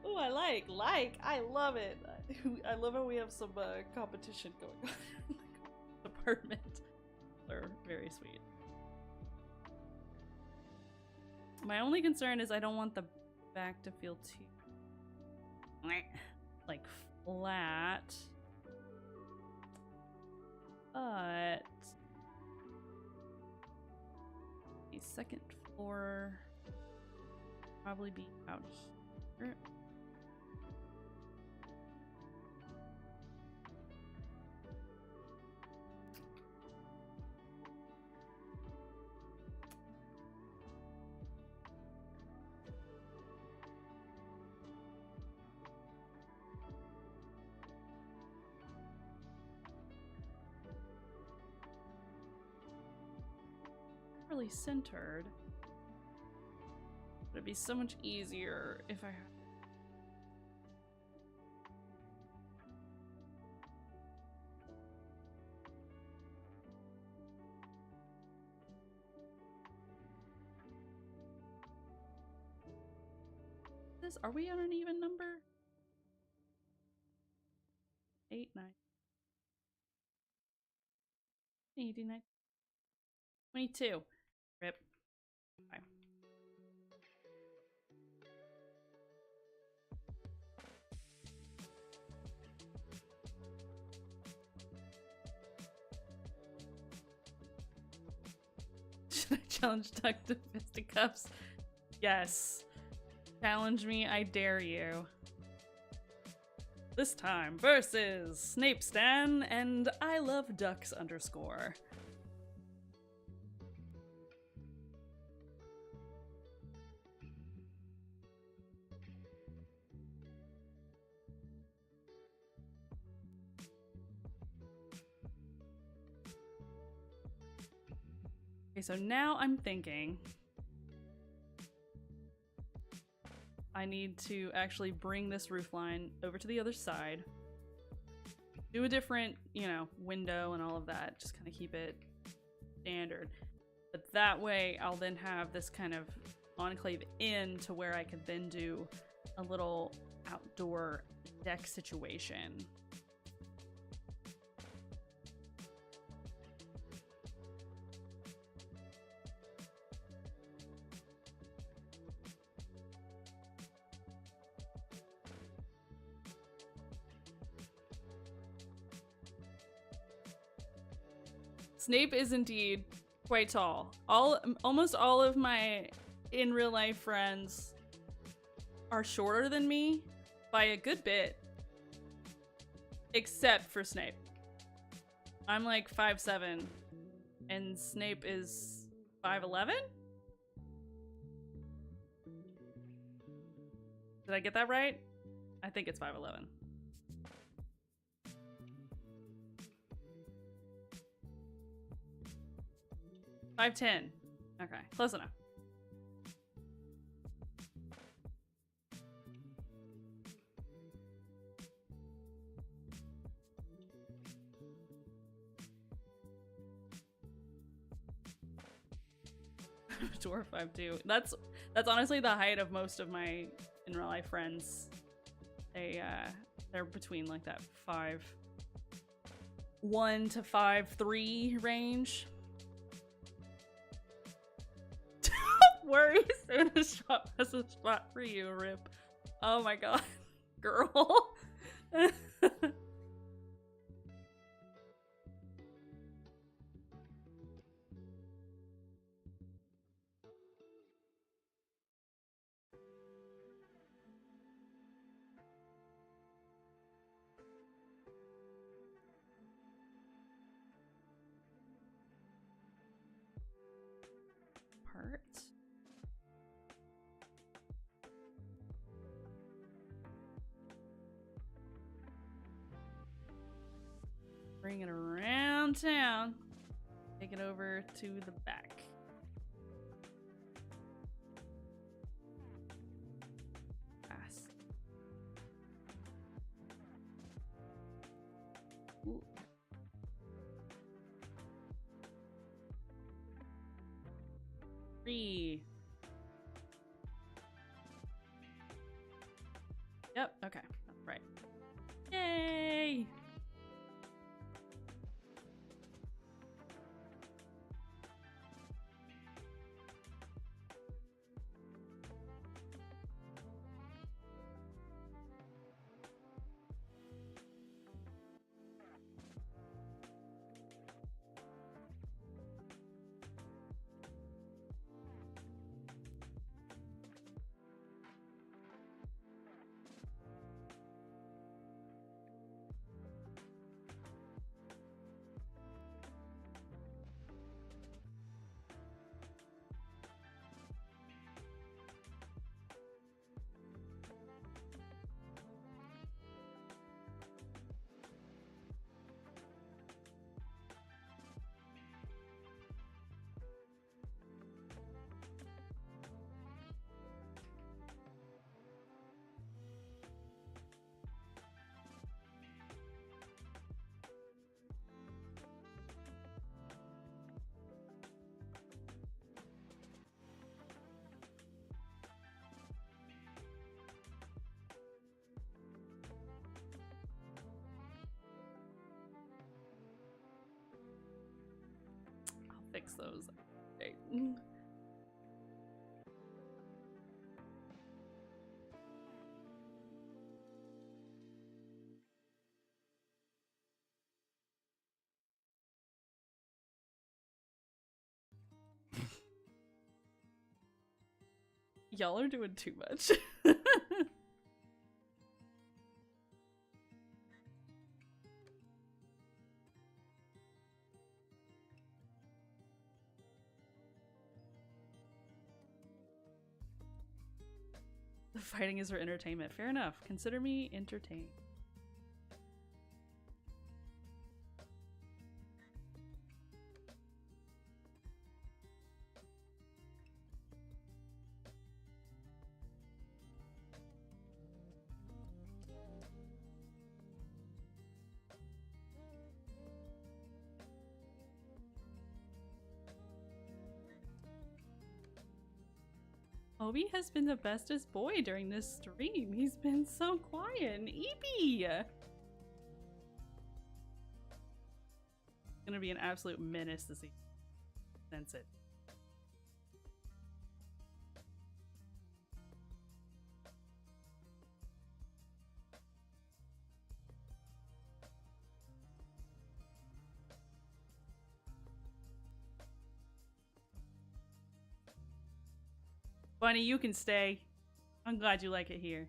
Oh, I like. I love it. I love how we have some competition going on in the department. They're very sweet. My only concern is I don't want the back to feel too like flat. But the second floor probably be out here. Really centered. But it'd be so much easier if I had. Are we on an even number? 8, 9, 89, 22. Rip. Okay. Should I challenge Duck to fisticuffs? Yes. Challenge me, I dare you. This time versus Snape Stan and I love ducks _ Okay, so now I'm thinking I need to actually bring this roofline over to the other side. Do a different, you know, window and all of that. Just kind of keep it standard. But that way I'll then have this kind of enclave in to where I could then do a little outdoor deck situation. Snape is indeed quite tall. Almost all of my in real life friends are shorter than me by a good bit. Except for Snape. I'm like 5'7", and Snape is 5'11"? Did I get that right? I think it's 5'11". 5'10". Okay, close enough. Dwarf 5'2". That's honestly the height of most of my in real life friends. They're between like that 5'1" to 5'3" range. Worry, Santa's shop has a spot for you, Rip. Oh my god, girl. Part. Bring it around town. Take it over to the back. Pass. Ooh. Three. Yep, okay. Right. Yay! Fix those. Okay. Y'all are doing too much. The fighting is for entertainment. Fair enough. Consider me entertained. Obi has been the bestest boy during this stream. He's been so quiet and eepy. It's gonna be an absolute menace to see. Sense it. Bunny, you can stay. I'm glad you like it here.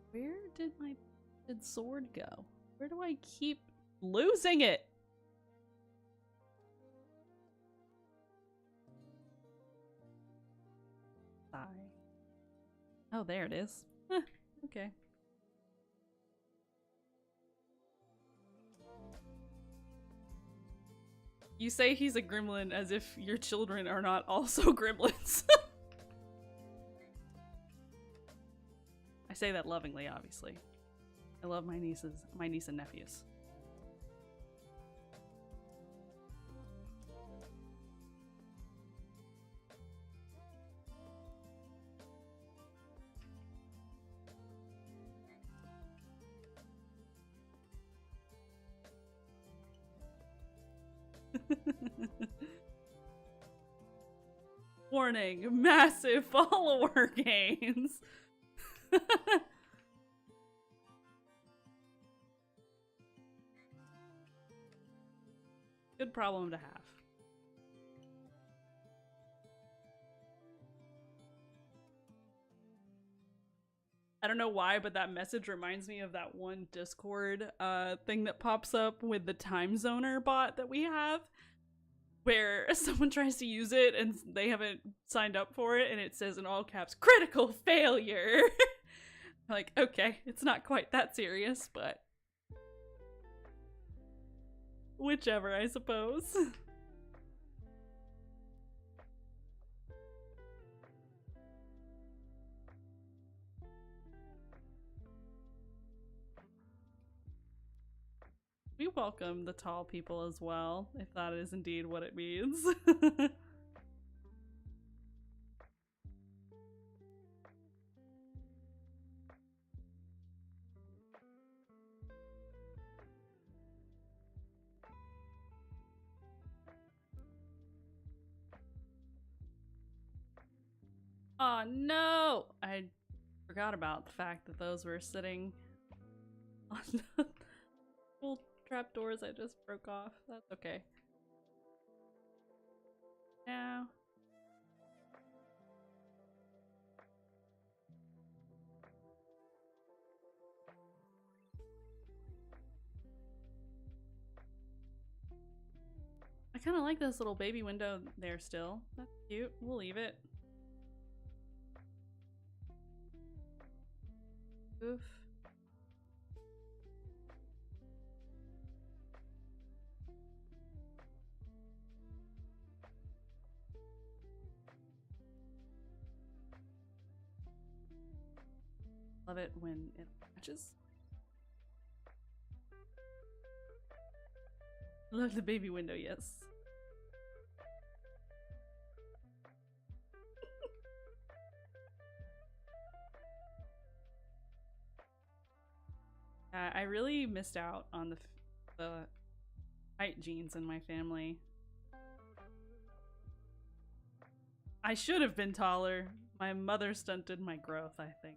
Where did my sword go? Where do I keep losing it? Sigh. Oh, there it is. Okay. You say he's a gremlin as if your children are not also gremlins. I say that lovingly, obviously. I love my niece and nephews. Warning, massive follower gains. Good problem to have. I don't know why, but that message reminds me of that one Discord thing that pops up with the time zoner bot that we have, where someone tries to use it and they haven't signed up for it, and it says in all caps, critical failure. Like, okay, it's not quite that serious, but whichever, I suppose. We welcome the tall people as well, if that is indeed what it means. Oh no! I forgot about the fact that those were sitting on the little trapdoors I just broke off. That's okay. Now. I kind of like this little baby window there still. That's cute. We'll leave it. Oof. Love it when it matches. Love the baby window, yes. I really missed out on the height genes in my family. I should have been taller. My mother stunted my growth, I think.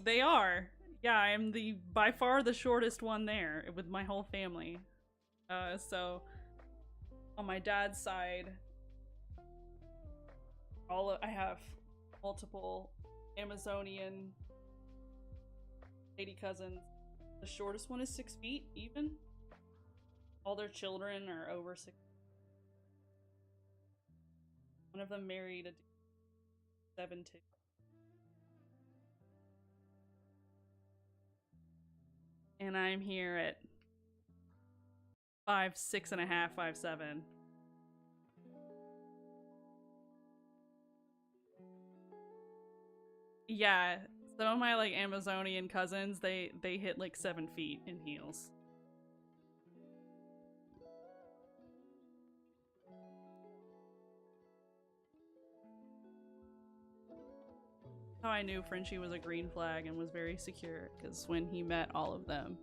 They are. Yeah, I'm by far the shortest one there with my whole family. So on my dad's side, I have multiple Amazonian lady cousins. The shortest one is 6 feet, even. All their children are over 6. One of them married a 7'2". And I'm here at 5'6.5", 5'7". Yeah, some of my like Amazonian cousins, they hit like 7 feet in heels. How I knew Frenchie was a green flag and was very secure, because when he met all of them,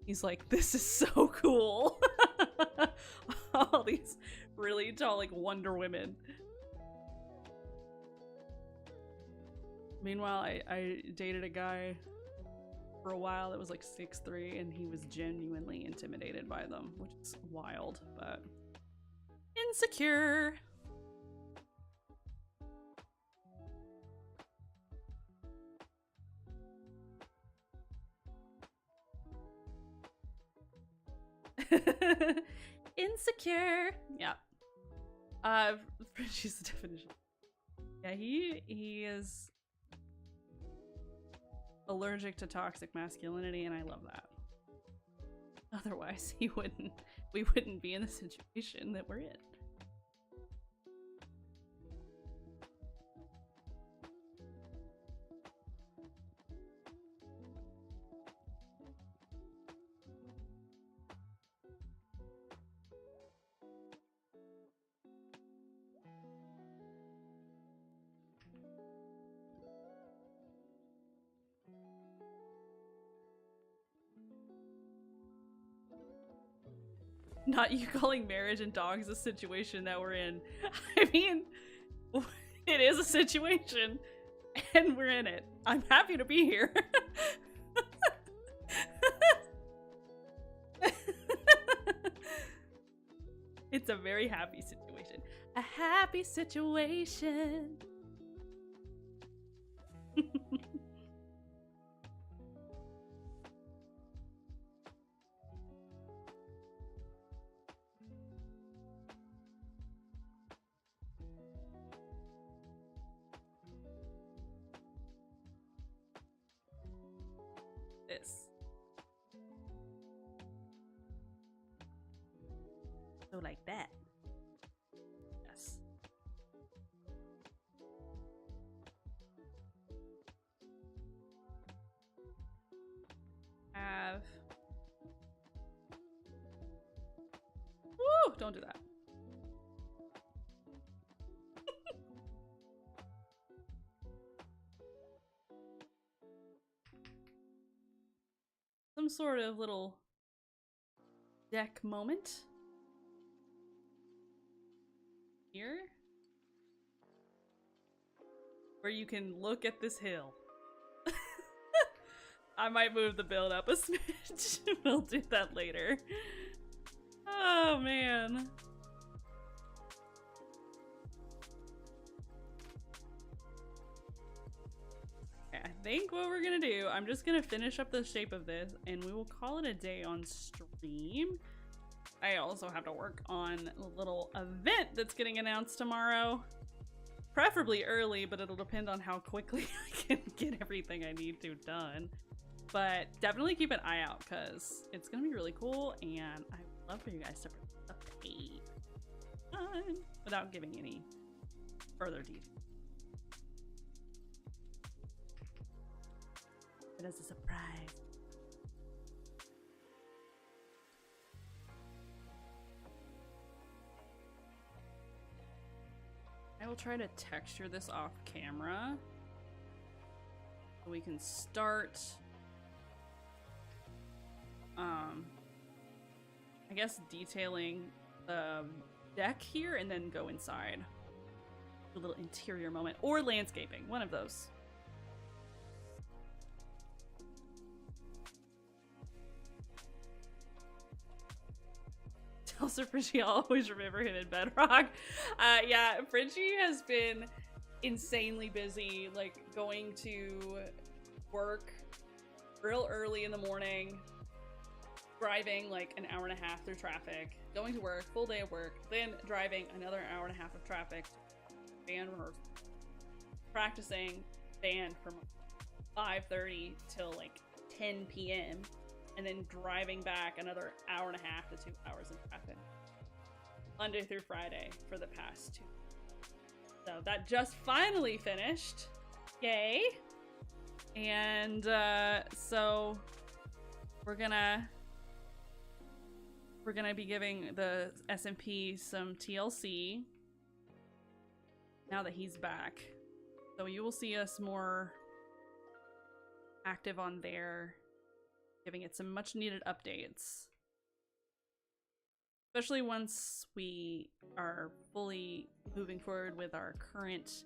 he's like, this is so cool. All these really tall, like, Wonder Women. Meanwhile, I dated a guy for a while that was like 6'3", and he was genuinely intimidated by them, which is wild, but insecure. Insecure. Yeah. She's the definition. Yeah, he is allergic to toxic masculinity, and I love that. Otherwise, we wouldn't be in the situation that we're in. Not you calling marriage and dogs a situation that we're in. I mean, it is a situation, and we're in it. I'm happy to be here. It's a very happy situation. A happy situation. This. So like that. Yes. don't do that. Some sort of little deck moment here where you can look at this hill. I might move the build up a smidge. We'll do that later. Oh man. Okay, I think what we're gonna do, I'm just gonna finish up the shape of this and we will call it a day on stream. I also have to work on a little event that's getting announced tomorrow. Preferably early, but it'll depend on how quickly I can get everything I need to done. But definitely keep an eye out because it's gonna be really cool and I would love for you guys to participate without giving any further details. It is a surprise. I will try to texture this off camera so we can start I guess detailing the deck here and then go inside. A little interior moment or landscaping, one of those. Tell Sir Fridgie I'll always remember him in Bedrock. Yeah, Fridgie has been insanely busy, like going to work real early in the morning, driving like an hour and a half through traffic, going to work, full day of work, then driving another hour and a half of traffic, band rehearsal, practicing band from 5:30 till like 10 p.m. and then driving back another hour and a half to 2 hours in traffic. Monday through Friday for the past 2 weeks. So that just finally finished. Yay! And so we're gonna be giving the SMP some TLC now that he's back. So you will see us more active on there, giving it some much needed updates. Especially once we are fully moving forward with our current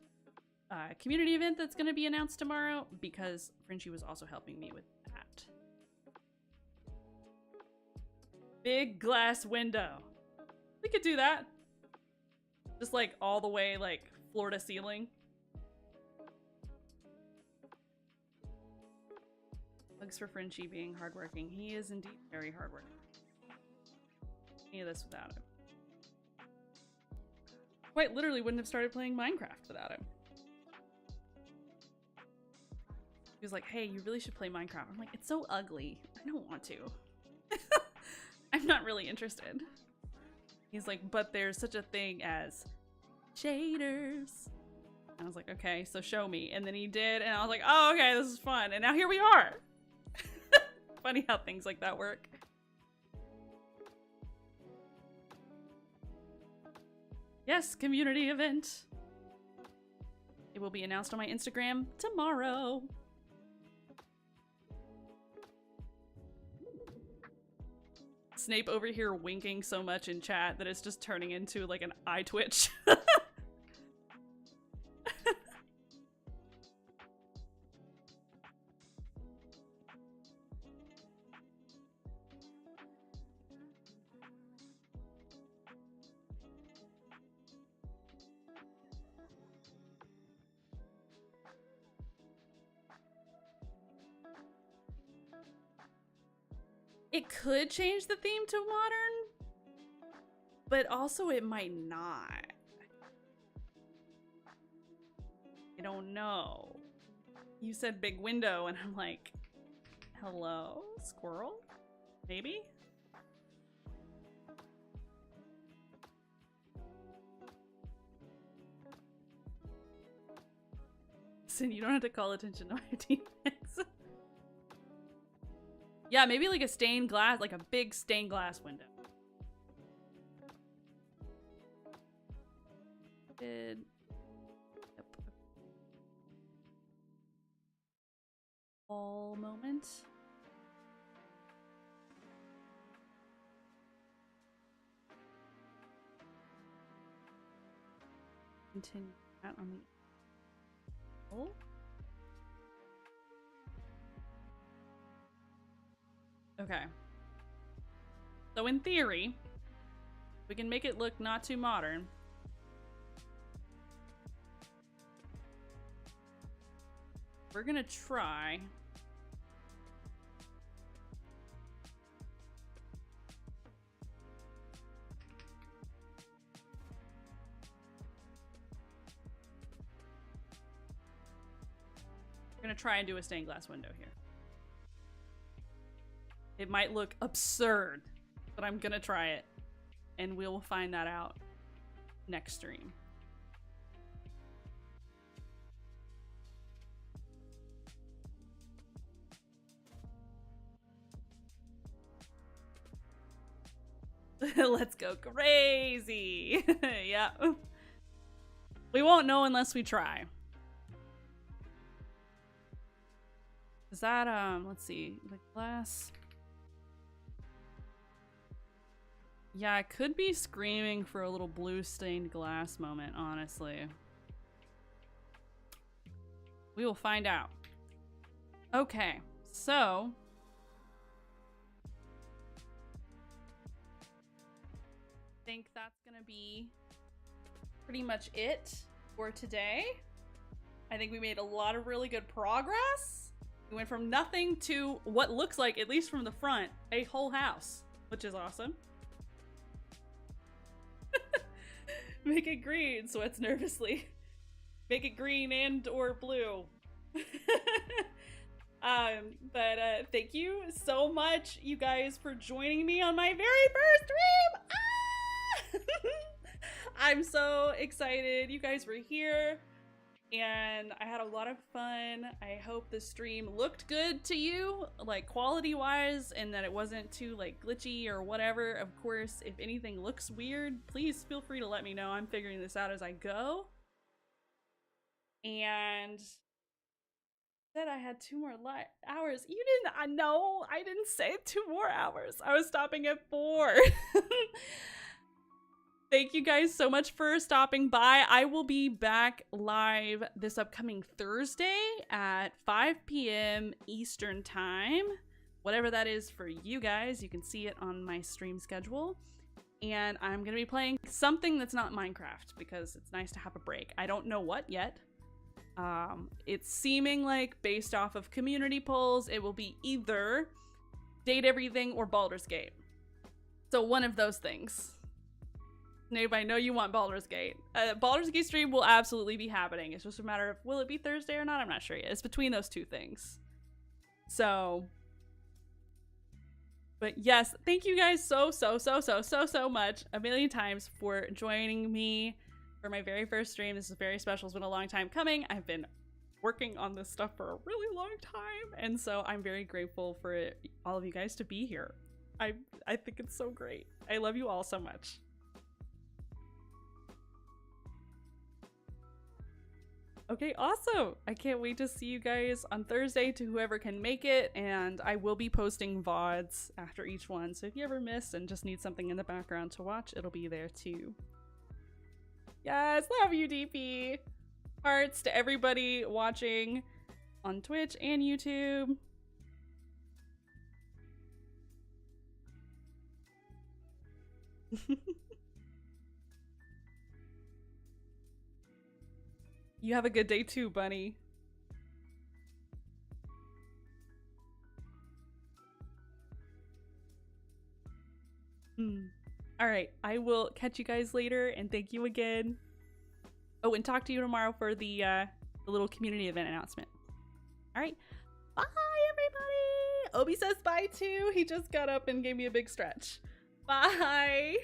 community event that's going to be announced tomorrow, because Frenchie was also helping me with that. Big glass window. We could do that. Just like all the way like floor to ceiling. Thanks for Frenchie being hardworking. He is indeed very hardworking. Any of this without him. Quite literally wouldn't have started playing Minecraft without him. He was like, hey, you really should play Minecraft. I'm like, it's so ugly. I don't want to. I'm not really interested. He's like, but there's such a thing as shaders. And I was like, okay, so show me. And then he did, and I was like, oh, okay, this is fun. And now here we are. Funny how things like that work. Yes, community event. It will be announced on my Instagram tomorrow. Snape over here winking so much in chat that it's just turning into like an eye twitch. It could change the theme to modern, but also it might not. I don't know. You said big window, and I'm like, hello, squirrel? Maybe? Listen, you don't have to call attention to my defects. Yeah, maybe like a stained glass, like a big stained glass window. Yep. All moment. Continue that on the oh. Okay. So in theory, we can make it look not too modern. We're gonna try. We're gonna try and do a stained glass window here. It might look absurd, but I'm gonna try it. And we'll find that out next stream. Let's go crazy. Yeah. We won't know unless we try. Is that, let's see, the glass. Yeah, I could be screaming for a little blue stained glass moment, honestly. We will find out. Okay, so. I think that's gonna be pretty much it for today. I think we made a lot of really good progress. We went from nothing to what looks like, at least from the front, a whole house, which is awesome. Make it green, sweats nervously. Make it green and or blue. But thank you so much, you guys, for joining me on my very first stream. I'm so excited you guys were here, and I had a lot of fun. I hope the stream looked good to you, like quality wise, and that it wasn't too like glitchy or whatever. Of course, if anything looks weird, please feel free to let me know. I'm figuring this out as I go. And said I had 2 more hours. You didn't, I know, I didn't say 2 more hours. I was stopping at 4. Thank you guys so much for stopping by. I will be back live this upcoming Thursday at 5 p.m. Eastern time. Whatever that is for you guys, you can see it on my stream schedule. And I'm going to be playing something that's not Minecraft because it's nice to have a break. I don't know what yet. It's seeming like, based off of community polls, it will be either Date Everything or Baldur's Gate. So one of those things. Nabe, I know you want Baldur's Gate. Baldur's Gate stream will absolutely be happening. It's just a matter of, will it be Thursday or not? I'm not sure yet. It's between those two things. So, but yes, thank you guys so much, a million times, for joining me for my very first stream. This is very special. It's been a long time coming. I've been working on this stuff for a really long time, and so I'm very grateful for all of you guys to be here. I think it's so great. I love you all so much. Okay, awesome. I can't wait to see you guys on Thursday, to whoever can make it, and I will be posting VODs after each one, so if you ever miss and just need something in the background to watch, it'll be there too. Yes, love you, DP. Hearts to everybody watching on Twitch and YouTube. You have a good day too, Bunny. All right, I will catch you guys later, and thank you again. Oh, and talk to you tomorrow for the little community event announcement. All right, bye everybody. Obi says bye too. He just got up and gave me a big stretch. Bye.